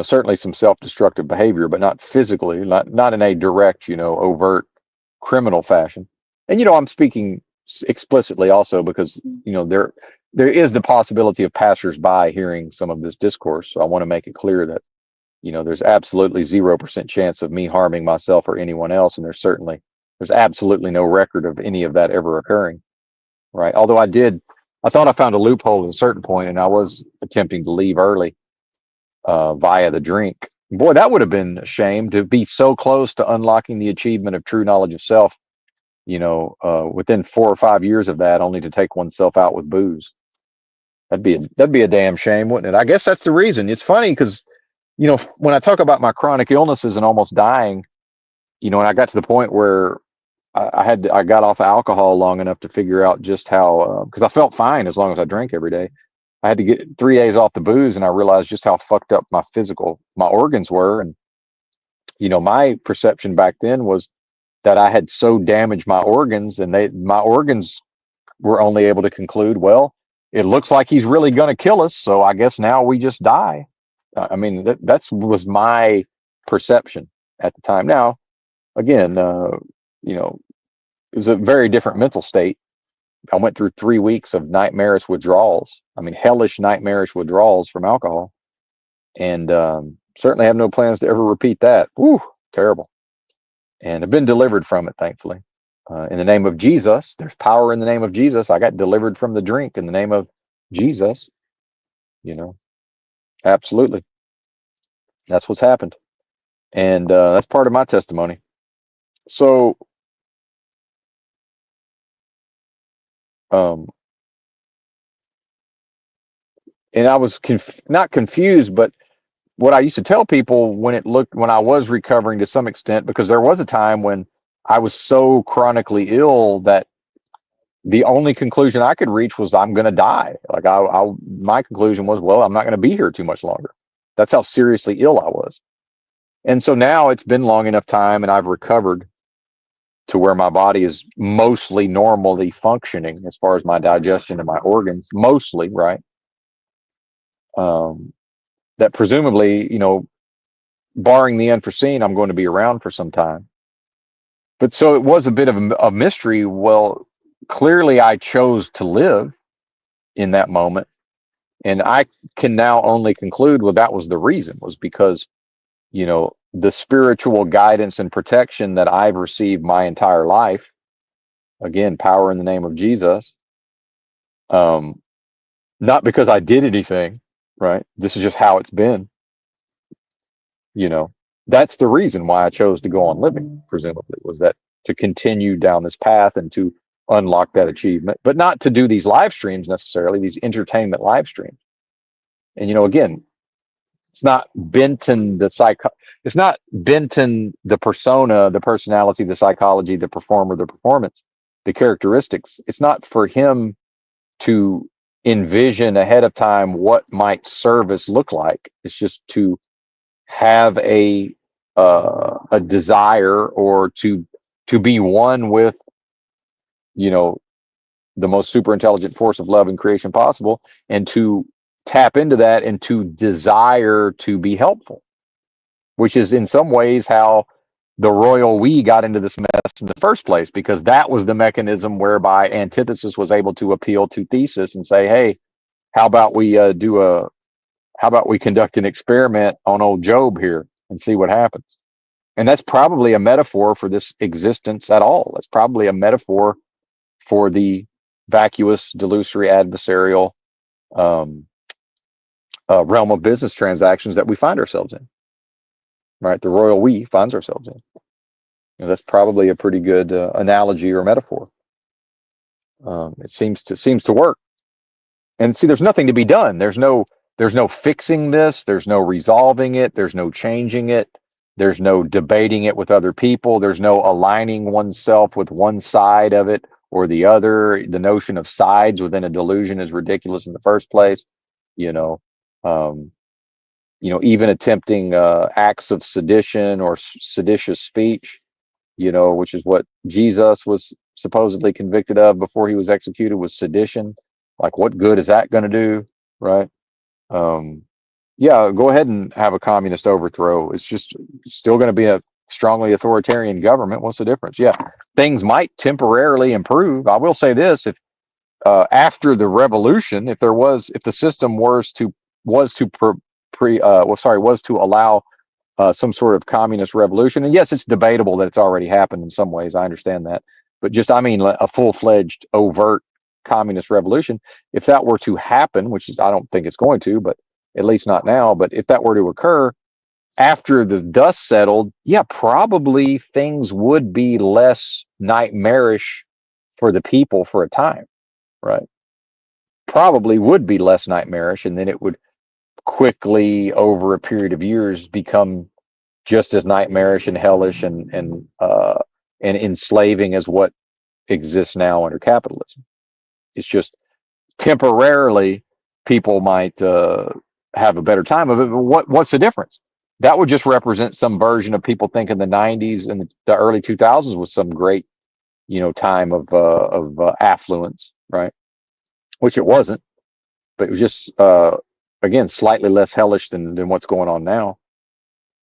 Certainly some self-destructive behavior, but not physically, not in a direct, overt criminal fashion. And I'm speaking explicitly also because there is the possibility of passersby hearing some of this discourse. So I want to make it clear that there's absolutely 0% chance of me harming myself or anyone else, and there's absolutely no record of any of that ever occurring, right? Although I thought I found a loophole at a certain point, and I was attempting to leave early via the drink. Boy, that would have been a shame to be so close to unlocking the achievement of true knowledge of self, within 4 or 5 years of that, only to take oneself out with booze. That'd be a damn shame, wouldn't it? I guess that's the reason. It's funny because, when I talk about my chronic illnesses and almost dying, and I got to the point where I got off alcohol long enough to figure out just how, because I felt fine as long as I drank every day. I had to get 3 days off the booze, and I realized just how fucked up my organs were. And, my perception back then was that I had so damaged my organs, and my organs were only able to conclude, well, it looks like he's really going to kill us. So I guess now we just die. I mean, that was my perception at the time. Now, again, it was a very different mental state. I went through 3 weeks of nightmarish withdrawals. I mean, hellish nightmarish withdrawals from alcohol, and certainly have no plans to ever repeat that. Woo, terrible. And I've been delivered from it, thankfully. In the name of Jesus, there's power in the name of Jesus. I got delivered from the drink in the name of Jesus. Absolutely. That's what's happened, and that's part of my testimony. So, um, and I was not confused, but what I used to tell people when I was recovering to some extent, because there was a time when I was so chronically ill that the only conclusion I could reach was I'm going to die. Like my conclusion was, well, I'm not going to be here too much longer. That's how seriously ill I was. And so now it's been long enough time and I've recovered to where my body is mostly normally functioning as far as my digestion and my organs, mostly, right? That presumably, barring the unforeseen, I'm going to be around for some time. But so it was a bit of a mystery. Well, clearly I chose to live in that moment. And I can now only conclude, well, that was the reason, was because, the spiritual guidance and protection that I've received my entire life, again, power in the name of Jesus, not because I did anything, right? This is just how it's been, you know, that's the reason why I chose to go on living, presumably, was that to continue down this path and to unlock that achievement, but not to do these live streams necessarily, these entertainment live streams. And, again, it's not Benton it's not Benton the persona, the personality, the psychology, the performer, the performance, the characteristics. It's not for him to envision ahead of time what might service look like. It's just to have a desire, or to be one with, you know, the most super intelligent force of love and creation possible, and to tap into that and to desire to be helpful, which is in some ways how the royal we got into this mess in the first place, because that was the mechanism whereby antithesis was able to appeal to thesis and say, hey, how about we how about we conduct an experiment on old Job here and see what happens. And that's probably a metaphor for this existence at all. That's probably a metaphor for the vacuous, delusory, adversarial um, realm of business transactions that we find ourselves in, right? The royal we finds ourselves in. That's probably a pretty good analogy or metaphor. It seems to work. And see, there's nothing to be done. There's no fixing this. There's no resolving it. There's no changing it. There's no debating it with other people. There's no aligning oneself with one side of it or the other. The notion of sides within a delusion is ridiculous in the first place. You know, um, even attempting acts of sedition or seditious speech, which is what Jesus was supposedly convicted of before he was executed, was sedition. Like, what good is that going to do, right? Um, yeah, go ahead and have a communist overthrow. It's just still going to be a strongly authoritarian government. What's the difference? Yeah, things might temporarily improve. I will say this: if after the revolution, if the system was to allow some sort of communist revolution. And yes, it's debatable that it's already happened in some ways. I understand that. But just, I mean, a full-fledged, overt communist revolution, if that were to happen, which is, I don't think it's going to, but at least not now, but if that were to occur, after the dust settled, yeah, probably things would be less nightmarish for the people for a time, right? Probably would be less nightmarish, and then it would quickly, over a period of years, become just as nightmarish and hellish and enslaving as what exists now under capitalism. It's just temporarily people might have a better time of it. But what's the difference? That would just represent some version of people thinking the '90s and the early 2000s was some great, time of affluence, right? Which it wasn't, but it was just again slightly less hellish than what's going on now.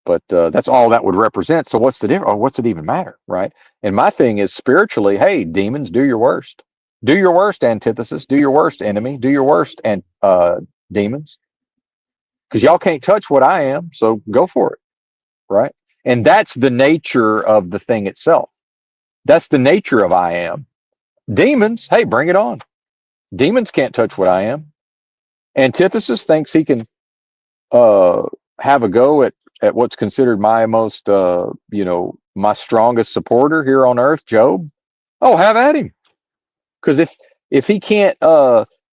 But that's all that would represent. So what's the difference? Or what's it even matter, right? And my thing is spiritually, hey, demons, do your worst. Do your worst, antithesis. Do your worst, enemy. Do your worst, and demons. Because y'all can't touch what I am, so go for it, right? And that's the nature of the thing itself. That's the nature of I am. Demons, hey, bring it on. Demons can't touch what I am. Antithesis thinks he can have a go at what's considered my most my strongest supporter here on earth, Job. Oh, have at him. Because if he can't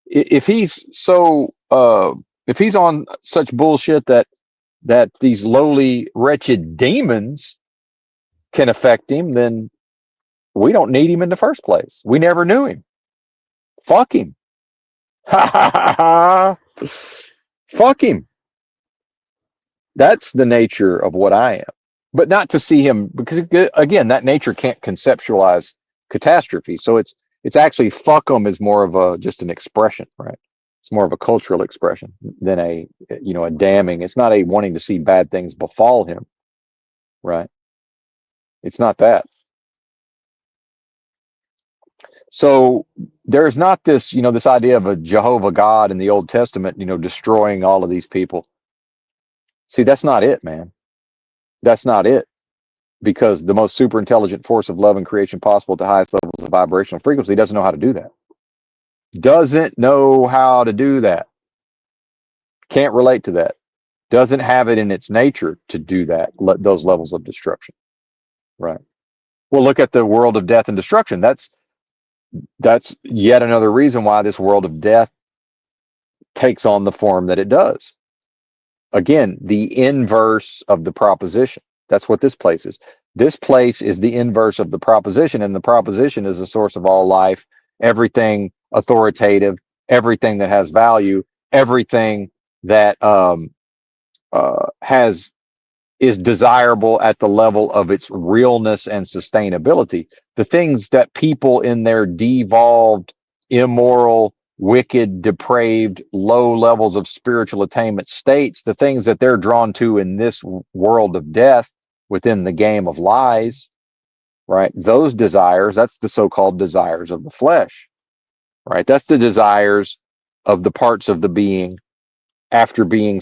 if he's so if he's on such bullshit that these lowly wretched demons can affect him, then we don't need him in the first place. We never knew him. Fuck him. Fuck him. That's the nature of what I am. But not to see him, because again, that nature can't conceptualize catastrophe. So it's actually, fuck him is more of just an expression, right? It's more of a cultural expression than a damning. It's not a wanting to see bad things befall him, right? It's not that. So there's not this, this idea of a Jehovah God in the Old Testament, destroying all of these people. See, that's not it, man. That's not it. Because the most super intelligent force of love and creation possible at the highest levels of vibrational frequency doesn't know how to do that. Doesn't know how to do that. Can't relate to that. Doesn't have it in its nature to do that, those levels of destruction. Right. Well, look at the world of death and destruction. That's yet another reason why this world of death takes on the form that it does. Again, the inverse of the proposition. That's what this place is. This place is the inverse of the proposition, and the proposition is the source of all life, everything authoritative, everything that has value, everything that has is desirable at the level of its realness and sustainability. The things that people in their devolved, immoral, wicked, depraved, low levels of spiritual attainment states, the things that they're drawn to in this world of death within the game of lies, right? Those desires, that's the so-called desires of the flesh, right? That's the desires of the parts of the being after being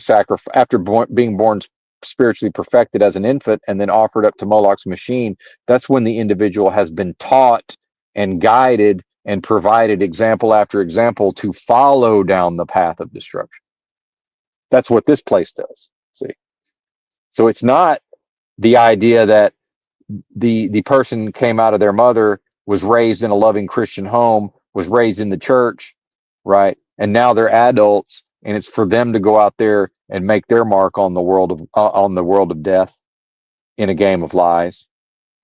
being born spiritually perfected as an infant and then offered up to Moloch's machine. That's when the individual has been taught and guided and provided example after example to follow down the path of destruction. That's what this place does. See, so it's not the idea that the person came out of their mother, was raised in a loving Christian home, was raised in the church, right? And now they're adults, and it's for them to go out there and make their mark on the world of death in a game of lies,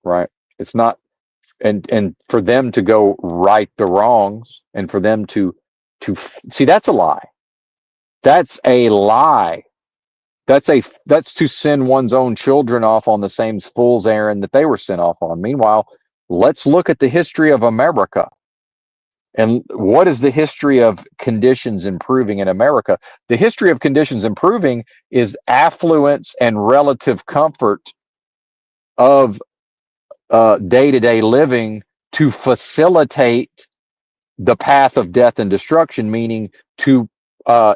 right? It's not, and for them to go right the wrongs, and for them to see, that's a lie. That's a lie. That's to send one's own children off on the same fool's errand that they were sent off on. Meanwhile, let's look at the history of America. And what is the history of conditions improving in America? The history of conditions improving is affluence and relative comfort of day-to-day living to facilitate the path of death and destruction, meaning to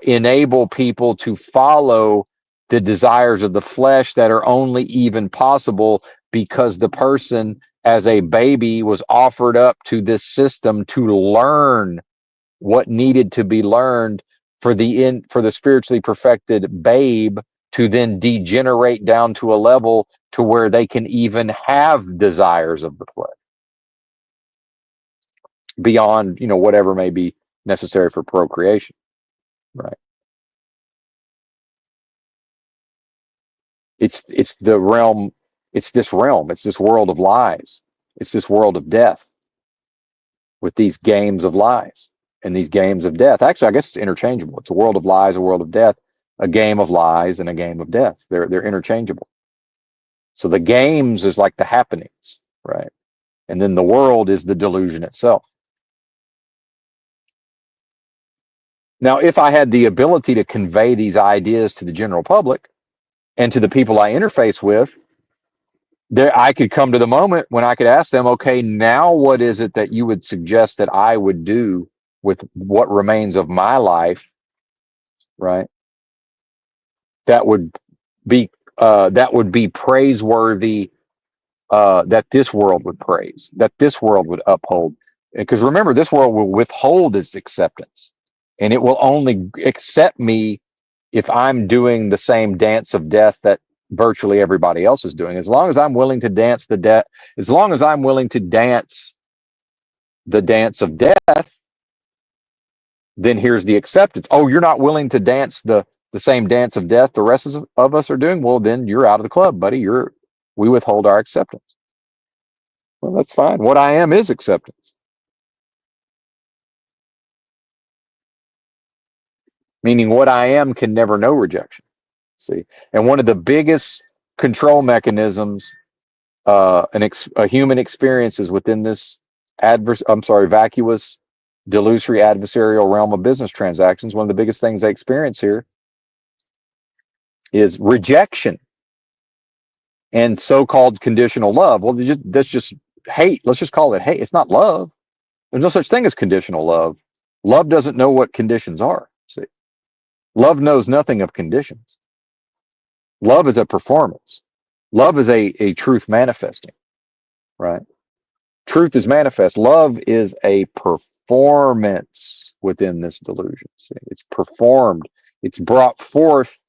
enable people to follow the desires of the flesh that are only even possible because the person as a baby was offered up to this system to learn what needed to be learned for the spiritually perfected babe to then degenerate down to a level to where they can even have desires of the flesh beyond, whatever may be necessary for procreation, right? It's the realm, it's this realm, it's this world of lies, it's this world of death with these games of lies and these games of death. Actually, I guess it's interchangeable. It's a world of lies, a world of death, a game of lies, and a game of death. They're interchangeable. So the games is like the happenings, right? And then the world is the delusion itself. Now, if I had the ability to convey these ideas to the general public and to the people I interface with, there I could come to the moment when I could ask them, okay, now what is it that you would suggest that I would do with what remains of my life, right? That would be praiseworthy, that this world would praise, that this world would uphold. Because remember, this world will withhold its acceptance, and it will only accept me if I'm doing the same dance of death that virtually everybody else is doing. As long as I'm willing to dance the death, as long as I'm willing to dance the dance of death, then here's the acceptance. Oh, you're not willing to dance the same dance of death the rest of us are doing? Well, then you're out of the club, buddy. We withhold our acceptance. Well, that's fine. What I am is acceptance. Meaning what I am can never know rejection. See, and one of the biggest control mechanisms a human experiences within this vacuous, delusory adversarial realm of business transactions, one of the biggest things they experience here is rejection and so-called conditional love. Well, that's just hate. Let's just call it hate. It's not love. There's no such thing as conditional love. Love doesn't know what conditions are. See, love knows nothing of conditions. Love is a performance. Love is a truth manifesting, right? Truth is manifest. Love is a performance within this delusion. See, it's performed. It's brought forth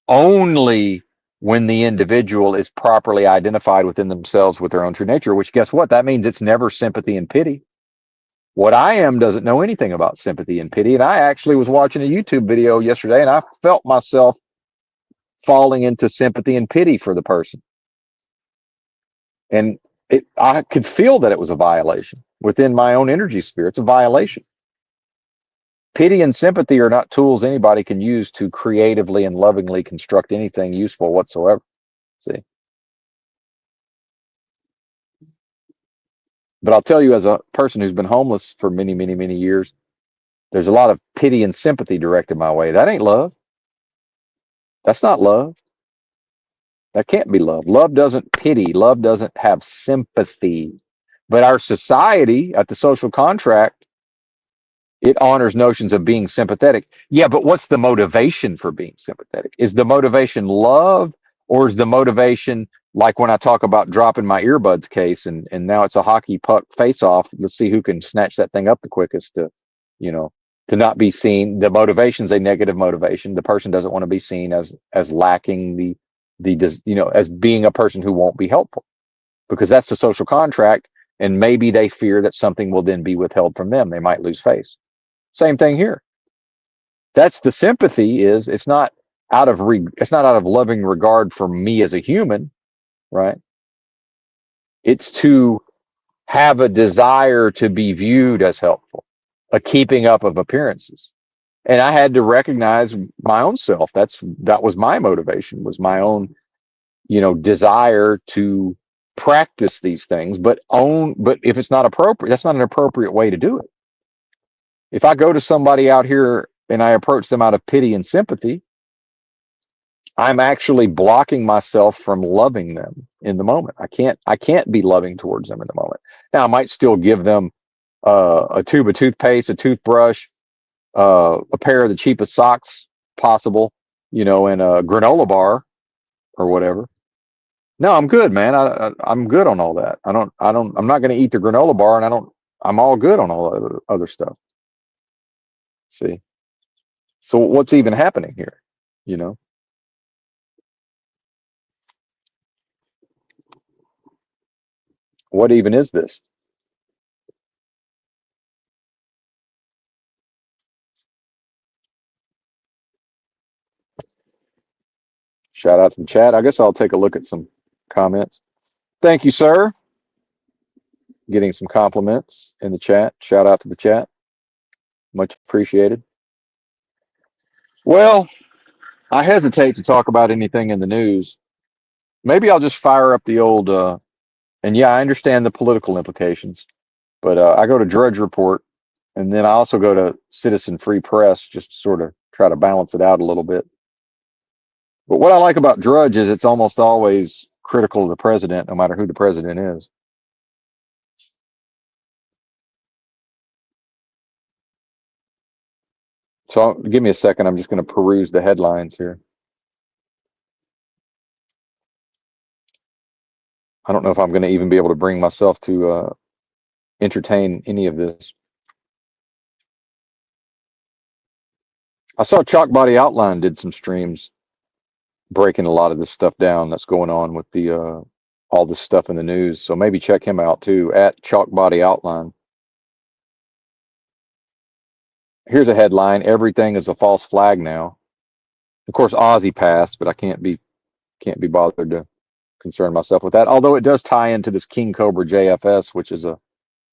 only when the individual is properly identified within themselves with their own true nature, which guess what? That means it's never sympathy and pity. What I am doesn't know anything about sympathy and pity. And I actually was watching a YouTube video yesterday and I felt myself falling into sympathy and pity for the person. And I could feel that it was a violation within my own energy sphere. It's a violation. Pity and sympathy are not tools anybody can use to creatively and lovingly construct anything useful whatsoever. See? But I'll tell you, as a person who's been homeless for many, many, many years, there's a lot of pity and sympathy directed my way. That ain't love. That's not love. That can't be love. Love doesn't pity. Love doesn't have sympathy. But our society, at the social contract, it honors notions of being sympathetic. Yeah, but what's the motivation for being sympathetic? Is the motivation love, or is the motivation like when I talk about dropping my earbuds case and now it's a hockey puck face off? Let's see who can snatch that thing up the quickest to, you know, to not be seen. The motivation's a negative motivation. The person doesn't want to be seen as lacking as being a person who won't be helpful, because that's the social contract. And maybe they fear that something will then be withheld from them. They might lose face. Same thing here. That's the sympathy. Is it's not out of loving regard for me as a human, right? It's to have a desire to be viewed as helpful, a keeping up of appearances. And I had to recognize my own self. That was my motivation, was my own, desire to practice these things, but if it's not appropriate, that's not an appropriate way to do it. If I go to somebody out here and I approach them out of pity and sympathy, I'm actually blocking myself from loving them in the moment. I can't be loving towards them in the moment. Now I might still give them a tube of toothpaste, a toothbrush, a pair of the cheapest socks possible, and a granola bar or whatever. No, I'm good, man. I'm good on all that. I'm not going to eat the granola bar, and I'm all good on all other stuff. See? So what's even happening here? You know? What even is this? Shout out to the chat. I guess I'll take a look at some comments. Thank you, sir. Getting some compliments in the chat. Shout out to the chat. Much appreciated. Well, I hesitate to talk about anything in the news. Maybe I'll just fire up the old, and yeah, I understand the political implications, but I go to Drudge Report, and then I also go to Citizen Free Press, just to sort of try to balance it out a little bit. But what I like about Drudge is it's almost always critical of the president, no matter who the president is. So give me a second. I'm just going to peruse the headlines here. I don't know if I'm going to even be able to bring myself to entertain any of this. I saw Chalk Body Outline did some streams breaking a lot of this stuff down that's going on with the all this stuff in the news. So maybe check him out too, at Chalk Body Outline. Here's a headline: everything is a false flag now. Of course, Ozzy passed, but I can't be bothered to concern myself with that. Although it does tie into this King Cobra JFS, which is a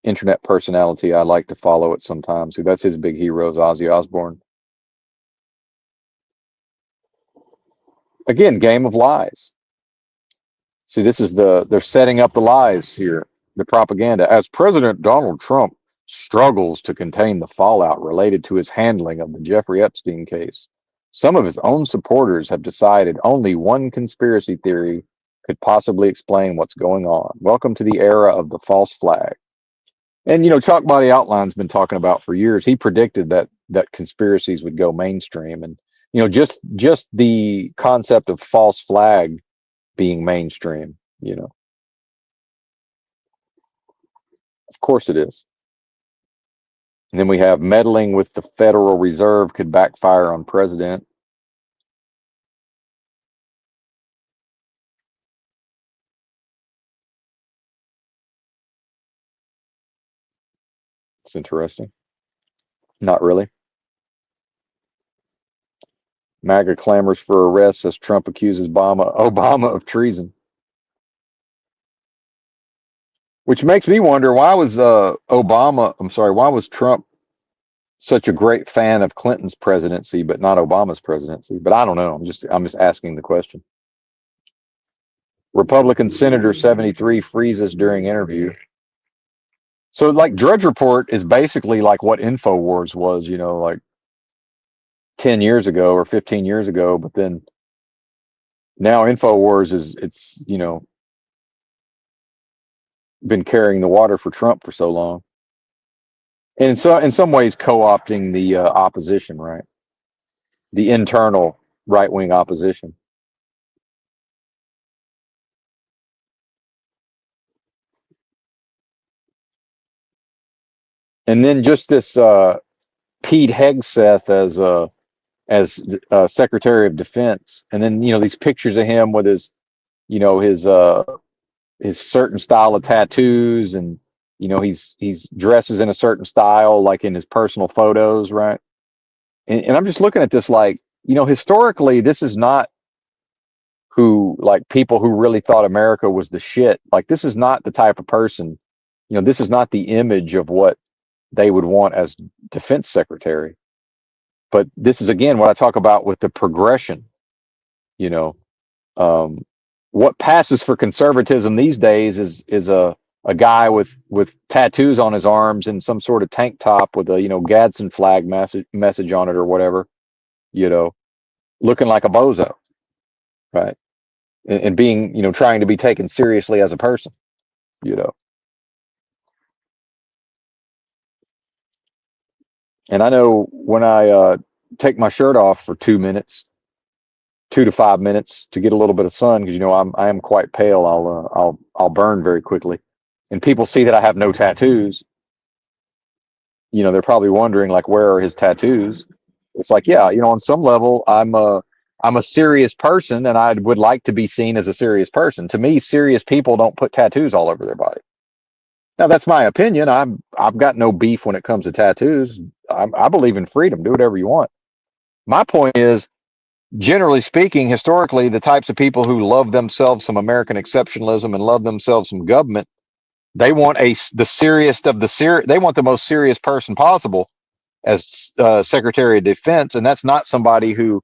internet personality I like to follow at sometimes. Who that's his big hero is Ozzy Osbourne. Again, game of lies. See, they're setting up the lies here, the propaganda. As President Donald Trump struggles to contain the fallout related to his handling of the Jeffrey Epstein case, some of his own supporters have decided only one conspiracy theory could possibly explain what's going on. Welcome to the era of the false flag. And Chalk Body Outline's been talking about for years. He predicted that conspiracies would go mainstream, and just the concept of false flag being mainstream. Of course it is. And then we have meddling with the Federal Reserve could backfire on president. It's interesting. Not really. MAGA clamors for arrest as Trump accuses Obama of treason. Which makes me wonder, why was Trump such a great fan of Clinton's presidency, but not Obama's presidency. But I don't know. I'm just asking the question. Republican Senator 73 freezes during interview. So like Drudge Report is basically like what InfoWars was, like 10 years ago or 15 years ago, but then now InfoWars it's been carrying the water for Trump for so long. And so in some ways co-opting the opposition, right? The internal right-wing opposition. And then just this Pete Hegseth as Secretary of Defense, and then these pictures of him with his you know his certain style of tattoos, and he's dresses in a certain style, like in his personal photos, right? And I'm just looking at this like, historically, this is not who, like, people who really thought America was the shit. Like, this is not the type of person, this is not the image of what they would want as defense secretary. But this is again what I talk about with the progression. You know, what passes for conservatism these days is a guy with tattoos on his arms and some sort of tank top with a Gadsden flag message on it or whatever. You know, looking like a bozo, right? And being trying to be taken seriously as a person. You know, and I know when I take my shirt off for 2 minutes, 2 to 5 minutes to get a little bit of sun, because I am quite pale. I'll burn very quickly, and people see that I have no tattoos. They're probably wondering, like, where are his tattoos? It's like, yeah, on some level, I'm a serious person, and I would like to be seen as a serious person. To me, serious people don't put tattoos all over their body. Now, that's my opinion. I've got no beef when it comes to tattoos. I believe in freedom. Do whatever you want. My point is, generally speaking, historically, the types of people who love themselves some American exceptionalism and love themselves some government, they want the serious of the serious. They want the most serious person possible as Secretary of Defense, and that's not somebody who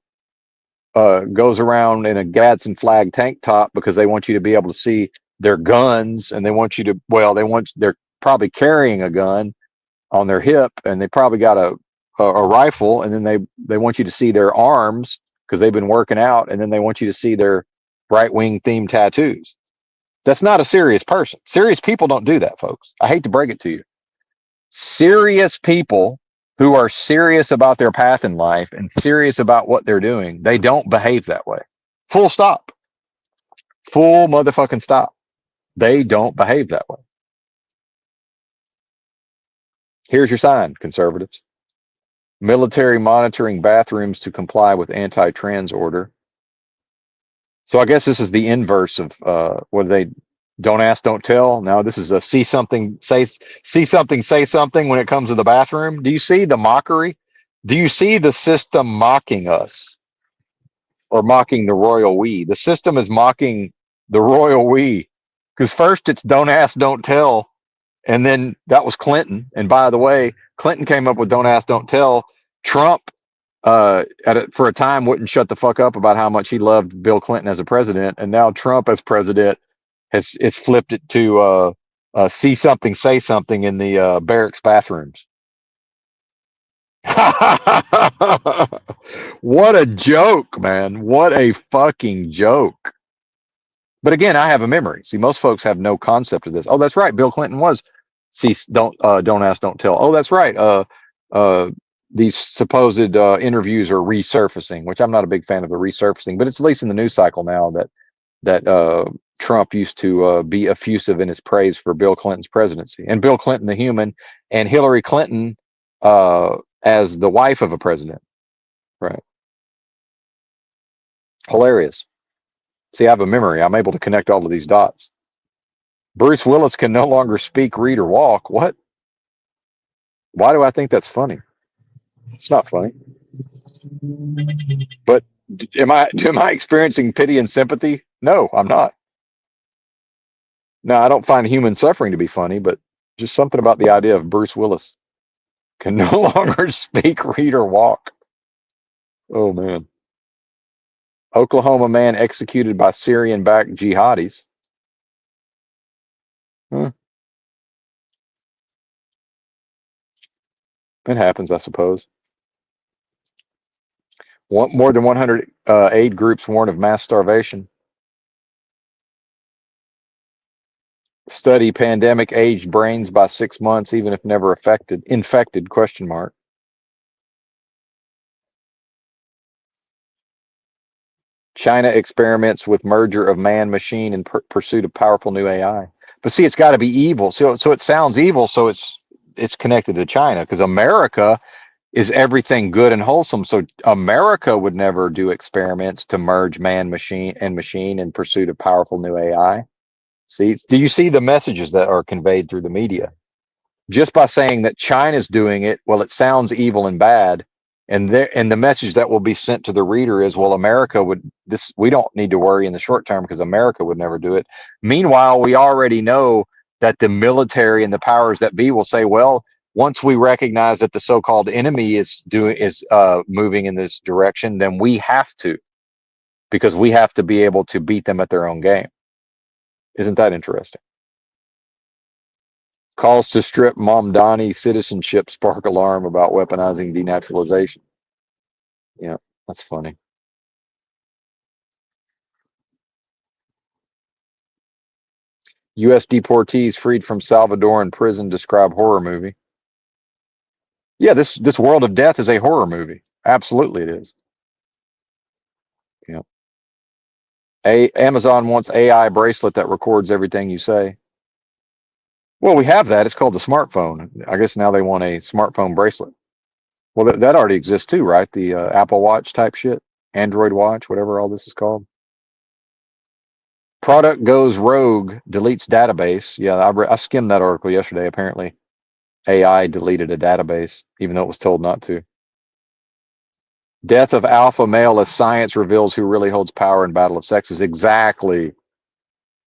goes around in a Gadsden flag tank top because they want you to be able to see their guns, and they want you to. Well, they're probably carrying a gun on their hip, and they probably got a rifle, and then they want you to see their arms because they've been working out, and then they want you to see their right wing themed tattoos. That's not a serious person. Serious people don't do that, folks. I hate to break it to you. Serious people who are serious about their path in life and serious about what they're doing, they don't behave that way. Full stop. Full motherfucking stop. They don't behave that way. Here's your sign, conservatives. Military monitoring bathrooms to comply with anti-trans order. So I guess this is the inverse of what they don't ask, don't tell. Now this is a see something, say something when it comes to the bathroom. Do you see the mockery? Do you see the system mocking us, or mocking the royal we? The system is mocking the royal we, because first it's don't ask, don't tell, and then that was Clinton. And by the way, Clinton came up with don't ask, don't tell. Trump for a time wouldn't shut the fuck up about how much he loved Bill Clinton as a president, and now Trump as president has flipped it to see something, say something in the barracks bathrooms. What a joke, man! What a fucking joke! But again, I have a memory. See, most folks have no concept of this. Oh, that's right. Bill Clinton was see don't ask, don't tell. Oh, that's right. These supposed interviews are resurfacing, which I'm not a big fan of the resurfacing, but it's at least in the news cycle now that Trump used to be effusive in his praise for Bill Clinton's presidency, and Bill Clinton the human, and Hillary Clinton as the wife of a president. Right? Hilarious. See, I have a memory. I'm able to connect all of these dots. Bruce Willis can no longer speak, read, or walk. What? Why do I think that's funny? It's not funny. But am I experiencing pity and sympathy? No, I'm not. No, I don't find human suffering to be funny, but just something about the idea of Bruce Willis. can no longer speak, read, or walk. Oh man. Oklahoma man executed by Syrian-backed jihadis. Huh. It happens, I suppose. More than 100 aid groups warn of mass starvation. Study pandemic aged brains by 6 months, even if never infected? Question mark. China experiments with merger of man machine in pursuit of powerful new AI. But see, it's got to be evil. So it sounds evil. So it's connected to China because America is everything good and wholesome. So America would never do experiments to merge man machine in pursuit of powerful new AI. See, do you see the messages that are conveyed through the media? Just by saying that China's doing it, well, it sounds evil and bad. And the message that will be sent to the reader is, well, America would this we don't need to worry in the short term because America would never do it. Meanwhile, we already know that the military and the powers that be will say, well, once we recognize that the so-called enemy is moving in this direction, then we have to, because we have to be able to beat them at their own game. Isn't that interesting? Calls to strip Mamdani citizenship spark alarm about weaponizing denaturalization. Yeah, that's funny. U.S. deportees freed from Salvadoran prison describe horror movie. Yeah, this World of Death is a horror movie. Absolutely, it is. Yeah. Amazon wants AI bracelet that records everything you say. Well, we have that. It's called the smartphone. I guess now they want a smartphone bracelet. Well, that already exists too, right? The Apple Watch type shit, Android Watch, whatever all this is called. Product goes rogue, deletes database. Yeah, I skimmed that article yesterday. Apparently, AI deleted a database, even though it was told not to. Death of alpha male as science reveals who really holds power in battle of sexes. Exactly.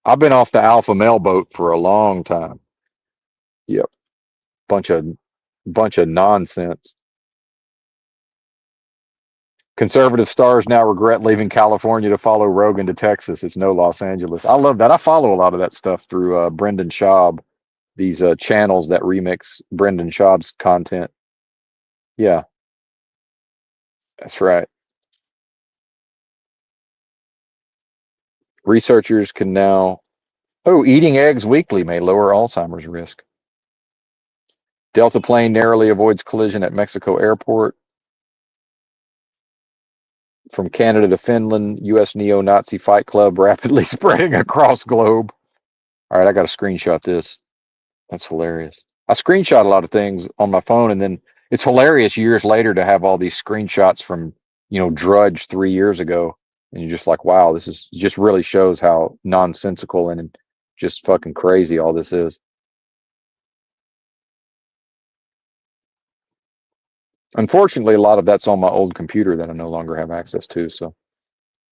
I've been off the alpha male boat for a long time. Yep. Bunch of nonsense. Conservative stars now regret leaving California to follow Rogan to Texas. It's no Los Angeles. I love that. I follow a lot of that stuff through Brendan Schaub, these channels that remix Brendan Schaub's content. Yeah, that's right. Researchers can now. Oh, eating eggs weekly may lower Alzheimer's risk. Delta plane narrowly avoids collision at Mexico airport. From Canada to Finland, U.S. neo-Nazi fight club rapidly spreading across globe. All right, I got to screenshot this. That's hilarious. I screenshot a lot of things on my phone, and then it's hilarious years later to have all these screenshots from, Drudge 3 years ago, and you're just like, wow, this is just really shows how nonsensical and just fucking crazy all this is. Unfortunately, a lot of that's on my old computer that I no longer have access to. So,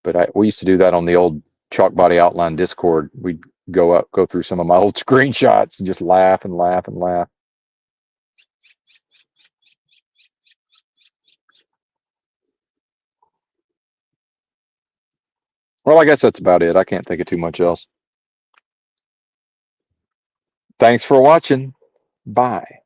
but we used to do that on the old Chalk Body Outline Discord. We'd go through some of my old screenshots and just laugh and laugh and laugh. Well, I guess that's about it. I can't think of too much else. Thanks for watching. Bye.